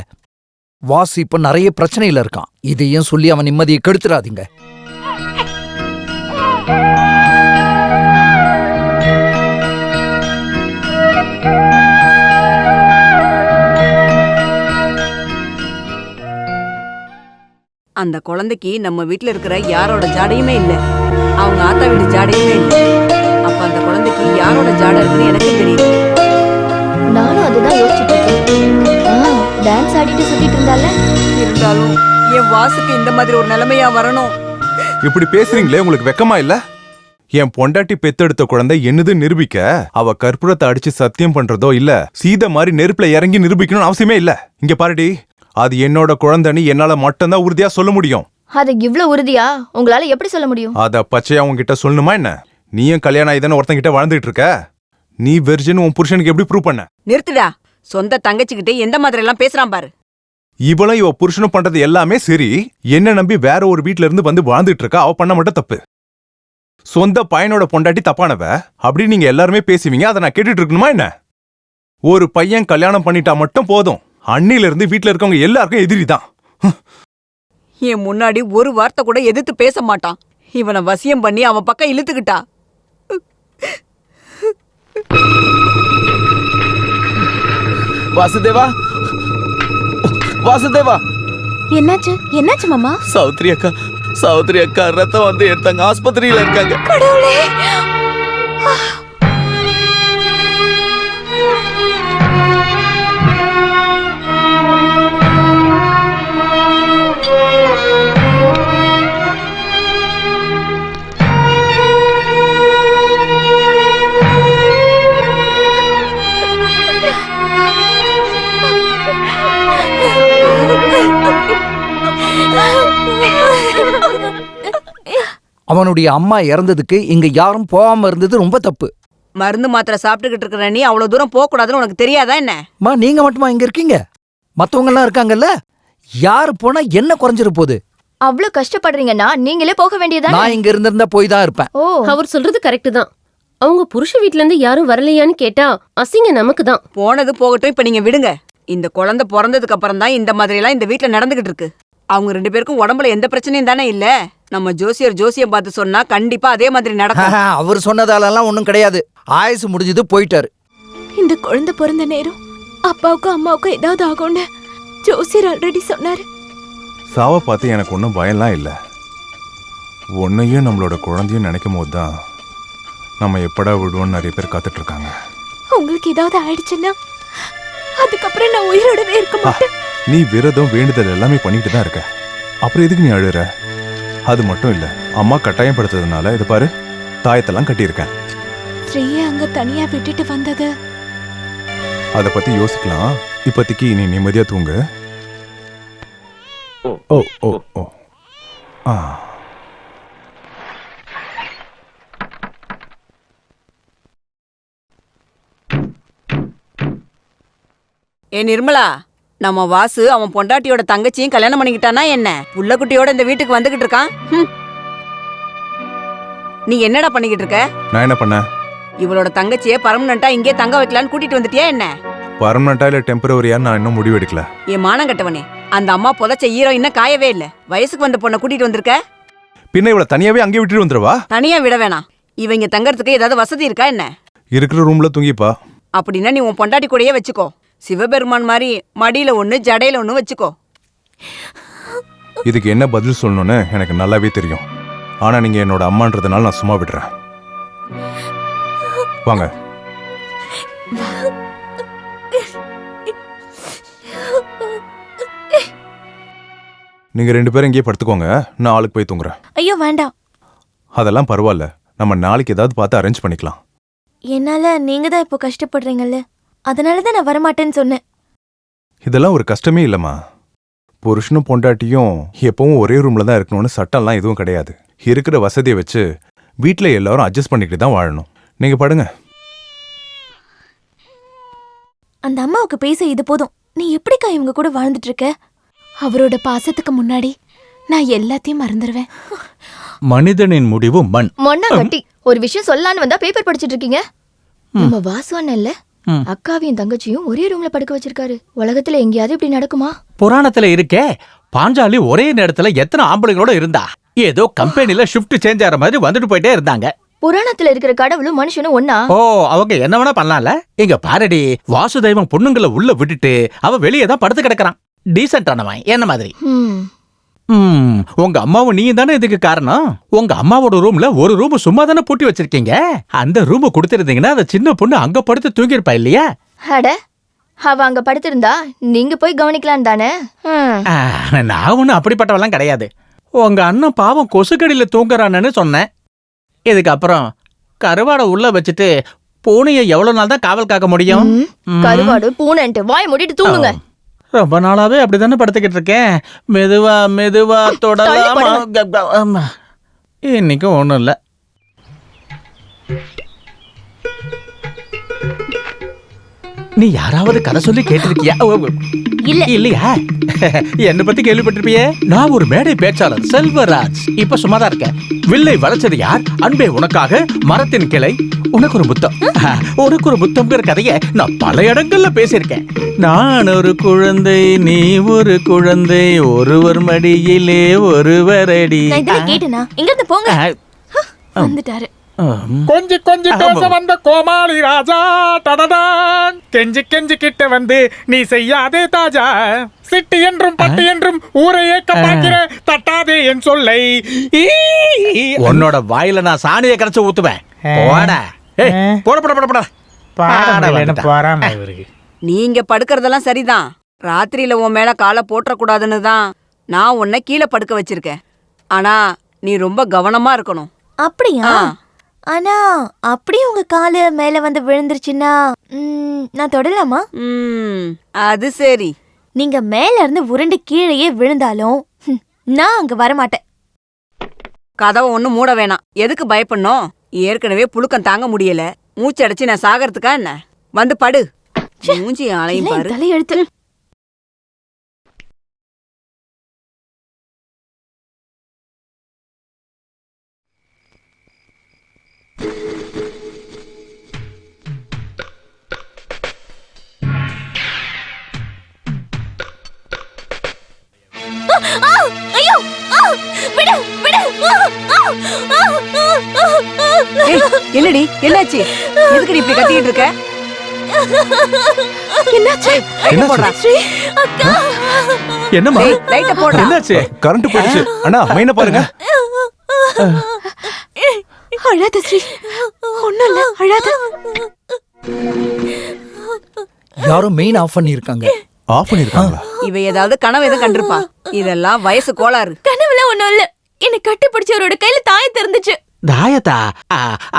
வாசு இப்ப நிறைய பிரச்சனையில இருக்கான், இதையும் சொல்லி அவன் நிம்மதியை கெடுத்துறாதீங்க. அந்த குழந்தைக்கு நம்ம வீட்டுல இருக்கிற யாரோட ஜாடையுமே இல்ல, அவங்க ஆத்தா வீட்டு ஜாடையுமே இல்ல. அப்ப அந்த குழந்தைக்கு யாரோட ஜாடை இருக்குன்னு எனக்கு தெரியுது. அதுதான் யோசிச்சுட்டு இருக்கேன். டான்ஸ் ஆடிட்டு சுத்திட்டு இருந்தால. இருந்தாலும் என் வாசுக்கு இந்த மாதிரி ஒரு நிலைமையா வரணும். இப்படி பேசுறீங்களே, உங்களுக்கு வெக்கமா இல்ல? என் பொண்டாட்டி பெத்தெடுத்த குழந்தை என்னது நிரூபிக்க அவ கற்பூரத்தை அடிச்சு சத்தியம் பண்றதோ இல்ல சீதை மாதிரி நெருப்புல இறங்கி நிரூபிக்கணும்னு அவசியமே இல்ல. இங்க பாருடி, அது என்னோட குழந்தைன்னு என்னால மட்டும்தான் உறுதியா சொல்ல முடியும். அது இவ்ளோ உறுதியா உங்களால எப்படி சொல்ல முடியும்? அத பச்சையா உன்கிட்ட சொல்லணுமா என்ன? நீயும் கல்யாணம் ஆயிதானே ஒருத்தங்கிட்ட வாழ்ந்துட்டு இருக்க. நீ வெர்ஜின் உன் புருஷனுக்கு எப்படி ப்ரூவ் பண்ண? நிறுத்துடா. சொந்த தங்கச்சிக்கிட்டே எந்த மாதிரி எல்லாம் பேசுறான் பாரு. இவளும் இவ புருஷனும் பண்றது எல்லாமே சரி. என்ன நம்பி வேற ஒரு வீட்ல இருந்து வந்து வாழ்ந்துட்டு இருக்கா. அவ பண்ண மட்டும் தப்பு. சொந்த பையனோட பொண்டாட்டி தப்பானவ அப்படி நீங்க எல்லாருமே பேசுவீங்க. அதை நான் கேட்டுட்டு இருக்கணுமா என்ன? ஒரு பையன் கல்யாணம் பண்ணிட்டா மட்டும் போதும், அன்னில இருந்து வீட்டுல இருக்கவங்க எல்லாருக்கும் எதிரி தான். என் முன்னாடி ஒரு வார்த்தை கூட எதிர்த்து பேச மாட்டான். இவனை வசியம் பண்ணி அவன் பக்கம் இழுத்துக்கிட்டா. வாசுதேவா, வாசுதேவா. என்னாச்சு? என்னாச்சு மாமா? சாவித்ரி அக்கா ரத்தம் வந்து எடுத்தாங்க. ஆஸ்பத்திரியில இருக்காங்க. கடவுளே! அவனுடைய அம்மா இறந்ததுக்கு இங்க யாரும் போகாம இருந்தது ரொம்ப தப்பு. மருந்து மாத்திரை சாப்பிட்டுக்கிட்டு இருக்கிற நீ அவ்வளவு தூரம் போக கூடாதுன்னு உனக்கு தெரியாதா என்ன? நீங்க மட்டுமா இங்க இருக்கீங்க? மத்தவங்க எல்லாம் இருக்காங்கல்ல. யாரு போனா என்ன குறைஞ்சிரு போகுது? அவ்ளோ கஷ்டப்படுறீங்கன்னா நீங்களே போக வேண்டியதா? நான் இங்க இருந்திருந்தா போய் தான் இருப்பேன். அவர் சொல்றது கரெக்ட் தான். அவங்க புருஷ வீட்ல இருந்து யாரும் வரலையான்னு கேட்டா அசிங்க நமக்கு தான். போனது போகட்டும், இப்ப நீங்க விடுங்க. இந்த குழந்தை பிறந்ததுக்கு அப்புறம் தான் இந்த மாதிரி எல்லாம் இந்த வீட்டுல நடந்துகிட்டு இருக்கு. அவங்க 2 பேருக்கும் உடம்புல எந்த பிரச்சனையும் தானே இல்ல. நம்ம ஜோசியம் பார்த்து சொன்னா கண்டிப்பா அதே மாதிரி நடக்கும். அவர் சொன்னதாலெல்லாம் ஒண்ணும் கிடையாது. ஆயுசு முடிஞ்சது, போயிட்டாரு. இந்த குழந்தை பிறந்த நேரம் அப்பாவுக்கும் அம்மாவுக்கும் ஏதாவது ஆகும்னு ஜோசியர் ஆல்ரெடி சொன்னாரு. சாவை பார்த்து எனக்கு ஒன்றும் பயம்லாம் இல்லை. உன்னையும் நம்மளோட குழந்தையும் நினைக்கும் போது தான் நம்ம எப்படா விடுவோன்னு நிறைய பேர் காத்துட்டு இருக்காங்க. உங்களுக்கு ஏதாவது ஆயிடுச்சுன்னா அதுக்கப்புறம் நான் உயிரோடவே இருக்க மாட்டேன். நீ விரதம் வேண்டுதல் எல்லாமே பண்ணிட்டு தான் இருக்க. அப்புறம் எதுக்கு நீ அழுற? அது மட்டும் இல்ல, அம்மா கட்டாயம் படுத்ததுனால இது பாரு, தாயத்தெல்லாம் கட்டியிருக்கேன். ஸ்ரீயை அங்க தனியா விட்டுட்டு வந்தது. அதை பத்தி யோசிக்கலாம். இப்போதைக்கு நீ நிம்மதியா தூங்கு. ஓ ஓ ஓ ஆ. ஏ நிர்மலா, நம்ம வாசு அவன் பொண்டாட்டியோட தங்கச்சியும் கல்யாணம் பண்ணிக்கிட்டானா என்ன? புள்ளக்குட்டியோட இந்த வீட்டுக்கு வந்துகிட்டு இருக்கான். நீ என்னடா பண்ணிக்கிட்டு இருக்க? நான் என்ன பண்ண? இவளோட தங்கச்சியை பர்மனண்டா இங்கே தங்க வைக்கலான்னு கூட்டிட்டு வந்துட்டியா என்ன? பர்மனண்டா இல்ல டெம்பரவரியா நான் இன்னும் முடிவு எடுக்கல. என் மானம் கட்டவனே, அந்த அம்மா புதைச்ச ஈரோ இன்னும் காயவே இல்ல. வயசுக்கு வந்த பொண்ணை கூட்டிட்டு வந்திருக்க. பின்ன இவளை தனியாவே அங்கே விட்டுட்டு வந்துருவா? தனியா விட வேணாம். இவங்க தங்கறதுக்கு ஏதாவது வசதி இருக்கா என்ன? இருக்கிற ரூம்ல தூங்கிப்பா. அப்படின்னா நீ உன் பொண்டாட்டி கூடயே வச்சுக்கோ. சிவபெருமான் மாதிரி மடியில ஒண்ணு ஜடையில ஒண்ணு வச்சுக்கோ. இதுக்கு என்ன பதில் சொல்லணும்னு எனக்கு நல்லாவே தெரியும். ஆனா நீங்க என்னோட அம்மான்றதுனால நான் சும்மா விடுறேன். வாங்க. நீங்க 2 பேரும் இங்கேயே படுத்துக்கோங்க. நான் ஆளுக்கு போய் தூங்குறேன். ஐயோ வேண்டாம். அதெல்லாம் பரவாயில்ல. நம்ம நாளைக்கு ஏதாவது பார்த்து அரேஞ்ச் பண்ணிக்கலாம். என்னால நீங்க தான் இப்போ கஷ்டப்படுறீங்கல்ல, அதனால தான் நான் வரமாட்டேன்னு சொன்னேன். இதெல்லாம் ஒரு கஷ்டமே இல்லம்மா. புருஷனும் பொண்டாட்டியும் எப்பவும் ஒரே ரூம்ல தான் இருக்கணும்னு சட்டம்லாம் எதுவும் கிடையாது. இருக்கிற வசதியை வச்சு வீட்டுல எல்லாரும் அட்ஜஸ்ட் பண்ணிக்கிட்டு தான் வாழணும். நீங்க படுங்க. அந்த அம்மாவுக்கு பேச இது போதும். நீ எப்படிக்கா இவங்க கூட வாழ்ந்துட்டு இருக்க? அவரோட பாசத்துக்கு முன்னாடி நான் எல்லாத்தையும் மறந்துடுவேன். மனிதனின் முடிவு மண். மொன்னா கட்டி ஒரு விஷயம் சொல்லலான்னு வந்தா பேப்பர் படிச்சிட்டு இருக்கீங்க. நம்ம வாசு அண்ணன்ல அக்காவையும் தங்கச்சியும் ஒரே ரூம்ல படுக்க வச்சிருக்காரு. உலகத்துல எங்கேயாவது இப்படி நடக்குமா? புராணத்துல இருக்கே, பாஞ்சாலி ஒரே நேரத்துல எத்தனை ஆம்பளைங்களோட இருந்தா. ஏதோ கம்பெனில ஷிஃப்ட் சேஞ்ச் ஆகிற மாதிரி வந்துட்டு போயிட்டே இருந்தாங்க. புராணத்துல இருக்கிற கடவுளும் மனுஷனும் ஒன்னா? ஓ, அவங்க என்ன வேணா பண்ணலாம்ல. இங்க பாரடி, வாசுதேவன் பொண்ணுங்களை உள்ள விட்டுட்டு அவ வெளியே தான் படுத்து கிடக்குறான். டீசென்டானவன் என்ன மாதிரி. உங்க அம்மாவும் நீயும் தானே இதுக்கு காரணம். உங்க அம்மாவோட ரூம்ல ஒரு ரூம் சும்மா தானே பூட்டி வச்சிருக்கீங்க. அந்த ரூம் கொடுத்திருந்தீங்கன்னா அந்த சின்ன பொண்ணு அங்க படுத்து தூங்கிருப்பா இல்லையா? அட, அவ அங்க படுத்திருந்தா நீங்க போய் கவனிக்கலாம் தானே? நான் ஒன்றும் அப்படிப்பட்டவெல்லாம் கிடையாது. உங்க அண்ணன் பாவம் கொசுக்கடியில் தூங்குறான்னு சொன்னேன். இதுக்கப்புறம் கருவாடை உள்ள வச்சுட்டு பூனையை எவ்வளவு நாள் தான் காவல் காக்க முடியும்? கருவாடு பூனைன்ட்டு வாய் மூடிட்டு தூங்குங்க. ரொம்ப நாளாவே அப்படித்தானே படுத்துக்கிட்டு இருக்கேன். மெதுவா மெதுவா தொடலாமா. இன்னைக்கும் ஒண்ணும் இல்ல. நீ யாராவது கதை சொல்லி கேட்டிருக்கியா? இல்லையா? என்ன பத்தி கேள்விப்பட்டிருப்பியே. நான் ஒரு மேடை பேச்சாளர் செல்வராஜ். இப்ப சும்மாதான் இருக்கேன். வில்லை வளைச்சது யார்? அன்பே உனக்காக மரத்தின் கிளை உனக்கு ஒரு புத்தம். உனக்கு ஒரு புத்தம்ங்கிற கதையை நான் பல இடங்கள்ல பேசியிருக்கேன். நான் ஒரு குழந்தை, நீ ஒரு குழந்தை, ஒருவர் மடியிலே ஒருவரடி. கேட்டுனா இங்க இருந்து போங்க. வந்துட்டாரு. கொஞ்சி கொஞ்சி பேச வந்த கோமாளி ராஜா டடடான். கெஞ்சி கெஞ்சி கிட்ட வந்து நீ செய்யாதே தாஜா. சிட்டி என்றும் பட்டு என்றும் ஊரை ஏக்க பார்க்கிற தட்டாதே என் சொல்லை. உன்னோட வாயில நான் சாணியை கரைச்சு ஊத்துவேன். போடா. போட போட போட போட. நீங்க படுக்கிறதெல்லாம் சரிதான். ராத்திரியில உன் மேல காலை போட்டக்கூடாதுன்னு தான் நான் உன்னை கீழே படுக்க வச்சிருக்கேன். ஆனா நீ ரொம்ப கவனமா இருக்கணும். அப்படியா? ஆனா அப்படியே உங்க காலு மேல வந்து விழுந்துருச்சுன்னா நான் தொடலாமா? அது சரி. நீங்க மேல இருந்து உருண்டு கீழேயே விழுந்தாலும் நான் அங்க வரமாட்டேன். கதவை ஒன்னும் மூட வேணாம். எதுக்கு பயப்படணும்? ஏற்கனவே புழுக்கம் தாங்க முடியல. மூச்சடைச்சு நான் சாகறதுக்கா என்ன? வந்து படு. மூஞ்சி ஆளையும் பாரு. தலையெழுத்து. என்னடி என்னாச்சு? எதுக்கு இப்படி கத்திக்கிட்டு இருக்க? என்னாச்சு? என்னம்மா? லைட்ட போடு. என்னாச்சு? கரண்ட் போயிடுச்சு. அண்ணா மைன பாருங்க. அழாத ஸ்ரீ. ஒண்ணும் இல்ல, அழாத. யாரோ மெயின் ஆஃப் பண்ணிருக்காங்க. ஆஃப் பண்ணிருக்காங்களா? இவ ஏதாவது கனவு எதுவும் கண்டிருப்பா. இதெல்லாம் வயசு கோளாறு. கனவுல ஒண்ணும் இல்ல. என்ன கட்டி பிடிச்சவரோட கையில தாயத்து இருந்துச்சு. தாயத்தா?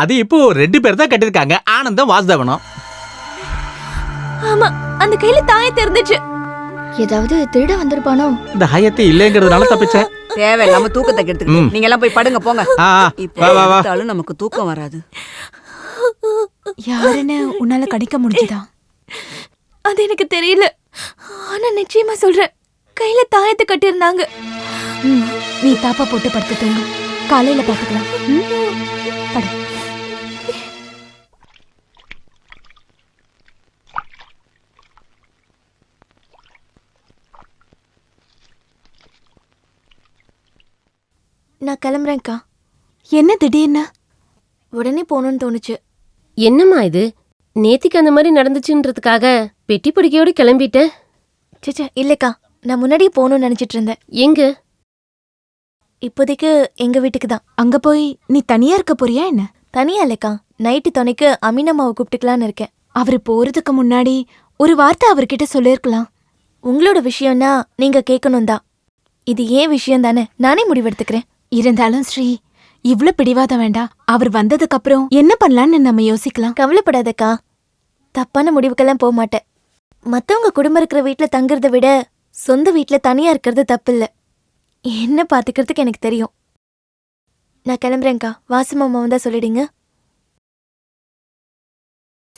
அது இப்போ 2 பேர் தான் கட்டிருக்காங்க. ஆனந்தம் வாசுதேவனும். ஆமா, அந்த கையில தாயத்து இருந்துச்சு. ஏதாவது திருட வந்திருப்பானோ? தாயத்து இல்லைங்கிறதுனால தப்பிச்சேன். தேவையில்லாம தூக்கத்தை கெடுத்துக்கிட்டு நீங்க எல்லாம் போய் படுங்க போங்க. இப்போ நமக்கு தூக்கம் வராது. யாருன்னு உன்னால கடிக்க முடிஞ்சுதா? அது எனக்கு தெரியல. ஆனா நிச்சயமா சொல்றேன், கையில தாயத்து கட்டியிருந்தாங்க. நீ தாப்பா போட்டு படுத்து தூங்கு. காலையில பாத்துக்கலாம். படு. நான் கிளம்புறேன்க்கா. என்ன திடீர்னு? உடனே போகணும்னு தோணுச்சு. என்னம்மா இது? நேத்திக்கு அந்த மாதிரி நடந்துச்சுன்றதுக்காக பெட்டி படிக்கையோடு கிளம்பிட்ட? சேச்சா இல்லக்கா, நான் முன்னாடியே போகணும்னு நினைச்சிட்டு இருந்தேன். எங்க? இப்போதைக்கு எங்க வீட்டுக்கு தான். அங்க போய் நீ தனியா இருக்க போறியா என்ன? தனியா இல்லக்கா, நைட்டு துணைக்கு அமீனம்மாவை கூப்பிட்டுக்கலான்னு இருக்கேன். அவரு போறதுக்கு முன்னாடி ஒரு வார்த்தை அவர்கிட்ட சொல்லிருக்கலாம். உங்களோட விஷயம்னா நீங்க கேட்கணும் தான். இது ஏன் விஷயம் தானே, நானே முடிவெடுத்துக்கிறேன். இருந்தாலும் ஸ்ரீ, இவ்ளோ பிடிவாதம் வேண்டாம். அவர் வந்ததுக்கு அப்புறம் என்ன பண்ணலான்னு நம்ம யோசிக்கலாம். கவலைப்படாதக்கா, தப்பான முடிவுக்கெல்லாம் போக மாட்டேன். மத்தவங்க குடும்பம் இருக்கிற வீட்டுல தங்குறத விட சொந்த வீட்டுல தனியா இருக்கிறது தப்பு இல்ல. என்ன பாத்துக்கிறதுக்கு எனக்கு தெரியும். நான் கிளம்புறேன்க்கா. வாசு மாமா வந்தா சொல்லிடுங்க.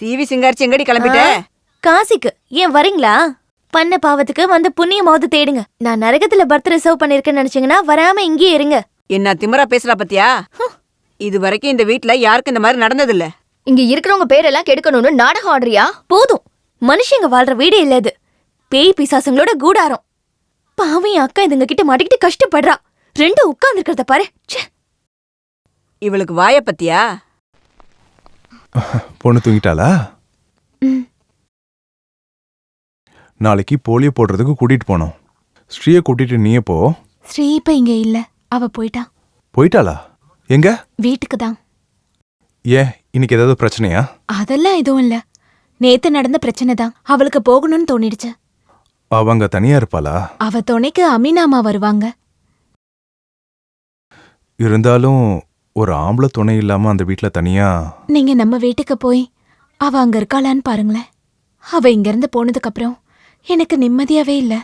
சிவி சிங்காரிச்சி எங்கடி கிளம்பிட்ட? காசிக்கு. ஏன் வரீங்களா? பண்ண பாவத்துக்கு வந்து புண்ணியமாவது தேடுங்க. நான் நரகத்துல பர்த் ரிசர்வ் பண்ணிருக்கேன்னு நினைச்சீங்கன்னா வராம இங்கே இருங்க. என்ன திமிரா பேசுறா பத்தியா? இது வரைக்கும் இந்த வீட்ல யாருக்கும் இந்த மாதிரி நடந்தது இல்ல. இங்க இருக்கிறவங்க பேரெல்லாம் கெடுக்கணும்னு நாடகம் ஆடுறியா? போதும், மனுஷங்க வாழ்ற வீடே இல்ல இது. பேய் பிசாசுங்களோட கூடாரம். பாவி அக்கா இதுங்க கிட்ட மாட்டிக்கிட்டு கஷ்டப்படுறா. 2 உட்கார்ந்து இருக்கிறத பாரு. இவளுக்கு வாய பத்தியா? பொண்ணு தூங்கிட்டாளா? நாளைக்கு போலியோ போடுறதுக்கு கூட்டிட்டு போனோம். ஸ்ரீயை கூட்டிட்டு நீயே போ. ஸ்ரீ இப்ப இங்க இல்ல, அவ போயிட்டா. போயிட்டாளா? எங்க? வீட்டுக்கு தான். ஏன் இன்னைக்கு ஏதாவது பிரச்சனையா? அதெல்லாம் எதுவும் இல்ல. நேத்து நடந்த பிரச்சனை தான் அவளுக்கு போகணும்னு தோணிடுச்சு. அவங்க தனியா இருப்பாளா? அவ துணைக்கு அமீனாமா வருவாங்க. இருந்தாலும் ஒரு ஆம்பளை துணை இல்லாம அந்த வீட்ல தனியா. நீங்க நம்ம வீட்டுக்கு போய் அவ அங்க இருக்காளான்னு பாருங்களேன். அவ இங்க இருந்து போனதுக்கு அப்புறம் எனக்கு நிம்மதியாவே இல்ல.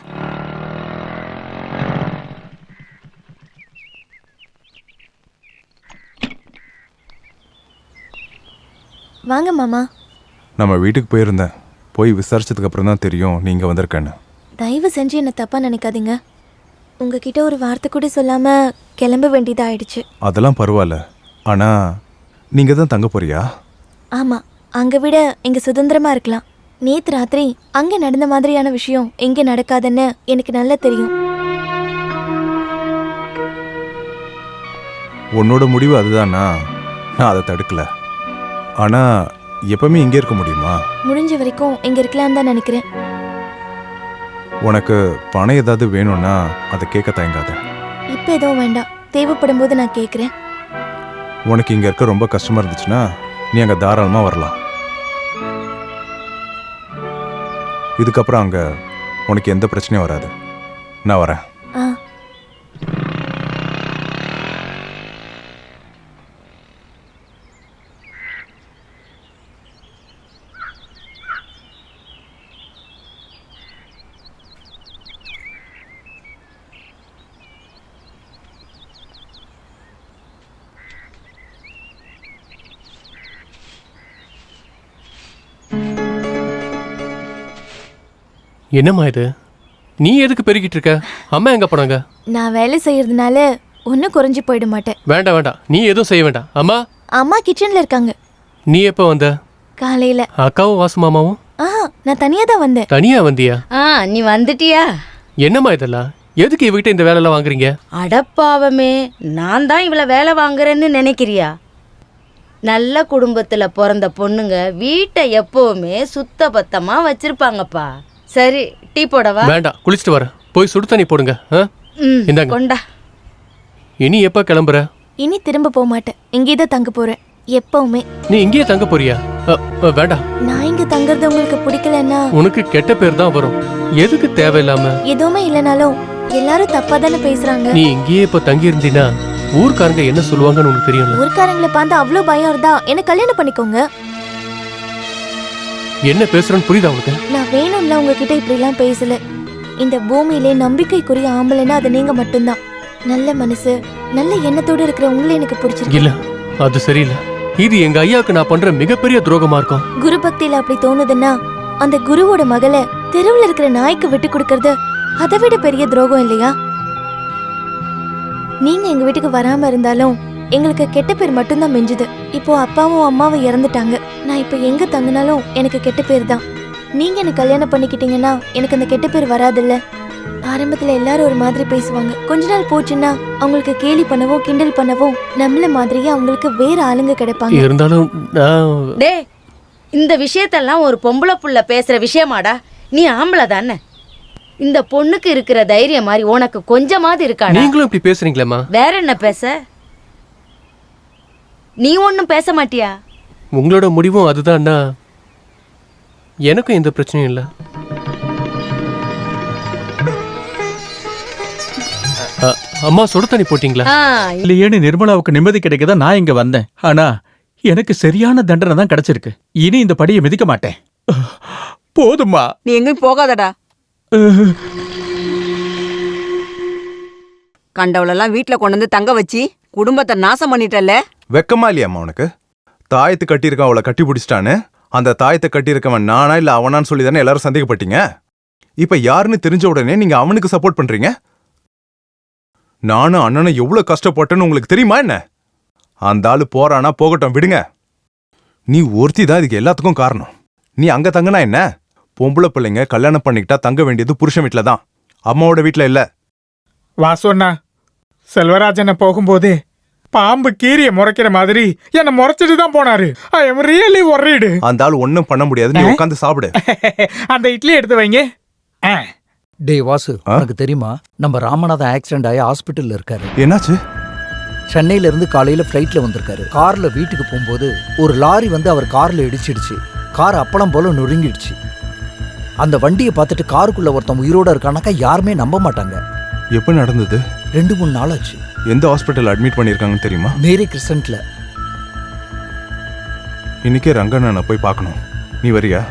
வாங்க மாமா. நம்ம வீட்டுக்கு போயிருந்தேன். போய் விசாரிச்சதுக்கு அப்புறம் தான் தெரியும் நீங்க வந்திருக்கேன்னு. தயவு செஞ்சு என்ன தப்பா நினைக்காதீங்க. உங்ககிட்ட ஒரு வார்த்தை கூட சொல்லாம கிளம்ப வேண்டியதாயிடுச்சு. அதெல்லாம் பரவாயில்ல. ஆனா நீங்க தான் தங்க போறியா? ஆமா, அங்க விட இங்க சுதந்திரமா இருக்கலாம். நேத்து ராத்திரி அங்க நடந்த மாதிரியான விஷயம் எங்க நடக்காதுன்னு எனக்கு நல்லா தெரியும். உன்னோட முடிவு அதுதானா? நான் அதை தடுக்கல. ஆனா எப்பவுமே இங்கே இருக்க முடியுமா? முடிஞ்ச வரைக்கும் இங்க இருக்கலாம்னு தான் நினைக்கிறேன். உனக்கு பணம் ஏதாவது வேணும்னா அதை கேட்க தயங்காத. இப்ப எதுவும் வேண்டாம், தேவைப்படும் போது நான் கேட்குறேன். உனக்கு இங்க இருக்க ரொம்ப கஷ்டமா இருந்துச்சுன்னா நீ அங்க தாராளமா வரலாம். இதுக்கப்புறம் அங்க உனக்கு எந்த பிரச்சனையும் வராது. நான் வரேன். என்னம்மா இது? நீ எதுக்கு பெருகிட்டு இருக்க? அம்மா எங்க போனாங்க? நான் வேலை செய்யறதுனால ஒன்றும் குறைஞ்சி போயிட மாட்டேன். வேண்டாம் வேண்டாம், நீ எதுவும் செய்ய வேண்டாம். அம்மா அம்மா கிச்சன்ல இருக்காங்க. நீ எப்போ வந்த? காலையில. அக்காவும் வாசு மாமாவும்? நான் தனியா தான் வந்தேன். தனியா வந்தியா? நீ வந்துட்டியா? என்னம்மா இதெல்லாம்? எதுக்கு இவகிட்ட இந்த வேலையெல்லாம் வாங்குறீங்க? அடப்பாவமே, நான் தான் இவளை வேலை வாங்குறேன்னு நினைக்கிறியா? நல்ல குடும்பத்துல பிறந்த பொண்ணுங்க வீட்டை எப்பவுமே சுத்த பத்தமா வச்சிருப்பாங்கப்பா. சரி, டீ போடவா? வேண்டாம், குளிச்சுட்டு வரேன். போய் சுடு தண்ணி போடுங்க. இந்தாங்க. கொண்டா. இனி எப்ப கிளம்புற? இனி திரும்ப போக மாட்டேன், இங்கே தான் தங்க போறேன் எப்பவுமே. நீ இங்கேயே தங்க போறியா? வேண்டாம். நான் இங்க தங்குறது உங்களுக்கு பிடிக்கலன்னா உனக்கு கெட்ட பேர் தான் வரும். எதுக்கு தேவையில்லாம? எதுவுமே இல்லைனாலும் எல்லாரும் தப்பா தானே பேசுறாங்க. நீ இங்கேயே இப்ப தங்கி இருந்தீனா ஊர்க்காரங்க என்ன சொல்லுவாங்கன்னு உனக்கு தெரியும். ஊர்க்காரங்களை பார்த்து அவ்வளோ பயம் இருந்தா என்ன கல்யாணம் பண்ணிக்கோங்க. என்ன பேசுறேன்னு புரியுதா உனக்கு? நான் வேணும்ல உங்ககிட்ட இப்படி எல்லாம் பேசல. இந்த பூமியிலே நம்பிக்கைக்குரிய ஆம்பளைன்னா அது நீங்க மட்டும்தான். நல்ல மனசு, நல்ல எண்ணத்தோடு இருக்கிற உங்களை எனக்கு பிடிச்சிருக்கு. இல்ல, அது சரியில்லை. இது எங்க ஐயாவுக்கு நான் பண்ற மிகப்பெரிய துரோகமா இருக்கும். குரு பக்தியில அப்படி தோணுதுன்னா அந்த குருவோட மகளை தெருவில் இருக்கிற நாய்க்கு விட்டு கொடுக்கறது அதை விட பெரிய துரோகம் இல்லையா? நீங்க எங்க வீட்டுக்கு வராம இருந்தாலும் எங்களுக்கு கெட்ட பேர் மட்டும்தான் மிஞ்சுது. இப்போ அப்பாவும் அம்மாவும் இறந்துட்டாங்க. நான் இப்ப எங்க தங்கினாலும் எனக்கு கெட்ட பேர் தான். நீங்க எனக்கு கல்யாணம் பண்ணிக்கிட்டீங்கன்னா எனக்கு அந்த கெட்ட பேர் வராதுல்ல. ஆரம்பத்துல எல்லாரும் ஒரு மாதிரி பேசுவாங்க. கொஞ்ச நாள் போச்சுன்னா அவங்களுக்கு கேலி பண்ணவும் கிண்டல் பண்ணவும் நம்மள மாதிரியே அவங்களுக்கு வேற ஆளுங்க கிடைப்பாங்க. இருந்தாலும் டேய், இந்த விஷயத்தெல்லாம் ஒரு பொம்பளை புள்ள பேசுற விஷயமாடா? நீ ஆம்பளை தானே. இந்த பொண்ணுக்கு இருக்கிற தைரியம் மாதிரி உனக்கு கொஞ்சமாவது இருக்காடா? நீங்களும் இப்படி பேசுறீங்களேம்மா? வேற என்ன பேச? நீ ஒன்னும் பேச மாட்டியா? உங்களோட முடிவும் அதுதான்னா எனக்கும் எந்த பிரச்சனையும் இல்லை. அம்மா சுடு தண்ணி போட்டீங்களா? இல்லையேன்னு நிர்மலாவுக்கு நிம்மதி கிடைக்கதா நான் இங்க வந்தேன். ஆனா எனக்கு சரியான தண்டனை தான் கிடைச்சிருக்கு. இனி இந்த படியை மிதிக்க மாட்டேன். போதுமா? நீ எங்கேயும் போகாதடா. கண்டவளெல்லாம் வீட்டுல கொண்டு வந்து தங்க வச்சு குடும்பத்தை நாசம் பண்ணிட்டல்ல. வெக்கமா இல்லையாம்மா உனக்கு? தாயத்து கட்டியிருக்கான், அவளை கட்டி பிடிச்சிட்டான்னு. அந்த தாயத்தை கட்டியிருக்கவன் நானா இல்ல அவனான்னு சொல்லி தானே எல்லாரும் சந்தேகப்பட்டீங்க. இப்ப யாருன்னு தெரிஞ்ச உடனே நீங்க அவனுக்கு சப்போர்ட் பண்றீங்க. நானும் அண்ணனும் எவ்வளவு கஷ்டப்பட்டேன்னு உங்களுக்கு தெரியுமா என்ன? அந்த ஆளு போறானா போகட்டும், விடுங்க. நீ ஒருத்தி தான் இதுக்கு எல்லாத்துக்கும் காரணம். நீ அங்க தங்கினா என்ன? பொம்பளை பிள்ளைங்க கல்யாணம் பண்ணிக்கிட்டா தங்க வேண்டியது புருஷன் வீட்டுல தான், அம்மாவோட வீட்டுல இல்ல. வாசோண்ணா, செல்வராஜனை போகும்போது பாம்பு கீரிய முறைக்கிற மாதிரி என்ன முறைச்சிட்டு தான் போனாரு. I am really worried. அந்த ஆள் ஒன்னும் பண்ண முடியாது, நீ உட்காந்து சாப்பிடு. அந்த இட்லி எடுத்து வைங்க. டேய் வாசு, உனக்கு தெரியுமா நம்ம ராமநாதன் ஆக்சிடென்ட் ஆகி ஹாஸ்பிட்டல்ல இருக்காரு. என்னாச்சு? சென்னையில இருந்து காலையில ஃப்ளைட்ல வந்திருக்காரு. கார்ல வீட்டுக்கு போகும்போது ஒரு லாரி வந்து அவர் கார்ல இடிச்சிடுச்சு. கார் அப்பளம் போல நொறுங்கிடுச்சு. அந்த வண்டியை பார்த்துட்டு காருக்குள்ள ஒருத்தன் உயிரோட இருக்கானாக்கா யாருமே நம்ப மாட்டாங்க. எப்போ நடந்தது? 2-3 நாள் ஆச்சு. எந்த ஹாஸ்பிட்டல் அட்மிட் பண்ணியிருக்காங்கன்னு தெரியுமா? மேரி கிறிஸ்டன்ட்ல. இன்னைக்கே ரங்கண்ணனை போய் பார்க்கணும். நீ வரியா?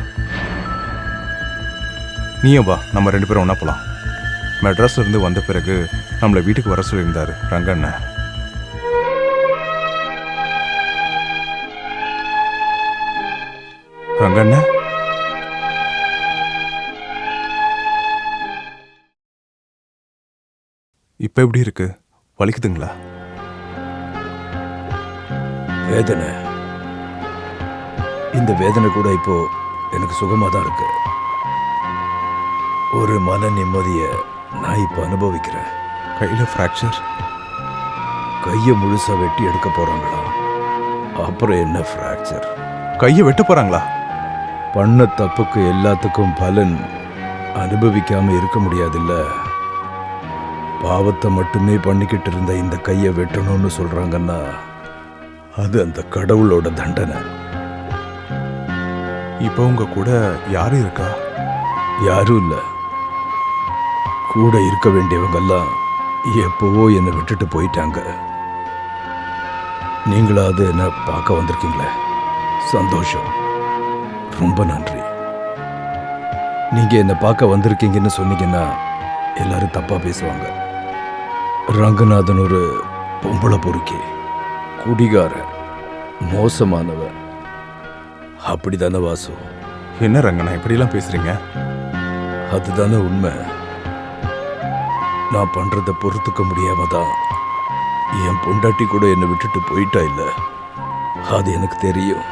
நீயும் வா, நம்ம 2 பேரும் ஒன்றா போகலாம். மெட்ராஸ்ல இருந்து வந்த பிறகு நம்மளை வீட்டுக்கு வர சொல்லியிருந்தாரு ரங்கண்ணன். ரங்கண்ணன், இப்ப எப்படி இருக்கு? வலிக்குதுங்களா? வேதனை, இந்த வேதனை கூட இப்போ எனக்கு சுகமாக தான் இருக்கு. ஒரு மன நிம்மதியை நான் இப்போ அனுபவிக்கிறேன். கையில் ஃப்ராக்சர்? கையை முழுசா வெட்டி எடுக்க போறாங்களா? அப்புறம் என்ன ஃப்ராக்சர்? கையை வெட்ட போறாங்களா? பண்ண தப்புக்கு எல்லாத்துக்கும் பலன் அனுபவிக்காம இருக்க முடியாதுல்ல. பாவத்தை மட்டுமே பண்ணிக்கிட்டு இருந்த இந்த கையை வெட்டணும்னு சொல்றாங்கன்னா அது அந்த கடவுளோட தண்டனை. இப்போ உங்க கூட யாரும் இருக்கா? யாரும் இல்லை. கூட இருக்க வேண்டியவங்கெல்லாம் எப்போவோ என்னை விட்டுட்டு போயிட்டாங்க. நீங்களாவது என்ன பார்க்க வந்திருக்கீங்களே, சந்தோஷம். ரொம்ப நன்றி. நீங்க என்னை பார்க்க வந்திருக்கீங்கன்னு சொன்னீங்கன்னா எல்லாரும் தப்பா பேசுவாங்க. ரங்கநாதன் ஒரு பொம்பளை பொறுக்கி, குடிகாரன், மோசமானவன். அப்படிதானே வாசு? என்ன ரங்கண்ணா இப்படிலாம் பேசுறீங்க? அதுதானே உண்மை. நான் பண்றதை பொறுத்துக்க முடியாம தான் என் பொண்டாட்டி கூட என்னை விட்டுட்டு போயிட்டா. இல்ல, அது எனக்கு தெரியும்.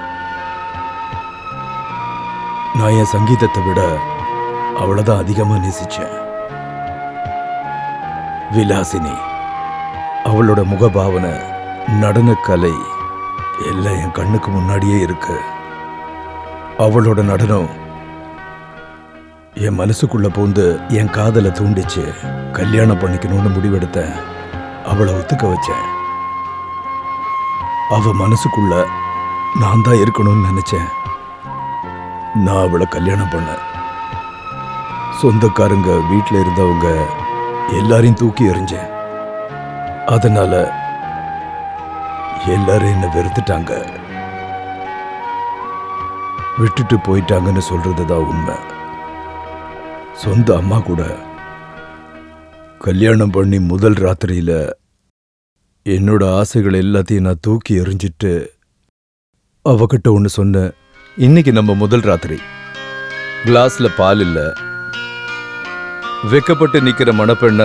நான் என் சங்கீதத்தை விட அவளைதான் அதிகமா நேசிச்சேன். விலாசினி, அவளோட முகபாவனை, நடனக்கலை எல்லாம் என் கண்ணுக்கு முன்னாடியே இருக்கு. அவளோட நடனம் என் மனசுக்குள்ள பூந்து என் காதலை தூண்டிச்சு. கல்யாணம் பண்ணிக்கணும்னு முடிவெடுத்தேன். அவளை ஒத்துக்க வச்சேன். அவ மனசுக்குள்ள நான் தான் இருக்கணும்னு நினைச்சேன். நான் அவளை கல்யாணம் பண்ணேன். சொந்தக்காரங்க, வீட்டில் இருந்தவங்க எல்லாரையும் தூக்கி எறிஞ்சேன். அதனால எல்லாரும் என்னை வெறுத்துட்டாங்க. விட்டுட்டு போயிட்டாங்கன்னு சொல்றதுதான் உண்மை. சொந்த அம்மா கூட கல்யாணம் பண்ணி முதல் ராத்திரியில என்னோட ஆசைகள் எல்லாத்தையும் நான் தூக்கி எறிஞ்சிட்டு அவகிட்ட ஒன்று சொன்னேன். இன்னைக்கு நம்ம முதல் ராத்திரி. கிளாஸ்ல பால் இல்ல. வெக்கப்பட்டு நிக்கிற மணப்பெண்ண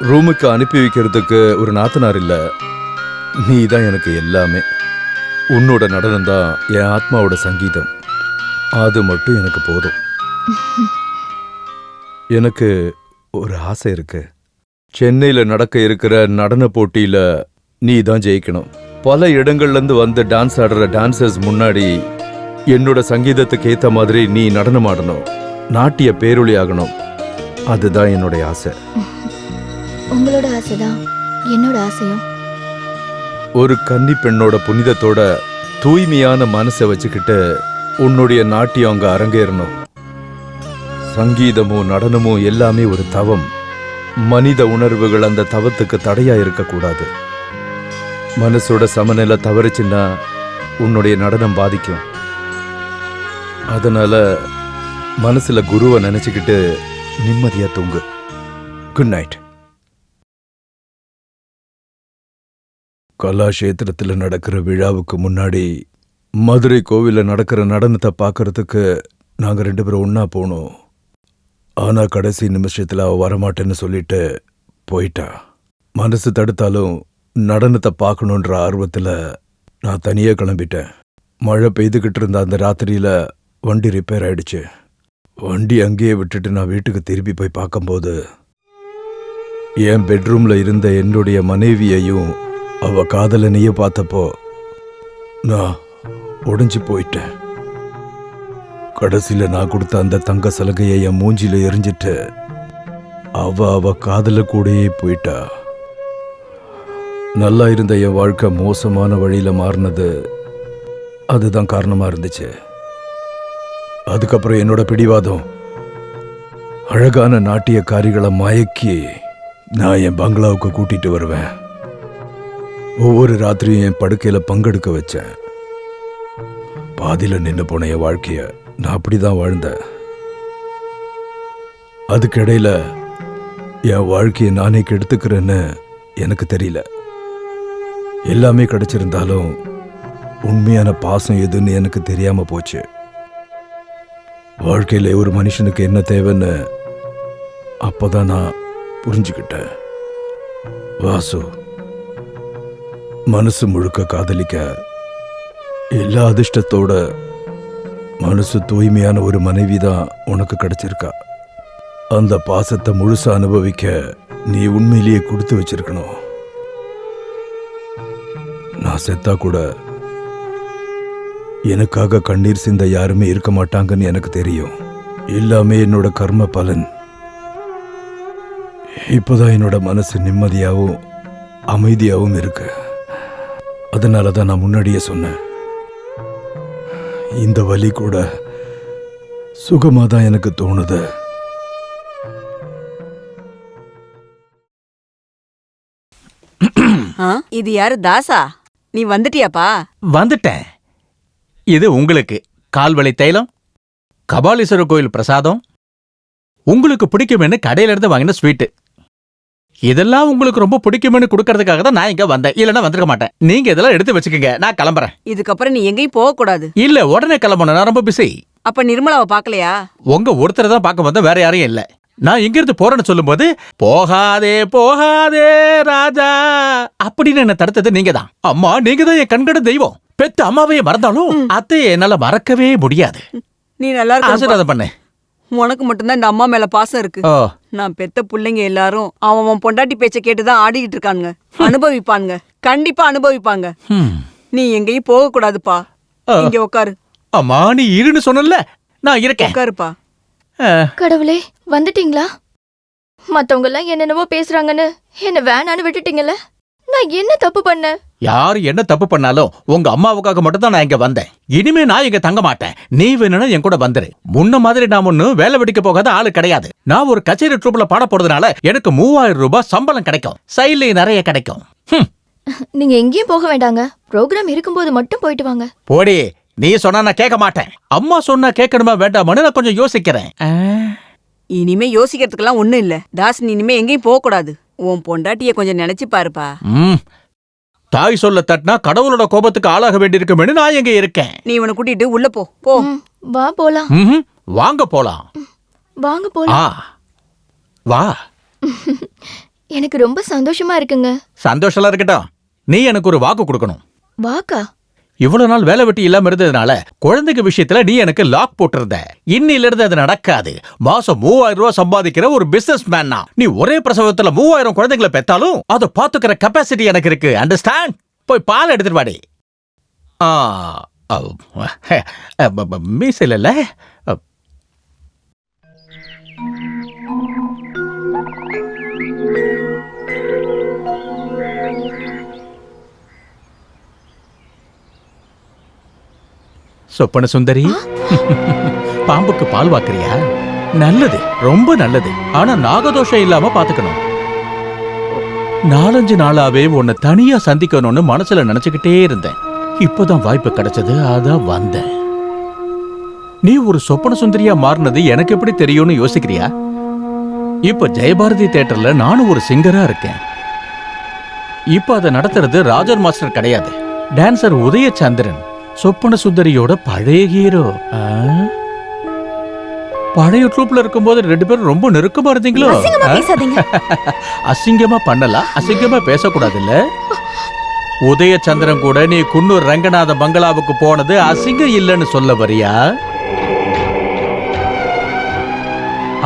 ரூமுக்கு அனுப்பி வைக்கிறதுக்கு ஒரு நாத்தனார் இல்ல. நீ தான் எனக்கு எல்லாமே. உன்னோட நடனம் தான் என் ஆத்மாவோட சங்கீதம். அது மட்டும் எனக்கு போதும். எனக்கு ஒரு ஆசை இருக்கு. சென்னையில நடக்க இருக்கிற நடன போட்டியில நீ தான் ஜெயிக்கணும். பல இடங்கள்ல இருந்து வந்து டான்ஸ் ஆடுற டான்சர்ஸ் முன்னாடி என்னோட சங்கீதத்துக்கு ஏத்த மாதிரி நீ நடனம் ஆடணும். நாட்டிய பேரொளி ஆகணும். அதுதான் என்னோட ஆசை. உங்களோட ஆசைதான் என்னோட ஆசையும். ஒரு கன்னி பெண்ணோட புனிதத்தோட தூய்மையான மனசை வச்சுக்கிட்டு உன்னுடைய நாட்டியம் அங்க அரங்கேறணும். சங்கீதமும் நடனமும் எல்லாமே ஒரு தவம். மனித உணர்வுகள் அந்த தவத்துக்கு தடையா இருக்கக்கூடாது. மனசோட சமநிலை தவறுச்சுன்னா உன்னுடைய நடனம் பாதிக்கும். அதனால மனசுல குருவை நினைச்சுக்கிட்டு நிம்மதியா தூங்கு. Good night. கலாஷேத்திரத்தில் நடக்கிற விழாவுக்கு முன்னாடி மதுரை கோவில்ல நடக்கிற நடனத்தை பார்க்கறதுக்கு நாங்க 2 பேரும் ஒன்னா போனோம். ஆனா கடைசி நிமிஷத்துல அவ வரமாட்டேன்னு சொல்லிட்டு போயிட்டா. மனசு தடுத்தாலும் நடனத்தை பார்க்கணுன்ற ஆர்வத்துல நான் தனியா கிளம்பிட்டேன். மழை பெய்துகிட்டு இருந்த அந்த ராத்திரியில வண்டி ரிப்பேர் ஆயிடுச்சு. வண்டி அங்கேயே விட்டுட்டு நான் வீட்டுக்கு திரும்பி போய் பார்க்கும்போது என் பெட்ரூம்ல இருந்த என்னுடைய மனைவியையும் அவ காதலனையும் பார்த்தப்போ நான் உடைஞ்சு போயிட்டேன். கடைசியில நான் கொடுத்த அந்த தங்க சலுகையை என் மூஞ்சில எரிஞ்சிட்டு அவ காதல கூடயே போயிட்டா. நல்லா இருந்த என் வாழ்க்கை மோசமான வழியில மாறினது அதுதான் காரணமா இருந்துச்சு. அதுக்கப்புறம் என்னோட பிடிவாதம், அழகான நாட்டியக்காரிகளை மயக்கி நான் என் பங்களாவுக்கு கூட்டிட்டு வருவேன். ஒவ்வொரு ராத்திரியும் என் படுக்கையில பங்கெடுக்க வச்சேன். பாதியில நின்று போன என் வாழ்க்கைய நான் அப்படிதான் வாழ்ந்தேன். அதுக்கிடையில என் வாழ்க்கையை நானே கெடுத்துக்கிறேன்னு எனக்கு தெரியல. எல்லாமே கிடைச்சிருந்தாலும் உண்மையான பாசம் எதுன்னு எனக்கு தெரியாம போச்சு. வாழ்க்கையில ஒரு மனுஷனுக்கு என்ன தேவைன்னு அப்பதான் நான் புரிஞ்சுக்கிட்டேன். வாசு, மனசு முழுக்க காதலிக்க, எல்லா அதிர்ஷ்டத்தோட மனசு தூய்மையான ஒரு மனைவி தான் உனக்கு கிடைச்சிருக்கா. அந்த பாசத்தை முழுசா அனுபவிக்க நீ உண்மையிலேயே கொடுத்து வச்சிருக்கணும். நான் செத்தா கூட எனக்காக கண்ணீர் சிந்த யாருமே இருக்க மாட்டாங்கன்னு எனக்கு தெரியும். எல்லாமே என்னோட கர்ம பலன். இப்போதான் என்னோட மனசு நிம்மதியாகவும் அமைதியாகவும் இருக்கு. அதனால தான் நான் முன்னாடியே சொன்னேன், இந்த வலி கூட சுகமா தான் எனக்கு தோணுது. இது யாரு தாசா? நீ வந்துட்டியாப்பா? வந்துட்டேன். இது உங்களுக்கு கால்வளி தைலம், கபாலீஸ்வரர் கோயில் பிரசாதம், உங்களுக்கு பிடிக்குமென்னு கடையில இருந்து வாங்கின ஸ்வீட்டு. இதெல்லாம் உங்களுக்கு ரொம்ப பிடிக்குமென்னு கொடுக்கறதுக்காக தான் நான் இங்க வந்தேன். இல்லைன்னா வந்திருக்க மாட்டேன். நீங்க இதெல்லாம் எடுத்து வச்சுக்கோங்க, நான் கிளம்புறேன். இதுக்கப்புறம் நீ எங்கேயும் போக கூடாது. இல்ல, உடனே கிளம்பணும், நான் ரொம்ப பிஸி. அப்ப நிர்மலாவை பாக்கலையா? உங்க ஒருத்தரை தான் பார்க்க வந்தேன், வேற யாரையும் இல்ல. நான் இங்கிருந்து போறேன்னு சொல்லும்போது போகாதே போகாதே ராஜா அப்படின்னு என்ன தடுத்தது நீங்க தான். அம்மா, நீங்க தான் என் கண்கட தெய்வம். பெத்த அம்மாவையே மறந்தாலும் அத்தையை என்னால மறக்கவே முடியாது. நீ நல்லா ஆசீர்வாதம் பண்ணு. உனக்கு மட்டும்தான் இந்த அம்மா மேல பாசம் இருக்கு. நான் பெத்த பிள்ளைங்க எல்லாரும் அவன் பொண்டாட்டி பேச்ச கேட்டுதான் ஆடிக்கிட்டு இருக்கானுங்க. அனுபவிப்பானுங்க, கண்டிப்பா அனுபவிப்பாங்க. நீ எங்கேயும் போக கூடாதுப்பா. இங்க உட்காரு. அம்மா, நீ இருன்னு சொன்னல, நான் இருக்கேன். உட்காருப்பா. கடவுளே, வந்துட்டீங்களா? மத்தவங்க எல்லாம் என்னென்னவோ பேசுறாங்கன்னு என்ன வேணான்னு விட்டுட்டீங்கல்ல. நான் என்ன தப்பு பண்ணேன்? யாரு என்ன தப்பு பண்ணாலும் உங்க அம்மாவுக்காக மட்டும் தான் நான் இங்க வந்தேன். இனிமே நான் இங்க தங்க மாட்டேன். நீ வேணும்னா என் கூட வந்துரு. முன்ன மாதிரி நான் ஒண்ணு வேலை வெடிக்க போகாத ஆளு கிடையாது. நான் ஒரு கச்சேரி ட்ரூப்ல பாட போறதுனால எனக்கு 3000 ரூபாய் சம்பளம் கிடைக்கும். சைட்ல நிறைய கிடைக்கும். நீங்க எங்கேயும் போக வேண்டாங்க. ப்ரோக்ராம் இருக்கும்போது மட்டும் போயிட்டு வாங்க. போடி, நீ சொன்னா நான் கேட்க மாட்டேன். அம்மா சொன்னா கேட்கணுமா வேண்டாமான்னு நான் கொஞ்சம் யோசிக்கிறேன். இனிமே யோசிக்கிறதுக்கெல்லாம் ஒண்ணும் இல்ல தாஸ். நீ இனிமே எங்கேயும் போக கூடாது. உன் பொண்டாட்டிய கொஞ்சம் நினைச்சு பாருப்பா. தாய் சொல்ல தட்டினா கடவுளோட கோபத்துக்கு ஆளாக வேண்டியிருக்குமே. நான் எங்க இருக்கேன். நீ இவனை கூட்டிட்டு உள்ள போ. போ. வா போலாம். வாங்க போலாம். வாங்க போலாம். வா. எனக்கு ரொம்ப சந்தோஷமா இருக்குங்க. சந்தோஷமா இருக்கட்டும். நீ எனக்கு ஒரு வாக்கு கொடுக்கணும். வாக்கா? இவ்வளவு நாள் வேலை வெட்டி இல்லாம இருந்ததுனால குழந்தைங்க விஷயத்துல நீ எனக்கு லாக் போட்டிருந்த. இன்னில இருந்து அது நடக்காது. மாசம் 3000 ரூபாய் சம்பாதிக்கிற ஒரு பிசினஸ் மேன். நீ ஒரே பிரசவத்துல 3000 குழந்தைகளை பெத்தாலும் அதை பாத்துக்கிற கெப்பாசிட்டி எனக்கு இருக்கு. அண்டர்ஸ்டாண்ட்? போய் பால் எடுத்துட்டு வாடி. மீசல் இல்ல. சொப்பன சுந்தரி, பாம்புக்கு பால் வாக்குறியா? நல்லது, ரொம்ப நல்லது. ஆனா நாகதோஷம் இல்லாம பாத்துக்கணும். 4-5 நாளாவே உன்னை தனியா சந்திக்கணும்னு மனசுல நினைச்சுக்கிட்டே இருந்தேன். இப்பதான் வாய்ப்பு கிடைச்சது, அதான் வந்தேன். நீ ஒரு சொப்பன சுந்தரியா மாறினது எனக்கு எப்படி தெரியும்னு யோசிக்கிறியா? இப்ப ஜெயபாரதி தியேட்டர்ல நானும் ஒரு சிங்கரா இருக்கேன். இப்ப அதை நடத்துறது ராஜர் மாஸ்டர் கிடையாது, டான்சர் உதயச்சந்திரன், சொப்பன சுந்தரியோட பழைய ஹீரோ. பழைய ட்ரூப்ல இருக்கும்போது 2 பேரும் ரொம்ப நெருக்கமா இருந்தீங்களோ? அசிங்கமா பண்ணலாம், அசிங்கமா பேசக்கூடாது இல்ல. உதயச்சந்திரன் கூட நீ குன்னூர் ரங்கநாத பங்களாவுக்கு போனது அசிங்கம் இல்லைன்னு சொல்ல வரியா?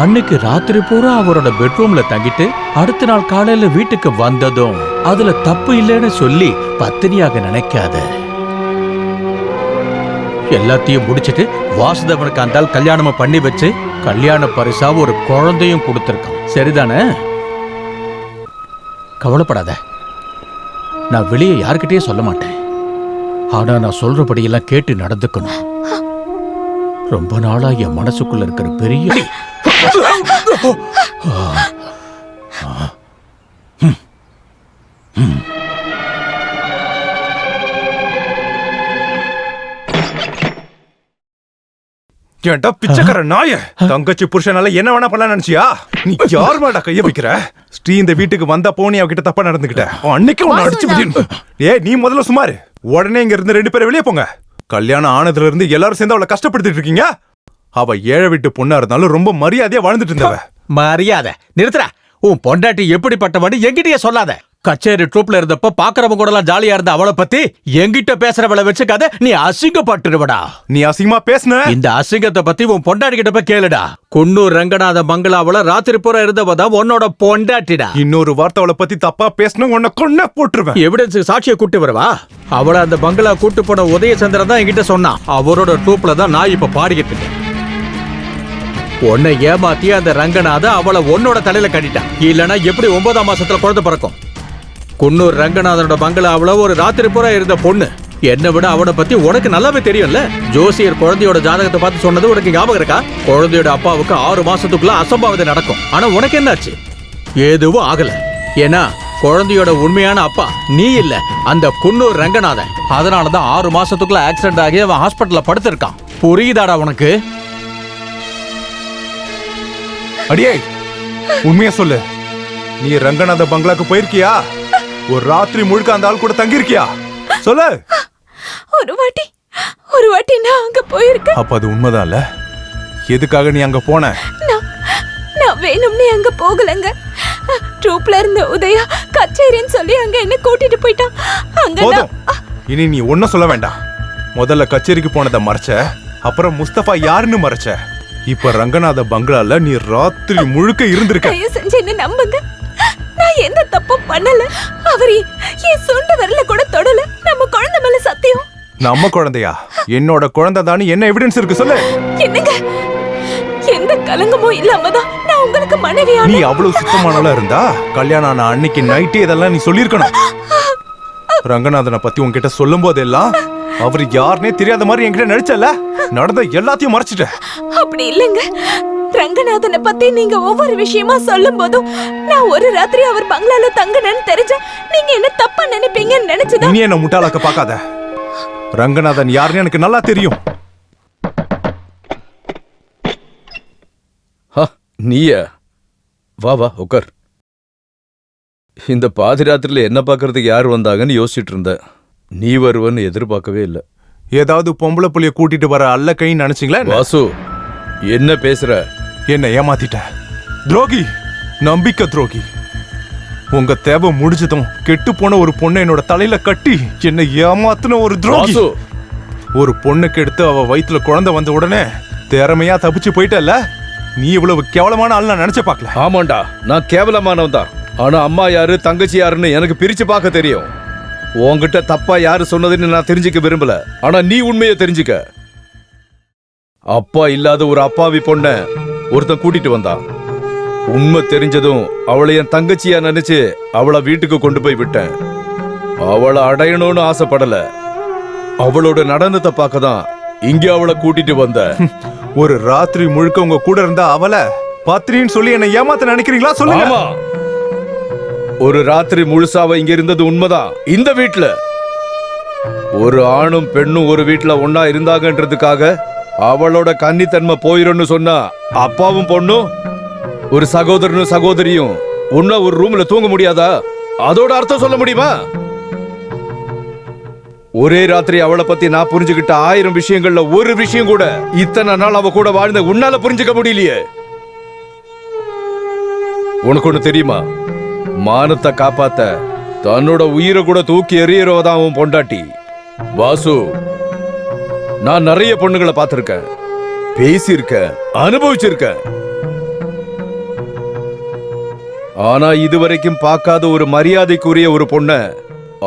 அன்னைக்கு ராத்திரி பூரா அவரோட பெட்ரூம்ல தங்கிட்டு அடுத்த நாள் காலையில வீட்டுக்கு வந்ததும் அதுல தப்பு இல்லைன்னு சொல்லி பத்தினியாக நினைக்காத. எல்லாத்தையும் முடிச்சிட்டு வாசுதேவனுக்கு அந்தால் கல்யாணமா பண்ணி வச்சு கல்யாண பரிசா ஒரு குழந்தையும் கொடுத்திருக்கான். சரிதானே? கவலைப்படாத, நான் வெளியே யாருக்கிட்டே சொல்ல மாட்டேன். ஆனா நான் சொல்றபடியெல்லாம் கேட்டு நடந்துக்கணும். ரொம்ப நாளா என் மனசுக்குள்ள இருக்கிற பெரிய ஏன்டா பிச்சைக்கார நாய தங்கச்சி புருஷனால என்ன வேணா பண்ணலாம் நினைச்சியா? நீ யார் மேடா கைய வைக்கிற? ஸ்ரீ இந்த வீட்டுக்கு வந்தா போனி அவகிட்ட தப்பா நடந்துகிட்ட. அன்னைக்கு உன்னை அடிச்சு முடியும். நீ முதல்ல சுமாரு. உடனே இங்க இருந்து 2 பேரும் வெளியே போங்க. கல்யாணம் ஆனதுல இருந்து எல்லாரும் சேர்ந்து அவளை கஷ்டப்படுத்திட்டு இருக்கீங்க. அவ ஏழை வீட்டு பொண்ணா இருந்தாலும் ரொம்ப மரியாதையா வாழ்ந்துட்டு இருந்தவ. மரியாதை நிறுத்துற. உன் பொண்டாட்டி எப்படிப்பட்டவன்னு என்கிட்டயே சொல்லாத. கச்சேரி ட்ரூப்ல இருந்தப்ப பாக்குறவங்க கூட எல்லாம் ஜாலியா இருந்த அவளை பத்தி என்கிட்ட பேசுறவளை வச்சுக்காத. நீ அசிங்கப்பட்டுடுவடா. நீ அசிங்கமா பேசுன. இந்த அசிங்கத்தை பத்தி உன் பொண்டாட்டி கிட்ட போய் கேளுடா. குன்னூர் ரங்கநாத பங்களாவுல ராத்திரி பூரா இருந்தவதான் உன்னோட பொண்டாட்டிடா. இன்னொரு வார்த்தை அவளை பத்தி தப்பா பேசணும் உன்னை கொன்ன போட்டுருவேன். எவிடன்ஸ் சாட்சியை கூட்டி வரவா? அவளை அந்த பங்களா கூட்டு போன உதயசந்திரன் தான் என்கிட்ட சொன்னான். அவரோட ட்ரூப்ல தான் நான் இப்ப பாடிக்கிட்டு இருக்கேன். உன்னை ஏமாத்தி அந்த ரங்கநாத அவளை உன்னோட தலையில கட்டிட்டான். இல்லனா எப்படி 9ஆம் மாசத்துல குழந்தை பிறக்கும்? குன்னூர் ரங்கநாதனோட பங்களாவுல ஒரு ராத்திரி பூரா இருந்த பொண்ணு. என்னை விட அவனை பத்தி உனக்கு நல்லாவே தெரியும்ல. ஜோசியர் குழந்தையோட ஜாதகத்தை பார்த்து சொன்னது உனக்கு ஞாபகம் இருக்கா? குழந்தையோட அப்பாவுக்கு 6 மாசத்துக்குள்ள அசம்பாவிதம் நடக்கும். ஆனா உனக்கு என்னாச்சு? எதுவும் ஆகல. ஏன்னா குழந்தையோட உண்மையான அப்பா நீ இல்ல, அந்த குன்னூர் ரங்கநாதன். அதனாலதான் 6 மாசத்துக்குள்ள ஆக்சிடென்ட் ஆகி அவன் ஹாஸ்பிட்டல்ல படுத்திருக்கான். புரியுதாடா உனக்கு? அடியே உண்மையா சொல்லு. நீ ரங்கநாத பங்களாக்கு போயிருக்கியா? ஒரு ராத்திரி முழுக்க அந்த ஆள் கூட தங்கி இருக்கியா? சொல்லு. ஒரு வாட்டி நான் அங்க போயிருக்கேன். அப்ப அது உண்மைதான்ல? எதுக்காக நீ அங்க போன? நான் வேணும்னே அங்க போகலங்க. ட்ரூப்ல இருந்த உதயா கச்சேரின்னு சொல்லி அங்க என்ன கூட்டிட்டு போயிட்டான். அங்க போதும். இனி நீ ஒன்னும் சொல்ல வேண்டாம். முதல்ல கச்சேரிக்கு போனதை மறைச்ச, அப்புறம் முஸ்தபா யாருன்னு மறைச்ச. இப்ப ரங்கநாத பங்களால நீ ராத்திரி முழுக்க இருந்திருக்க. தயவு செஞ்சு என்ன நம்புங்க. நான் எந்த தப்பும் பண்ணல. அவர் என் சொந்த வரல கூட தொடல. நம்ம குழந்தை மேல சத்தியம். நம்ம குழந்தையா? என்னோட குழந்தை தானே. என்ன எவிடன்ஸ் இருக்கு சொல்லு. என்னங்க, எந்த கலங்கமும் இல்லாமதான் நான் உங்களுக்கு மனைவியா. நீ அவ்வளவு சுத்தமானவளா இருந்தா கல்யாணம் ஆன அன்னைக்கு நைட்டே இதெல்லாம் நீ சொல்லிருக்கணும். ரங்கநாதனை பத்தி உன்கிட்ட சொல்லும் போதெல்லாம் அவர் யாருனே தெரியாத மாதிரி என்கிட்ட நடிச்சல. நடந்த எல்லாத்தையும் மறைச்சிட்ட. அப்படி இல்லைங்க. ரங்கநாதனை பத்தி நீங்க ஒவ்வொரு விஷயமா சொல்லும் போதும் நான் ஒரு ராத்திரி அவர் பங்களால தங்கினேன்னு தெரிஞ்சா நீங்க என்ன தப்பா நினைப்பீங்கன்னு நினைச்சுதான். நீ என்ன முட்டாளாக்க பார்க்காத. ரங்கநாதன் யாருன்னு எனக்கு நல்லா தெரியும். நீயா? வா வா உட்கார். இந்த பாதி ராத்திரில என்ன பார்க்கறதுக்கு யார் வந்தாங்கன்னு யோசிச்சுட்டு இருந்த. நீ வருவன்னு எதிர்பார்க்கவே இல்லை. ஏதாவது பொம்பளை புள்ளிய கூட்டிட்டு வர அல்ல கைன்னு நினைச்சீங்களா? வாசு என்ன பேசுற? என்ன ஏமாத்திட்ட. துரோகி, நம்பிக்கை துரோகி. உங்க தேவை முடிஞ்சதும் கெட்டு போன ஒரு பொண்ணை என்னோட தலையில கட்டி என்ன ஏமாத்துன ஒரு துரோகி. ஒரு பொண்ணுக்கு எடுத்து அவ வயிற்றுல குழந்தை வந்த உடனே திறமையா தப்பிச்சு போயிட்டல்ல. நீ இவ்வளவு கேவலமான ஆள் நான் நினைச்ச பார்க்கல. ஆமாண்டா, நான் கேவலமானவன் தான். ஆனா அம்மா யாரு தங்கச்சி யாருன்னு எனக்கு பிரிச்சு பார்க்க தெரியும். உன்கிட்ட தப்பா யாரு சொன்னதுன்னு நான் தெரிஞ்சுக்க விரும்பல. ஆனா நீ உண்மையை தெரிஞ்சுக்க. அப்பா இல்லாத ஒரு அப்பாவி பொண்ண ஒருத்தன் கூட்டிட்டு வந்தான். உண்மை தெரிஞ்சதும் அவளை என் தங்கச்சியா நினைச்சு அவளை வீட்டுக்கு கொண்டு போய் விட்டேன். அவளை அடையணும்னு ஆசைப்படல. அவளோட நடனத்தை பார்க்க தான் இங்க அவளை கூட்டிட்டு வந்த. ஒரு ராத்திரி முழுக்க உங்க கூட இருந்தா அவளை பாத்திரின்னு சொல்லி என்ன ஏமாத்த நினைக்கிறீங்களா? சொல்லுங்க. ஒரு ராத்திரி முழுசாவ இங்க இருந்தது உண்மைதான். இந்த வீட்டுல ஒரு ஆணும் பெண்ணும் ஒரு வீட்டுல ஒன்னா இருந்தாங்கன்றதுக்காக அவளோட கன்னித்தன்மை போயிரும்னு சொன்னா அப்பாவும் பொண்ணும் ஒரு சகோதரனும் சகோதரியும் ஒன்னா ஒரு ரூம்ல தூங்க முடியாதா? அதோட அர்த்தம் சொல்ல முடியுமா? ஒரே ராத்திரி அவளை பத்தி நான் புரிஞ்சுக்கிட்ட 1000 விஷயங்கள்ல ஒரு விஷயம் கூட இத்தனை நாள் அவ கூட வாழ்ந்த உன்னால புரிஞ்சுக்க முடியலையே. உனக்கு ஒண்ணு தெரியுமா? மானத்தை காப்பாத்த தன்னோட உயிரை கூட தூக்கி எறியறவதான் அவன் பொண்டாட்டி. வாசு, நான் நிறைய பொண்ணுங்களை பார்த்திருக்கேன், பேசியிருக்கேன், அனுபவிச்சிருக்கேன். ஆனா இதுவரைக்கும் பார்க்காத ஒரு மரியாதைக்குரிய ஒரு பொண்ண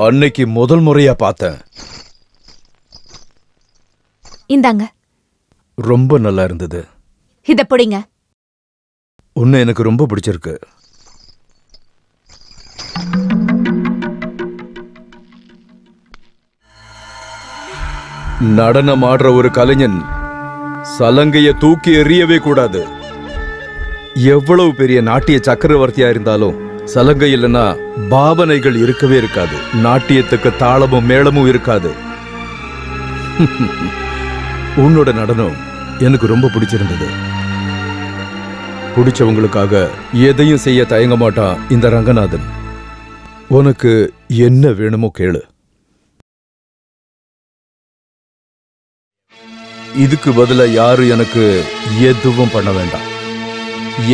அன்னைக்கு முதல் முறையா பார்த்தேன். இந்தாங்க. ரொம்ப நல்லா இருந்தது. இத புடிங்க. உன்னை எனக்கு ரொம்ப பிடிச்சிருக்கு. நடனம் ஆடுற ஒரு கலைஞன் சலங்கைய தூக்கி எறியவே கூடாது. எவ்வளவு பெரிய நாட்டிய சக்கரவர்த்தியா இருந்தாலும் சலங்கை இல்லைன்னா பாவனைகள் இருக்கவே இருக்காது. நாட்டியத்துக்கு தாளமும் மேளமும் இருக்காது. உன்னோட நடனம் எனக்கு ரொம்ப பிடிச்சிருந்தது. பிடிச்சவங்களுக்காக எதையும் செய்ய தயங்க மாட்டான் இந்த ரங்கநாதன். உனக்கு என்ன வேணுமோ கேளு. இதுக்கு பதிலா யாரும் எனக்கு எதுவும் பண்ண வேண்டாம்.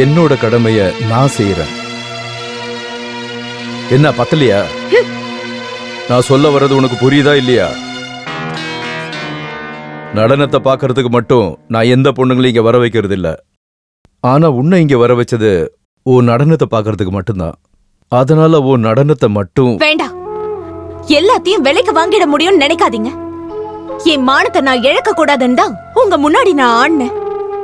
என்னோட கடமைய நான் செய்யறேன். என்ன பத்தலையா? நான் சொல்ல வர்றது உனக்கு புரியுதா இல்லையா? நடனத்தை பார்க்கறதுக்கு மட்டும் நான் எந்த பொண்ணுங்களையும் இங்க வர வைக்கிறது இல்ல. ஆனா உன்னை இங்க வர வச்சது உன் நடனத்தை பார்க்கறதுக்கு மட்டும்தான். அதனால உன் நடனத்தை மட்டும் வேண்டாம். எல்லாத்தையும் விலைக்கு வாங்கிட முடியும்னு நினைக்காதீங்க. என் மானத்தை நான் இழக்க கூடாதுன்னு தான் உங்க முன்னாடி நான் ஆடினேன்.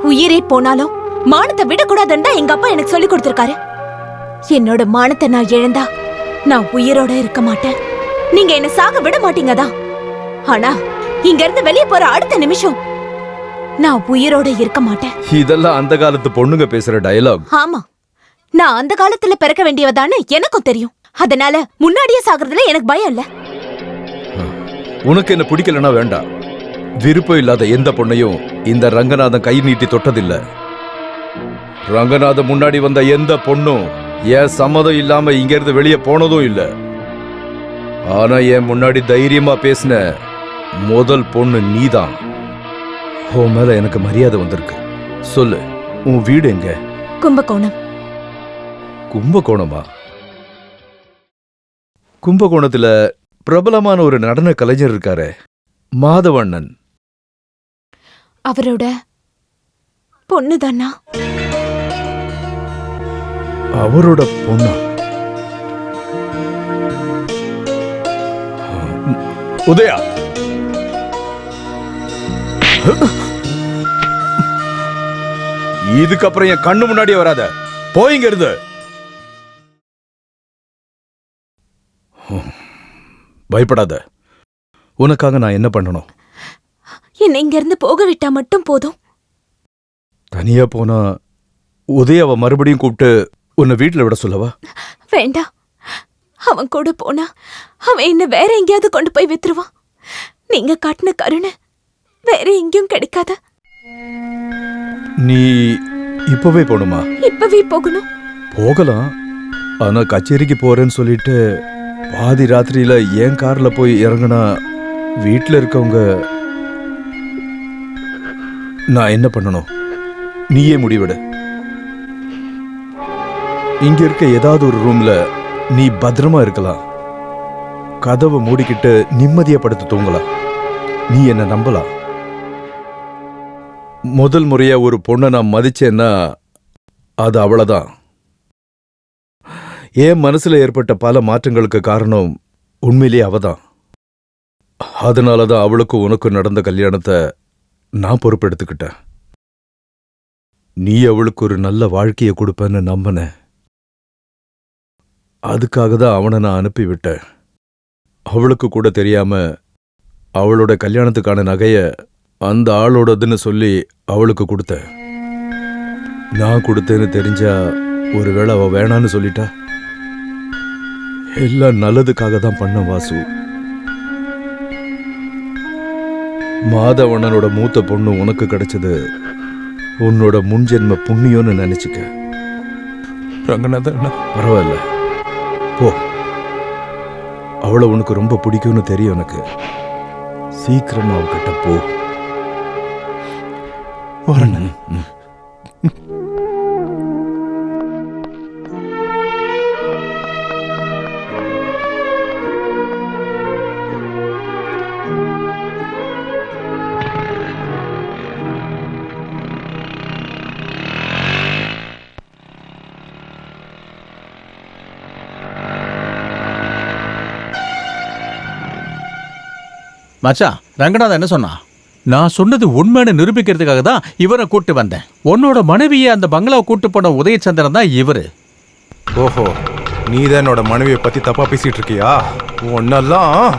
உயிரே போனாலும் மானத்தை விடக்கூடாதுன்னு தான் எங்க அப்பா எனக்கு சொல்லி கொடுத்திருக்காரு. என்னோட மானத்தை நான் இழந்தா நான் உயிரோட இருக்க மாட்டேன். நீங்க என்ன சாக விட மாட்டீங்க தான். ஆனா இங்க இருந்து வெளியே போற அடுத்த நிமிஷம் நான் உயிரோட இருக்க மாட்டேன். இதெல்லாம் அந்த காலத்து பொண்ணுங்க பேசுற டயலாக். ஆமா, நான் அந்த காலத்துல பிறக்க வேண்டியவதான்னு எனக்கும் தெரியும். அதனால முன்னாடியே சாகிறதுல எனக்கு பயம் இல்ல. உனக்கு என்ன பிடிக்கலன்னா வேண்டாம். விருப்பம் இல்லாத எந்த பொண்ணையும் இந்த ரங்கநாதன் கை நீட்டி தொட்டதில்ல. ரங்கநாதன் முன்னாடி வந்த எந்த பொண்ணும் என் சம்மதம் இல்லாம இங்க இருந்து வெளியே போனதும் இல்ல. ஆனா என் முன்னாடி தைரியமா பேசின முதல் பொண்ணு நீதான். உன் மேல எனக்கு மரியாதை வந்திருக்கு. சொல்லு, உன் வீடு எங்க? கும்பகோணம். கும்பகோணமா? கும்பகோணத்துல பிரபலமான ஒரு நடன கலைஞர் இருக்காரு, மாதவண்ணன். அவரோட பொண்ணுதானா? அவரோட பொண்ணா? உதயா, இதுக்கப்புறம் என் கண்ணு முன்னாடியே வராத. போயிங்க இருந்து. பயப்படாத. உனக்காக நான் என்ன பண்ணணும்? என்னை இங்க இருந்து போக விட்டா மட்டும் போதும். தனியா போனா உதயாவை மறுபடியும் கூப்பிட்டு உன்னை வீட்டுல விட சொல்லவா? வேண்டாம். அவன் கூட போனா அவன் என்ன வேற எங்கேயாவது கொண்டு போய் வித்துருவான். நீங்க காட்டின கருணை வேற எங்கேயும் கிடைக்காத. நீ இப்பவே போணுமா? இப்பவே போகணும். போகலாம். ஆனா கச்சேரிக்கு போறேன்னு சொல்லிட்டு பாதி ராத்திரியில ஏன் கார்ல போய் இறங்குனா வீட்டுல இருக்கவங்க நான் என்ன பண்ணணும்? நீயே முடிவிடு. இங்க இருக்க ஏதாவது ஒரு ரூம்ல நீ பத்திரமா இருக்கலாம். கதவை மூடிக்கிட்டு நிம்மதியா படுத்து தூங்கலாம். நீ என்ன நம்பலாம். முதல் முறையா ஒரு பொண்ணை நான் மதிச்சேன்னா அது அவ்வளவுதான். என் மனசுல ஏற்பட்ட பல மாற்றங்களுக்கு காரணம் உண்மையிலேயே அவதான். அதனாலதான் அவளுக்கும் உனக்கும் நடந்த கல்யாணத்தை நான் பொறுப்பெடுத்துக்கிட்டேன். நீ அவளுக்கு ஒரு நல்ல வாழ்க்கையை கொடுப்பேன்னு நம்பினேன். அதுக்காக தான் அவனை நான் அனுப்பிவிட்டேன். அவளுக்கு கூட தெரியாம அவளோட கல்யாணத்துக்கான நகைய அந்த ஆளோடதுன்னு சொல்லி அவளுக்கு கொடுத்தேன். நான் கொடுத்தேன்னு தெரிஞ்சா ஒருவேளை அவ வேணான்னு சொல்லிட்டா? எல்லாம் நல்லதுக்காக தான் பண்ண வாசு. மாதவண்ணனோட மூத்த பொண்ணு உனக்கு கிடைச்சது உன்னோட முன்ஜென்ம புண்ணியம்னு நினைச்சுக்க. ரங்கநாதன், பரவாயில்ல, போ. அவளை உனக்கு ரொம்ப பிடிக்கும்னு தெரியும் எனக்கு. சீக்கிரமா அவகிட்ட போ. வரணும். மச்சான், ரங்கநாதன் என்ன சொன்னா? நான் சொன்னது உண்மைன்னு நிரூபிக்கிறதுக்காக தான் இவரை கூட்டு வந்தேன். உன்னோட மனைவியை அந்த பங்களாவை கூட்டு போன உதயச்சந்திரன் தான் இவரு. ஓஹோ, நீ தான் என்னோட மனைவியை பத்தி தப்பா பேசிட்டு இருக்கியா? ஒன்னெல்லாம்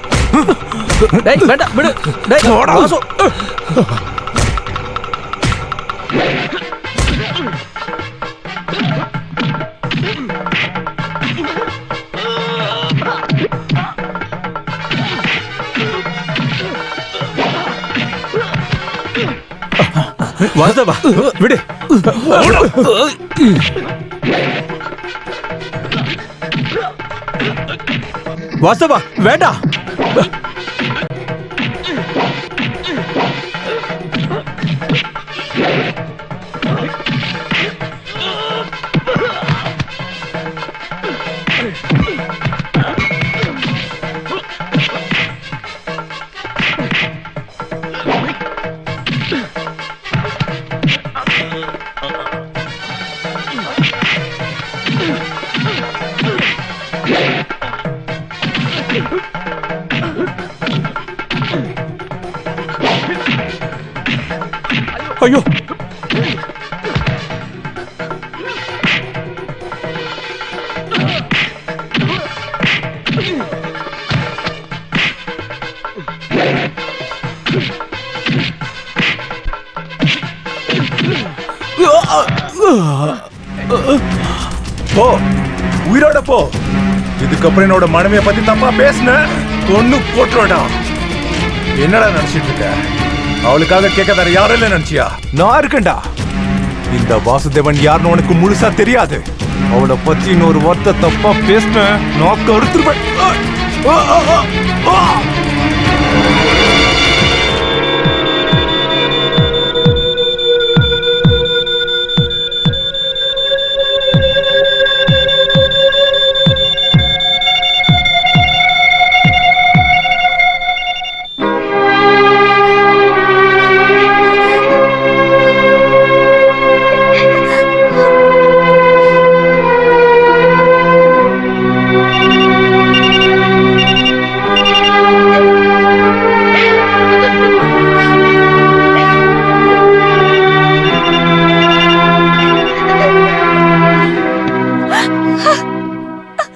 வாசுதேவா விடு. வாசுதேவா வேண்டாம். ஐயோ போ, உயிரோட போ. இதுக்கப்புறம் என்னோட மனைவியை பத்தி தப்பா பேசுன தொண்ணு போட்டுடா. என்னடா நினைச்சிட்டு இருக்க? அவளுக்காக கேட்க வேற யாரும் இல்ல நினைச்சியா? நான் இருக்கேன்டா. இந்த வாசுதேவன் யாருன்னு உனக்கு முழுசா தெரியாது. அவளை பத்தி இன்னொரு வார்த்தை தப்பா பேசின நான் கருத்துருவேன்.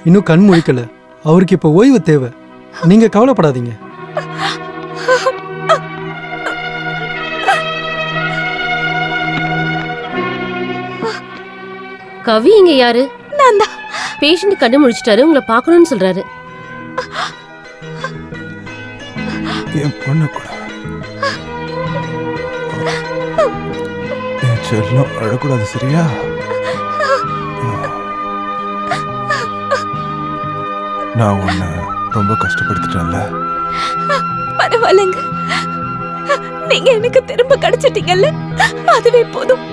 இன்னும் கண் முழிக்கல. அவருக்கு இப்ப ஓய்வு தேவை. நீங்க கவலைப்படாதீங்க. கவி இங்க யாரு? நான் தான். பேஷண்ட் கண்ணு முழிச்சிட்டாரு, உங்களை பார்க்கணும்னு சொல்றாரு. என் பொண்ணு கூட என் செல்லம் அழக்கூடாது, சரியா? நான் உன்னை ரொம்ப கஷ்டப்படுத்திட்டேன்ல. பரவாயில்லைங்க, நீங்க எனக்கு திரும்ப கிடைச்சிட்டீங்கல்ல, அதுவே போதும்.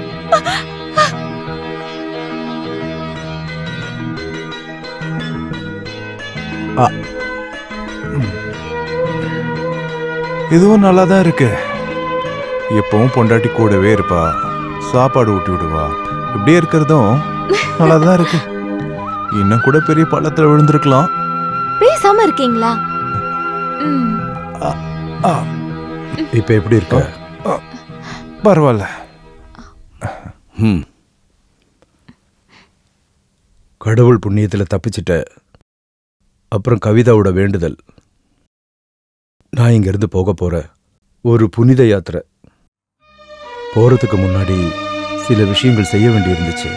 இதுவும் நல்லா தான் இருக்கு. எப்பவும் பொண்டாட்டி கூடவே இருப்பா, சாப்பாடு ஊட்டி விடுவா. இப்படியே இருக்கிறதும் நல்லா தான் இருக்கு. இன்னும் கூட பெரிய பள்ளத்துல விழுந்திருக்கலாம். பேசாம இருக்கீங்களா? இப்ப எப்படி இருக்க? பரவாயில்ல. கடவுள் புண்ணியத்துல தப்பிச்சிட்ட. அப்புறம் கவிதாவோட வேண்டுதல். நான் இங்க இருந்து போக போறேன். ஒரு புனித யாத்திரை. போறதுக்கு முன்னாடி சில விஷயங்கள் செய்ய வேண்டி இருந்துச்சு.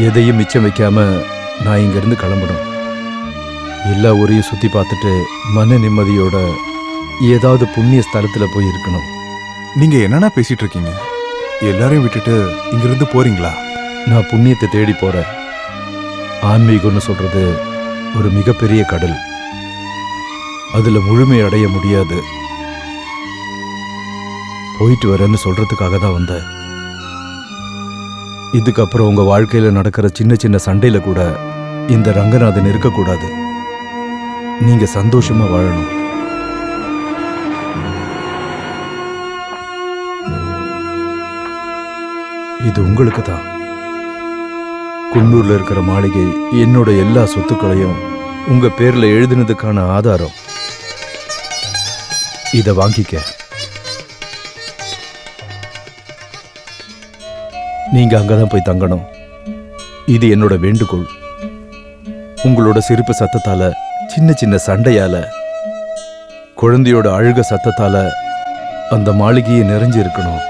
எதையும் மிச்சம் வைக்காம நான் இங்க இருந்து கிளம்பணும். எல்லா ஊரையும் சுத்தி பார்த்துட்டு மன நிம்மதியோட ஏதாவது புண்ணிய ஸ்தலத்துல போய் இருக்கணும். நீங்க என்னன்னா பேசிட்டு இருக்கீங்க? எல்லாரையும் விட்டுட்டு இங்கிருந்து போறீங்களா? நான் புண்ணியத்தை தேடி போறேன். ஆன்மீகம்னு சொல்றது ஒரு மிகப்பெரிய கடல். அதுல முழுமை அடைய முடியாது. போயிட்டு வரேன்னு சொல்றதுக்காக தான் வந்தேன். இதுக்கப்புறம் உங்க வாழ்க்கையில நடக்கிற சின்ன சின்ன சண்டையில கூட இந்த ரங்கநாதன் இருக்கக்கூடாது. நீங்க சந்தோஷமா வாழணும். இது உங்களுக்கு தான். குன்னூர்ல இருக்கிற மாளிகை என்னோட எல்லா சொத்துக்களையும் உங்க பேர்ல எழுதினதுக்கான ஆதாரம். இத வாங்கிக்க. நீங்க அங்கதான் போய் தங்கணும். இது என்னோட வேண்டுகோள். உங்களோட சிரிப்பு சத்தத்தால, சின்ன சின்ன சண்டையால, குழந்தையோட அழுக சத்தத்தால அந்த மாளிகையை நிறைஞ்சு இருக்கணும்.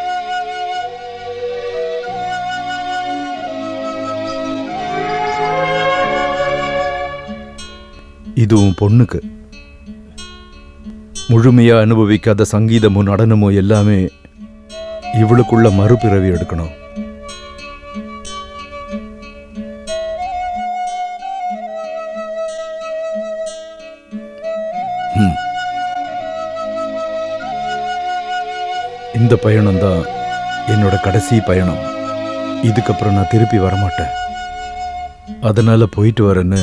இதுவும் பொண்ணுக்கு. முழுமையா அனுபவிக்காத சங்கீதமும் நடனமும் எல்லாமே இவளுக்குள்ள மறுபிறவி எடுக்கணும். இந்த பயணம்தான் என்னோட கடைசி பயணம். இதுக்கப்புறம் நான் திருப்பி வரமாட்டேன். அதனால போயிட்டு வரேன்னு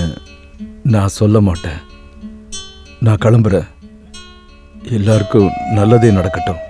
நான் சொல்ல மாட்டேன். நான் கிளம்புறேன். எல்லாருக்கும் நல்லதே நடக்கட்டும்.